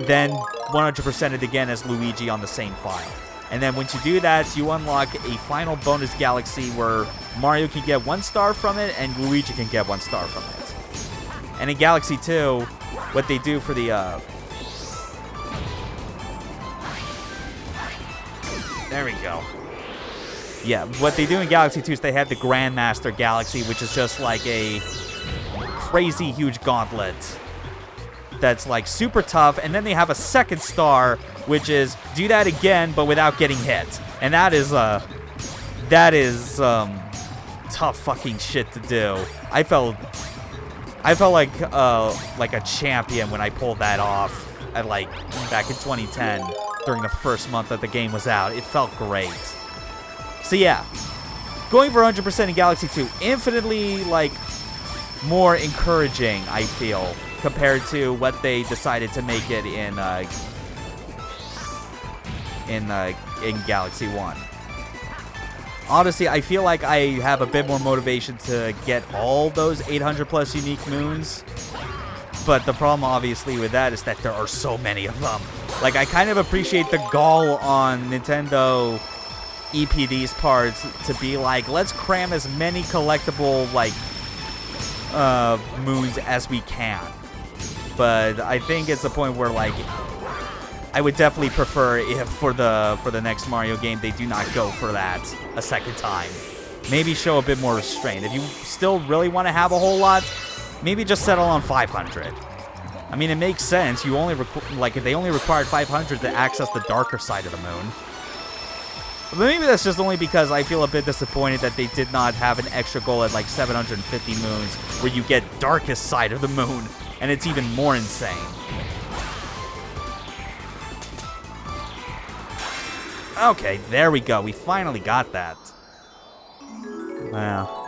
then 100% it again as Luigi on the same file. And then once you do that, you unlock a final bonus galaxy where Mario can get 1 star from it and Luigi can get 1 star from it. And in Galaxy 2, what they do for the... There we go. Yeah, what they do in Galaxy 2 is they have the Grandmaster Galaxy, which is just like a crazy huge gauntlet that's like super tough, and then they have a second star, which is do that again but without getting hit. And that is tough fucking shit to do. I felt like a champion when I pulled that off at, like, back in 2010 during the first month that the game was out. It felt great. So yeah, going for 100% in Galaxy 2, infinitely, like, more encouraging, I feel, compared to what they decided to make it in Galaxy 1. Odyssey, I feel like I have a bit more motivation to get all those 800 plus unique moons, but the problem obviously with that is that there are so many of them. Like, I kind of appreciate the gall on Nintendo EPD's parts to be like, let's cram as many collectible, like, moons as we can. But I think it's a point where, like, I would definitely prefer if for the next Mario game they do not go for that a second time. Maybe show a bit more restraint. If you still really want to have a whole lot, maybe just settle on 500. I mean, it makes sense. You only they only required 500 to access the darker side of the moon. But maybe that's just only because I feel a bit disappointed that they did not have an extra goal at like 750 moons where you get darkest side of the moon, and it's even more insane. Okay, there we go. We finally got that. Wow.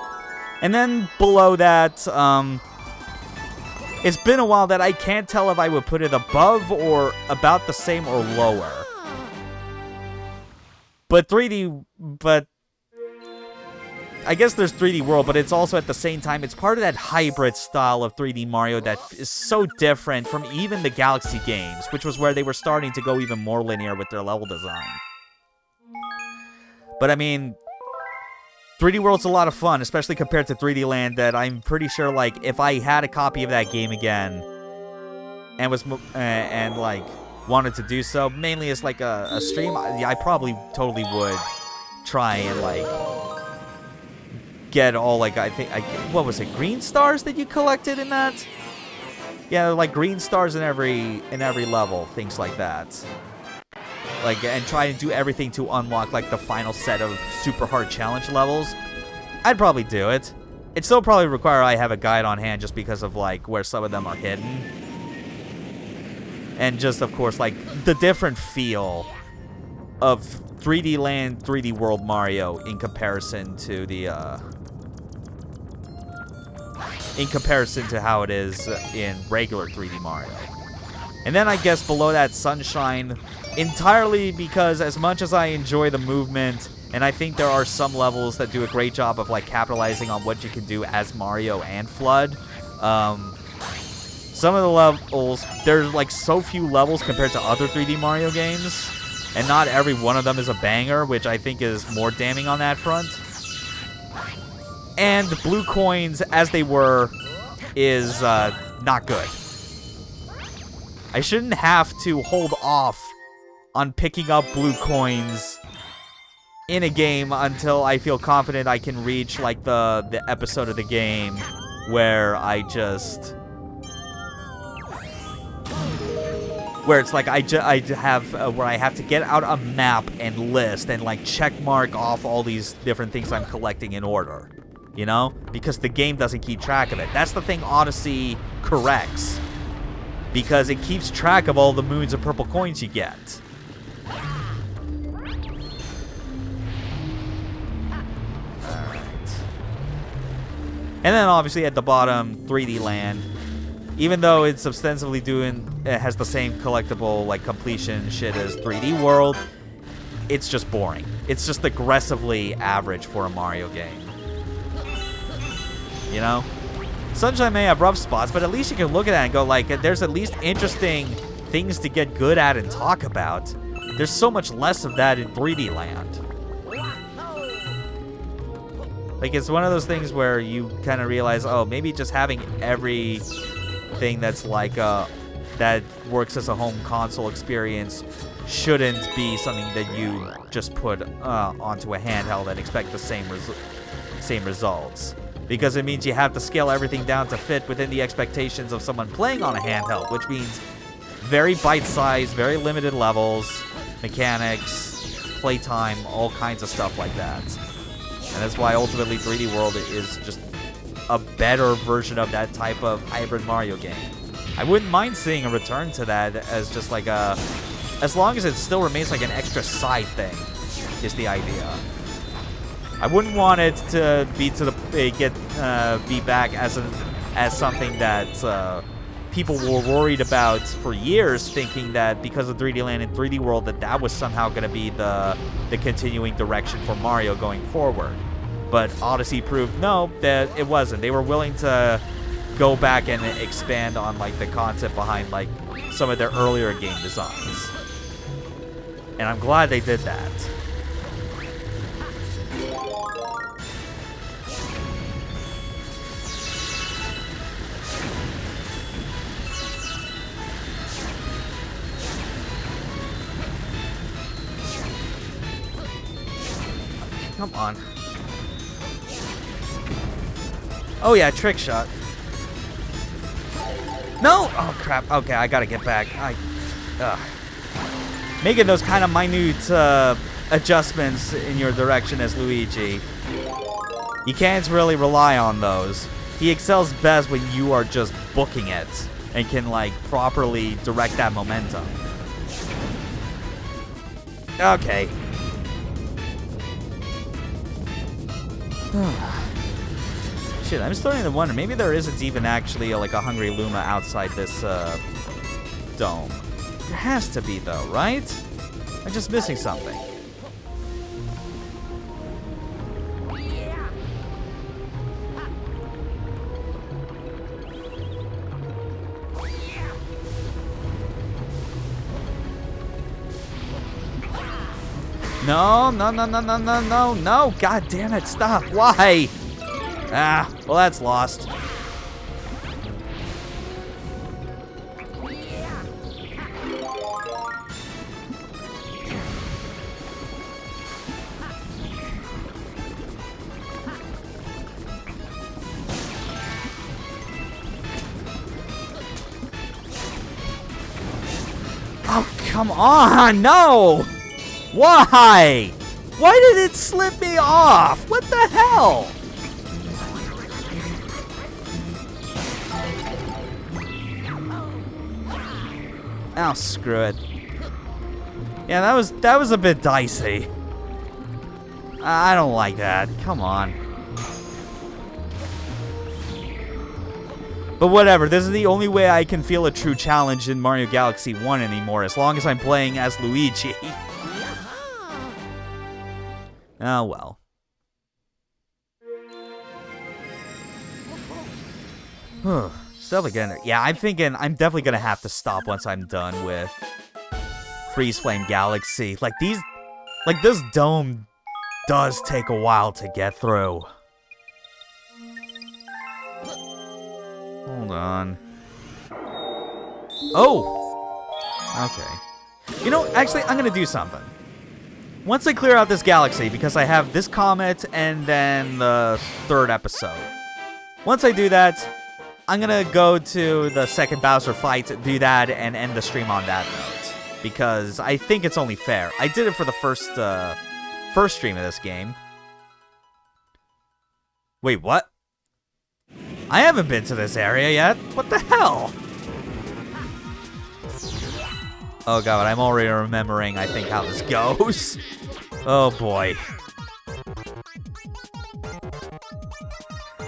And then below that, it's been a while that I can't tell if I would put it above or about the same or lower. But I guess there's 3D World, but it's also at the same time, it's part of that hybrid style of 3D Mario that is so different from even the Galaxy games, which was where they were starting to go even more linear with their level design. But I mean, 3D World's a lot of fun, especially compared to 3D Land, that I'm pretty sure, like, if I had a copy of that game again and was like wanted to do so, mainly as like a stream, I probably totally would try and like get all like what was it, green stars that you collected in that? Yeah, like green stars in every level, things like that. Like, and try and do everything to unlock, like, the final set of super hard challenge levels. I'd probably do it. It'd still probably require I have a guide on hand just because of, like, where some of them are hidden. And just, of course, like, the different feel of 3D Land, 3D World Mario in comparison to the, in comparison to how it is in regular 3D Mario. And then I guess below that, Sunshine, entirely because as much as I enjoy the movement, and I think there are some levels that do a great job of like capitalizing on what you can do as Mario and Flood, some of the levels, there's like so few levels compared to other 3D Mario games, and not every one of them is a banger, which I think is more damning on that front. And the blue coins, as they were, is not good. I shouldn't have to hold off on picking up blue coins in a game until I feel confident I can reach like the episode of the game where I just where it's like I have where I have to get out a map and list and like check mark off all these different things I'm collecting in order, you know, because the game doesn't keep track of it. That's the thing Odyssey corrects, because it keeps track of all the moons of purple coins you get. And then obviously at the bottom, 3D Land. Even though it's ostensibly it has the same collectible like completion shit as 3D World, it's just boring. It's just aggressively average for a Mario game. You know? Sunshine may have rough spots, but at least you can look at that and go like, there's at least interesting things to get good at and talk about. There's so much less of that in 3D Land. Like, it's one of those things where you kind of realize, oh, maybe just having everything that's like, that works as a home console experience shouldn't be something that you just put onto a handheld and expect the same results. Because it means you have to scale everything down to fit within the expectations of someone playing on a handheld, which means very bite-sized, very limited levels, mechanics, playtime, all kinds of stuff like that. And that's why ultimately 3D World is just a better version of that type of hybrid Mario game. I wouldn't mind seeing a return to that as just like as long as it still remains like an extra side thing, is the idea. I wouldn't want it to be be back as something that people were worried about for years, thinking that because of 3D Land and 3D World that was somehow going to be the continuing direction for Mario going forward. But Odyssey proved no, that it wasn't. They were willing to go back and expand on like the concept behind like some of their earlier game designs. And I'm glad they did that. Come on. Oh yeah, trick shot. No! Oh, crap. Okay, I gotta get back. Making those kind of minute adjustments in your direction as Luigi. You can't really rely on those. He excels best when you are just booking it and can, like, properly direct that momentum. Okay. Shit, I'm starting to wonder, maybe there isn't even actually like a Hungry Luma outside this dome. There has to be though, right? I'm just missing something. No, no, no, no, no, no, no, no. God damn it, stop. Why? Ah, well, that's lost. Oh, come on, no! Why? Why did it slip me off? What the hell? Oh, screw it. Yeah, that was a bit dicey. I don't like that. Come on. But whatever, this is the only way I can feel a true challenge in Mario Galaxy 1 anymore, as long as I'm playing as Luigi. Oh, well. Stuff again. Yeah, I'm thinking I'm definitely gonna have to stop once I'm done with Freeze Flame Galaxy. Like this dome does take a while to get through. Hold on. Oh! Okay. You know, actually, I'm gonna do something. Once I clear out this galaxy, because I have this comet and then the third episode. Once I do that, I'm gonna go to the second Bowser fight, do that, and end the stream on that note. Because I think it's only fair. I did it for the first stream of this game. Wait, what? I haven't been to this area yet. What the hell? Oh god, I'm already remembering, I think, how this goes. Oh boy.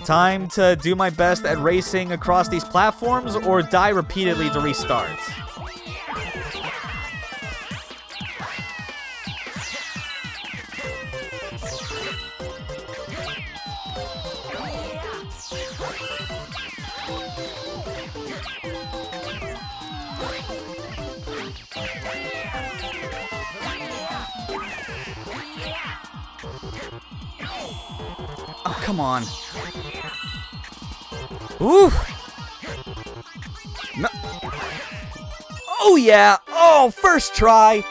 Time to do my best at racing across these platforms or die repeatedly to restart. Oh, come on. Ooh. No. Oh, yeah. Oh, first try.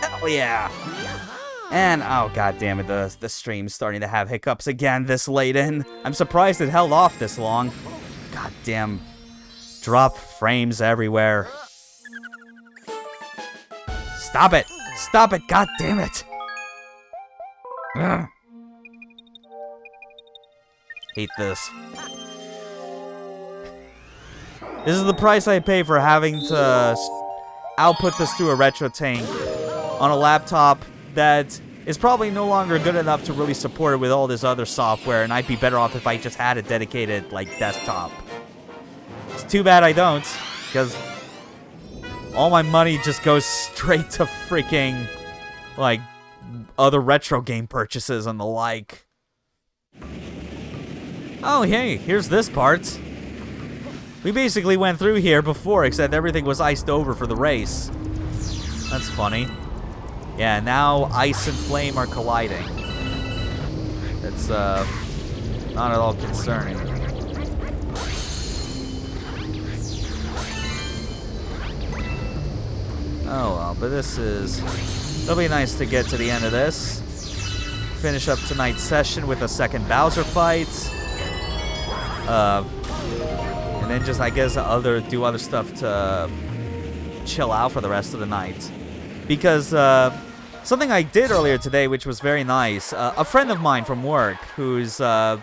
Hell yeah. And, oh, god damn it, the stream's starting to have hiccups again this late in. I'm surprised it held off this long. God damn. Drop frames everywhere. Stop it. Stop it. God damn it. Ugh. Hate this. This is the price I pay for having to output this through a retro tank on a laptop that is probably no longer good enough to really support it with all this other software, and I'd be better off if I just had a dedicated, like, desktop. It's too bad I don't, because all my money just goes straight to freaking, like, other retro game purchases and the like. Oh, hey, here's this part. We basically went through here before, except everything was iced over for the race. That's funny. Yeah, now ice and flame are colliding. It's, not at all concerning. Oh, well, but this is... It'll be nice to get to the end of this. Finish up tonight's session with a second Bowser fight. And then just, I guess, do other stuff to chill out for the rest of the night. Because something I did earlier today, which was very nice, a friend of mine from work who's got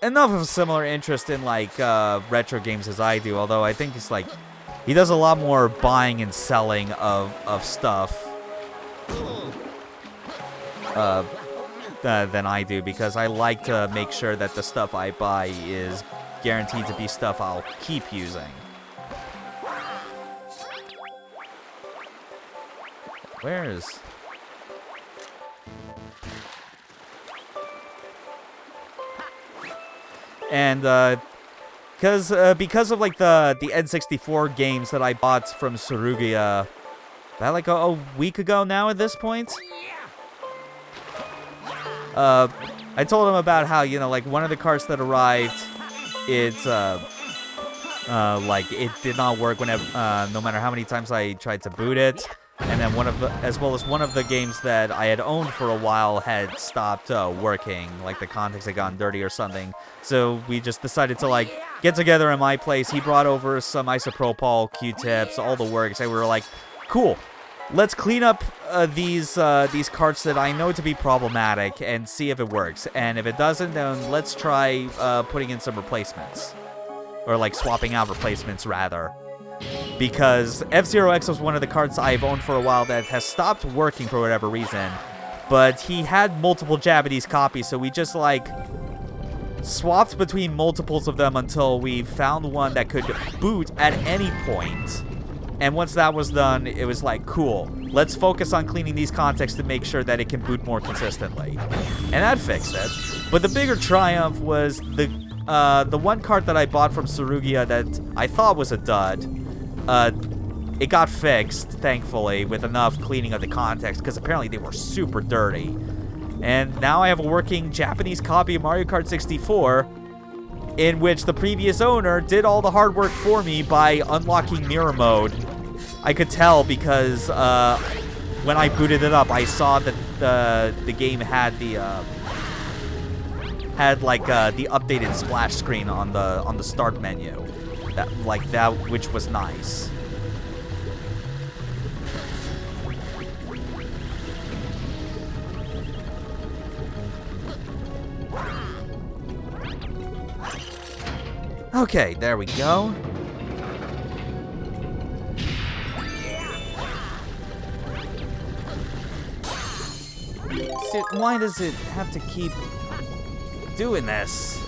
enough of a similar interest in, like, retro games as I do, although I think he's, like, he does a lot more buying and selling of stuff than I do, because I like to make sure that the stuff I buy is guaranteed to be stuff I'll keep using. Where's... And, because of, like, the N64 games that I bought from Surugia, about, like, a week ago now at this point? I told him about how, you know, like, one of the carts that arrived, it's, like, it did not work whenever, no matter how many times I tried to boot it. And then as well as one of the games that I had owned for a while had stopped working, like the contacts had gotten dirty or something. So we just decided to, like, get together in my place. He brought over some isopropyl, Q-tips, all the works, and we were like, cool, let's clean up these carts that I know to be problematic and see if it works. And if it doesn't, then let's try putting in some replacements, or like swapping out replacements rather. Because F-Zero X was one of the carts I've owned for a while that has stopped working for whatever reason. But he had multiple Japanese copies, so we just, like, swapped between multiples of them until we found one that could boot at any point. And once that was done, it was like, cool, let's focus on cleaning these contacts to make sure that it can boot more consistently. And that fixed it. But the bigger triumph was the one cart that I bought from Surugia that I thought was a dud. It got fixed, thankfully, with enough cleaning of the contacts, because apparently they were super dirty. And now I have a working Japanese copy of Mario Kart 64, in which the previous owner did all the hard work for me by unlocking mirror mode. I could tell because when I booted it up, I saw that the game had the updated splash screen on the start menu. That which was nice. Okay, there we go. See, why does it have to keep doing this?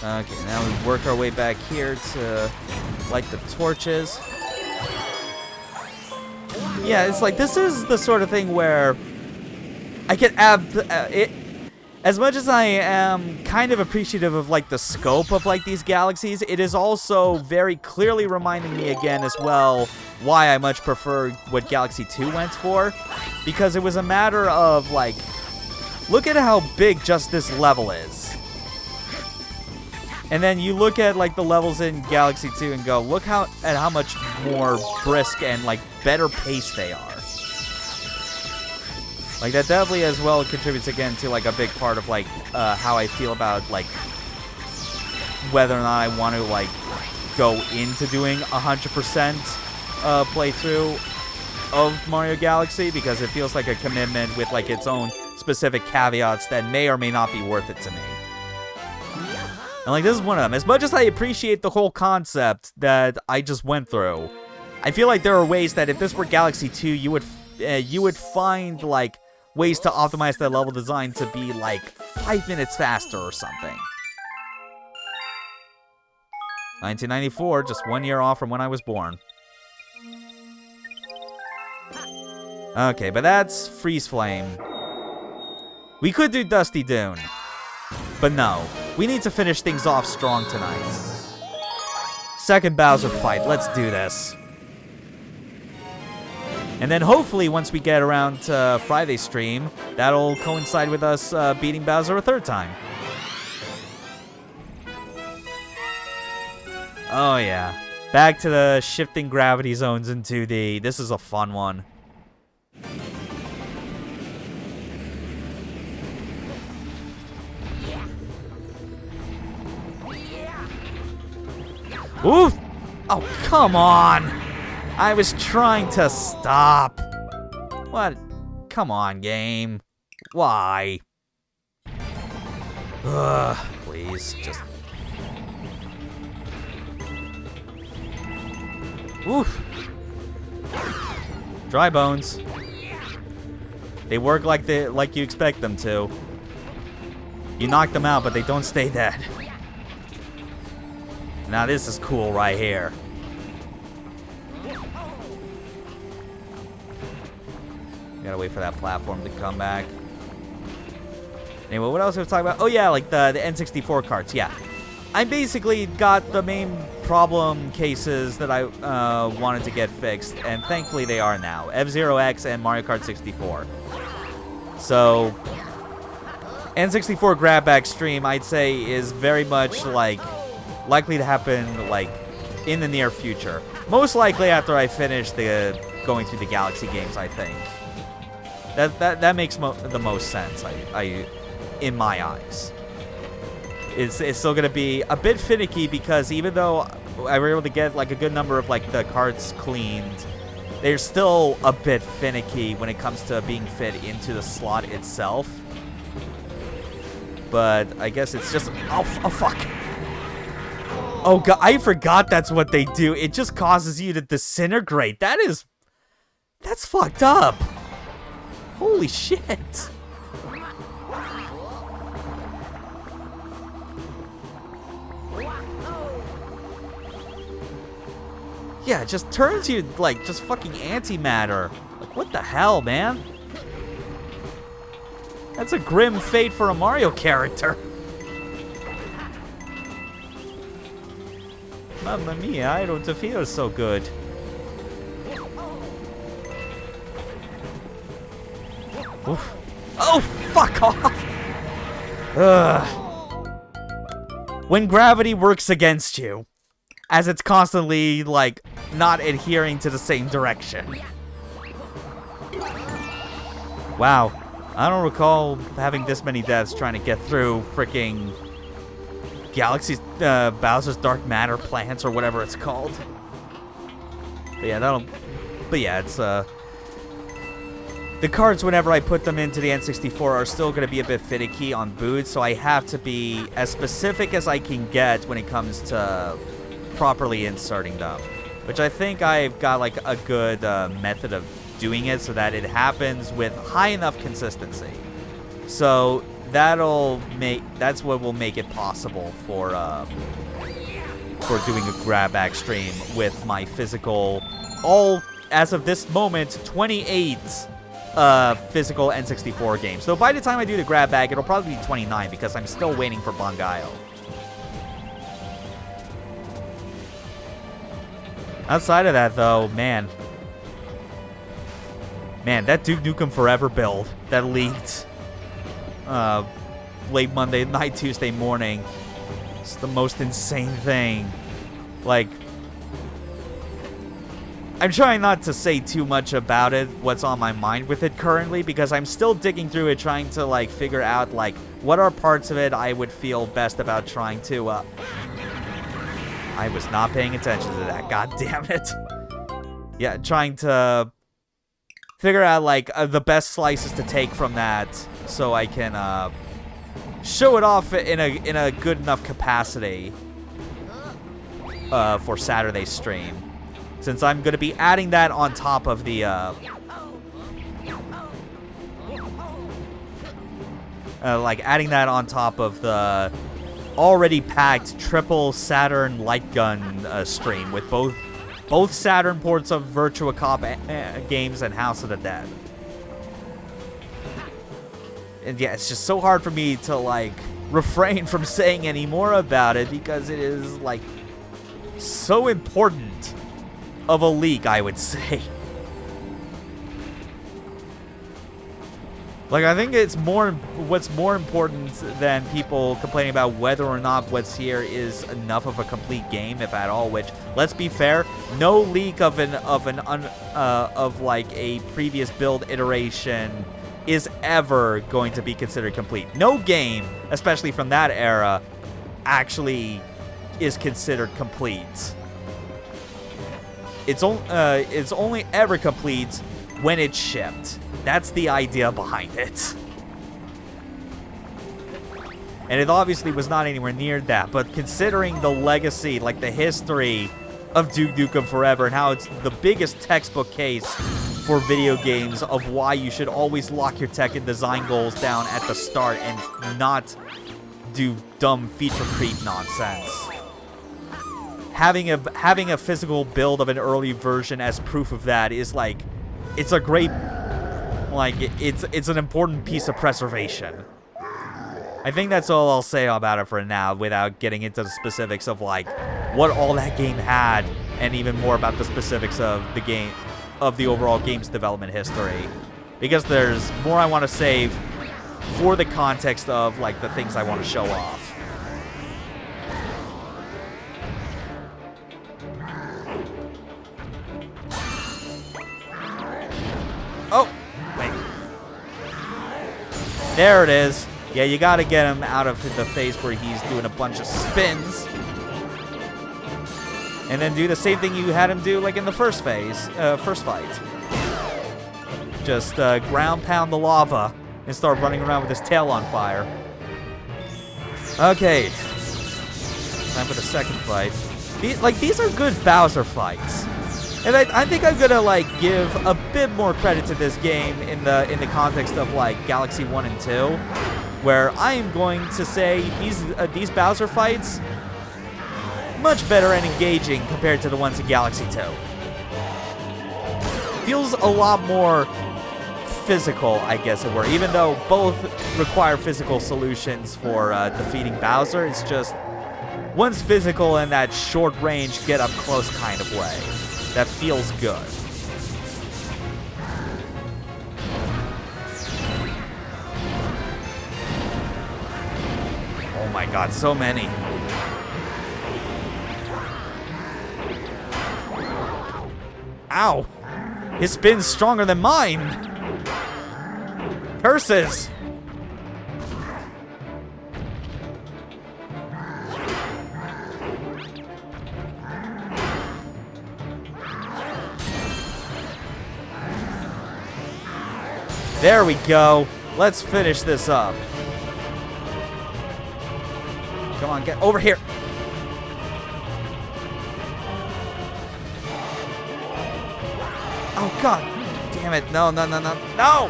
Okay, now we work our way back here to light the torches. Yeah, it's like, this is the sort of thing where I can as much as I am kind of appreciative of, like, the scope of, like, these galaxies, it is also very clearly reminding me again as well why I much prefer what Galaxy 2 went for. Because it was a matter of, like, look at how big just this level is. And then you look at, like, the levels in Galaxy 2 and go, look at how much more brisk and, like, better paced they are. Like, that definitely as well contributes again to, like, a big part of, like, how I feel about, like, whether or not I want to, like, go into doing 100% playthrough of Mario Galaxy, because it feels like a commitment with, like, its own specific caveats that may or may not be worth it to me. And, like, this is one of them. As much as I appreciate the whole concept that I just went through, I feel like there are ways that if this were Galaxy 2, you would find, like, ways to optimize that level design to be, like, 5 minutes faster or something. 1994, just 1 year off from when I was born. Okay, but that's Freeze Flame. We could do Dusty Dune, but no. We need to finish things off strong tonight. Second Bowser fight. Let's do this. And then hopefully once we get around to Friday's stream, that'll coincide with us beating Bowser a third time. Oh yeah. Back to the shifting gravity zones in 2D. This is a fun one. Ooh! Oh, come on! I was trying to stop. What? Come on, game. Why? Ugh, please, just... Oof. Dry bones. They work like you expect them to. You knock them out, but they don't stay dead. Now this is cool right here. Gotta wait for that platform to come back. Anyway, what else was I talking about? Oh yeah, like the N64 carts, yeah. I basically got the main problem cases that I wanted to get fixed, and thankfully they are now. F-Zero X and Mario Kart 64. So, N64 grab bag stream, I'd say, is very much like likely to happen like in the near future. Most likely after I finish the going through the Galaxy games, I think. That makes the most sense. In my eyes. It's still gonna be a bit finicky because even though I were able to get like a good number of like the carts cleaned, they're still a bit finicky when it comes to being fit into the slot itself. But I guess it's just oh fuck. Oh god, I forgot that's what they do. It just causes you to disintegrate. That's fucked up. Holy shit. Yeah, it just turns you, like, just fucking antimatter. Like, what the hell, man? That's a grim fate for a Mario character. Mamma mia, I don't feel so good. Oof. Oh, fuck off! Ugh. When gravity works against you, as it's constantly, like, not adhering to the same direction. Wow. I don't recall having this many deaths trying to get through freaking Galaxies, Bowser's Dark Matter plants or whatever it's called. But yeah, it's, the cards, whenever I put them into the N64, are still going to be a bit finicky on boot, so I have to be as specific as I can get when it comes to properly inserting them. Which I think I've got like a good method of doing it so that it happens with high enough consistency. So that's what will make it possible for doing a grab bag stream with my physical, as of this moment, 28 physical N64 games. So by the time I do the grab bag, it'll probably be 29 because I'm still waiting for Bangayo. Outside of that, though, man, that Duke Nukem Forever build that leaked late Monday night, Tuesday morning, it's the most insane thing. Like, I'm trying not to say too much about it, what's on my mind with it currently, because I'm still digging through it, trying to, like, figure out, like, what are parts of it I would feel best about trying to, I was not paying attention to that, god damn it. Yeah, trying to figure out, like, the best slices to take from that so I can, show it off in a good enough capacity, for Saturday's stream. Since I'm going to be adding that on top of the, adding that on top of the already packed triple Saturn light gun stream with both Saturn ports of Virtua Cop games and House of the Dead. And yeah, it's just so hard for me to, like, refrain from saying any more about it because it is, like, so important of a leak, I would say. Like, I think it's what's more important than people complaining about whether or not what's here is enough of a complete game, if at all. Which, let's be fair, no leak of like a previous build iteration is ever going to be considered complete. No game, especially from that era, actually is considered complete. It's only ever complete when it's shipped. That's the idea behind it. And it obviously was not anywhere near that, but considering the legacy, like the history of Duke Nukem Forever and how it's the biggest textbook case for video games of why you should always lock your tech and design goals down at the start and not do dumb feature creep nonsense. Having a physical build of an early version as proof of that is like, it's a great, like, it's an important piece of preservation. I think that's all I'll say about it for now, without getting into the specifics of like what all that game had, and even more about the specifics of the game, of the overall game's development history, because there's more I want to save for the context of like the things I want to show off. Oh, wait. There it is. Yeah, you gotta get him out of the phase where he's doing a bunch of spins. And then do the same thing you had him do like in the first phase, first fight. Just ground pound the lava and start running around with his tail on fire. Okay. Time for the second fight. These are good Bowser fights. And I think I'm gonna like give a bit more credit to this game in the context of like Galaxy 1 and 2, where I am going to say these Bowser fights much better and engaging compared to the ones in Galaxy 2. Feels a lot more physical, I guess it were, even though both require physical solutions for defeating Bowser. It's just one's physical in that short range, get up close kind of way. That feels good. Oh my god, so many. Ow! His spin's stronger than mine! Curses! There we go. Let's finish this up. Come on, get over here. Oh, God. Damn it. No, no, no, no. No!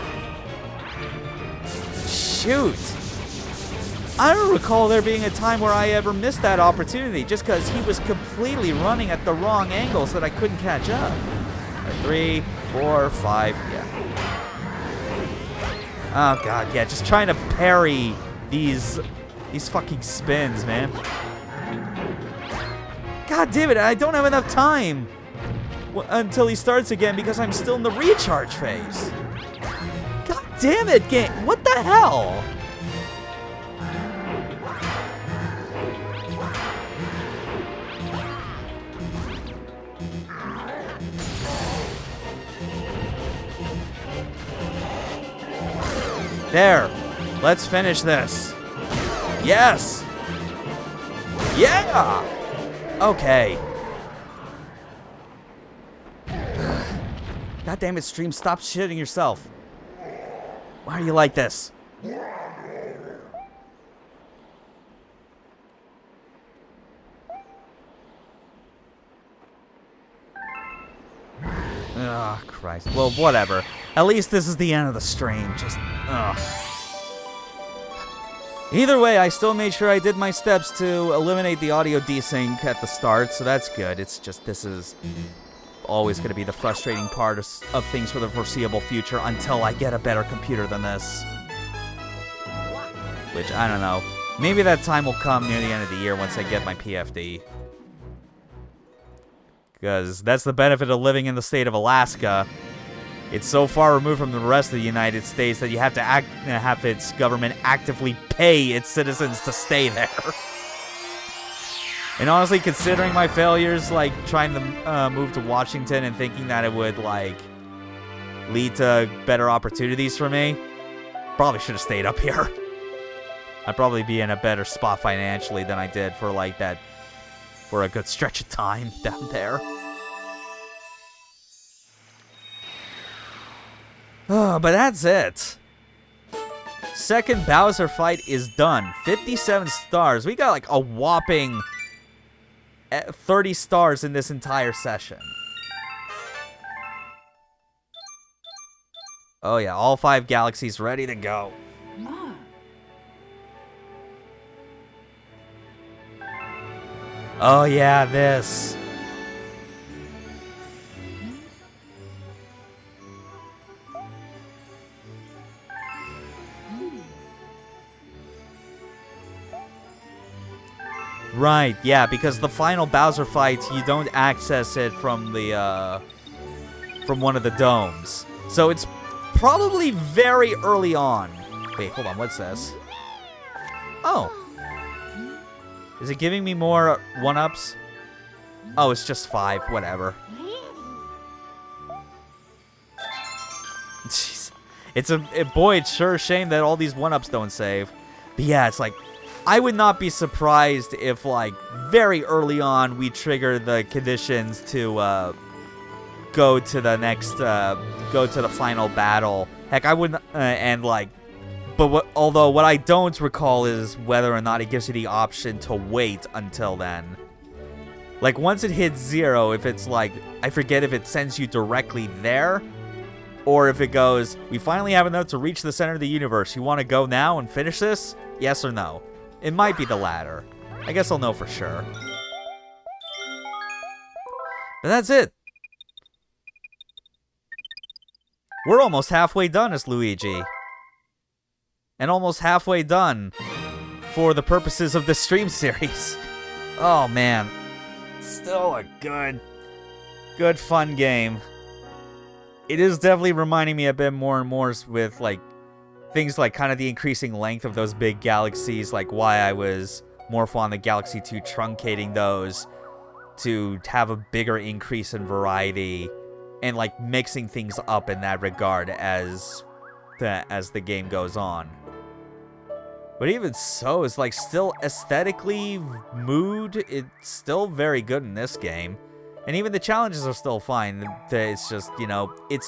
Shoot. I don't recall there being a time where I ever missed that opportunity just because he was completely running at the wrong angle so that I couldn't catch up. 3, 4, 5, yeah. Oh, God, yeah, just trying to parry these fucking spins, man. God damn it, I don't have enough time until he starts again because I'm still in the recharge phase. God damn it, game. What the hell? There. Let's finish this. Yes. Yeah. Okay. God damn it, stream. Stop shitting yourself. Why are you like this? Oh, Christ. Well, whatever. At least this is the end of the stream. Just, ugh. Either way, I still made sure I did my steps to eliminate the audio desync at the start, so that's good. It's just, this is always going to be the frustrating part of things for the foreseeable future until I get a better computer than this. Which, I don't know. Maybe that time will come near the end of the year once I get my PFD. Because that's the benefit of living in the state of Alaska. It's so far removed from the rest of the United States that you have to have its government actively pay its citizens to stay there. And honestly, considering my failures, like, trying to move to Washington and thinking that it would, like, lead to better opportunities for me, probably should have stayed up here. I'd probably be in a better spot financially than I did for, like, that, for a good stretch of time down there. Oh, but that's it. Second Bowser fight is done. 57 stars. We got, like, a whopping 30 stars in this entire session. Oh yeah, all 5 galaxies ready to go. Oh yeah, this. Right, yeah, because the final Bowser fight, you don't access it from the, from one of the domes. So it's probably very early on. Wait, hold on, what's this? Oh. Is it giving me more 1-ups? Oh, it's just 5, whatever. Jeez. Boy, it's sure a shame that all these 1-ups don't save. But yeah, it's like, I would not be surprised if, like, very early on we trigger the conditions to go to the next, go to the final battle. Heck, I wouldn't, and like, but although what I don't recall is whether or not it gives you the option to wait until then. Like, once it hits 0, if it's like, I forget if it sends you directly there, or if it goes, we finally have enough to reach the center of the universe. You want to go now and finish this? Yes or no? It might be the latter. I guess I'll know for sure. But that's it. We're almost halfway done as Luigi. And almost halfway done for the purposes of the stream series. Oh man. Still a good fun game. It is definitely reminding me a bit more and more with, like, things like kind of the increasing length of those big galaxies, like why I was more fond of Galaxy 2 truncating those to have a bigger increase in variety and, like, mixing things up in that regard as the game goes on. But even so, it's like still aesthetically, it's still very good in this game. And even the challenges are still fine. It's just, you know, it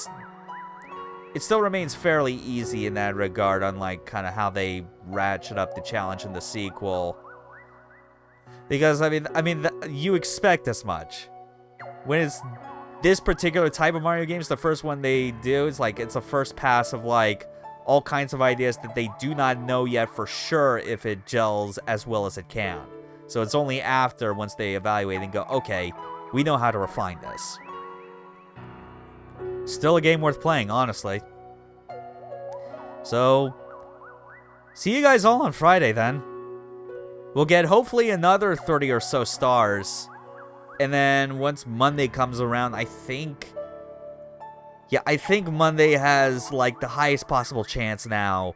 still remains fairly easy in that regard, unlike kind of how they ratchet up the challenge in the sequel. Because, I mean, you expect as much. When it's this particular type of Mario games, the first one they do, it's like, it's a first pass of, like, all kinds of ideas that they do not know yet for sure if it gels as well as it can. So it's only after, once they evaluate and go, okay, we know how to refine this. Still a game worth playing, honestly. So, see you guys all on Friday then. We'll get hopefully another 30 or so stars. And then once Monday comes around, I think Monday has, like, the highest possible chance now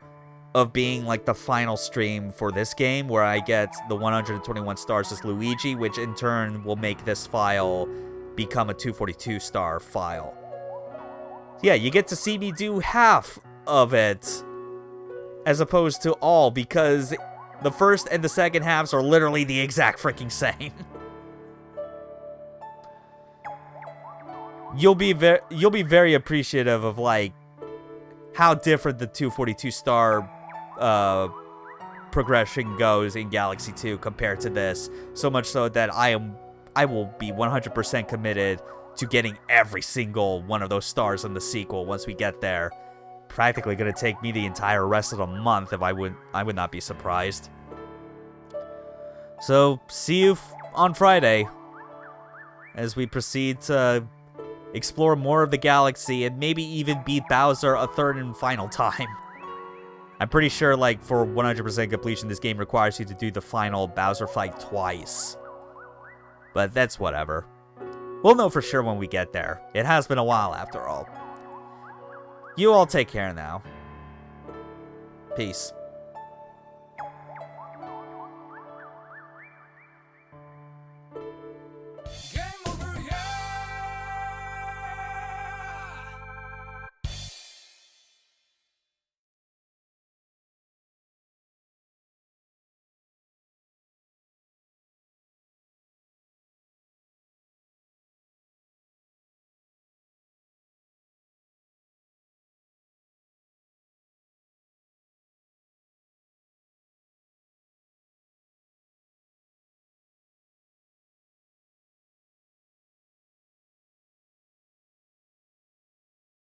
of being, like, the final stream for this game, where I get the 121 stars as Luigi, which in turn will make this file become a 242 star file. Yeah, you get to see me do half of it as opposed to all, because the first and the second halves are literally the exact freaking same. You'll be very appreciative of, like, how different the 242 star progression goes in Galaxy 2 compared to this. So much so that I will be 100% committed to getting every single one of those stars in the sequel once we get there. Practically gonna take me the entire rest of the month if I would not be surprised. So, see you on Friday as we proceed to explore more of the galaxy and maybe even beat Bowser a third and final time. I'm pretty sure, like, for 100% completion, this game requires you to do the final Bowser fight twice. But that's whatever. We'll know for sure when we get there. It has been a while, after all. You all take care now. Peace.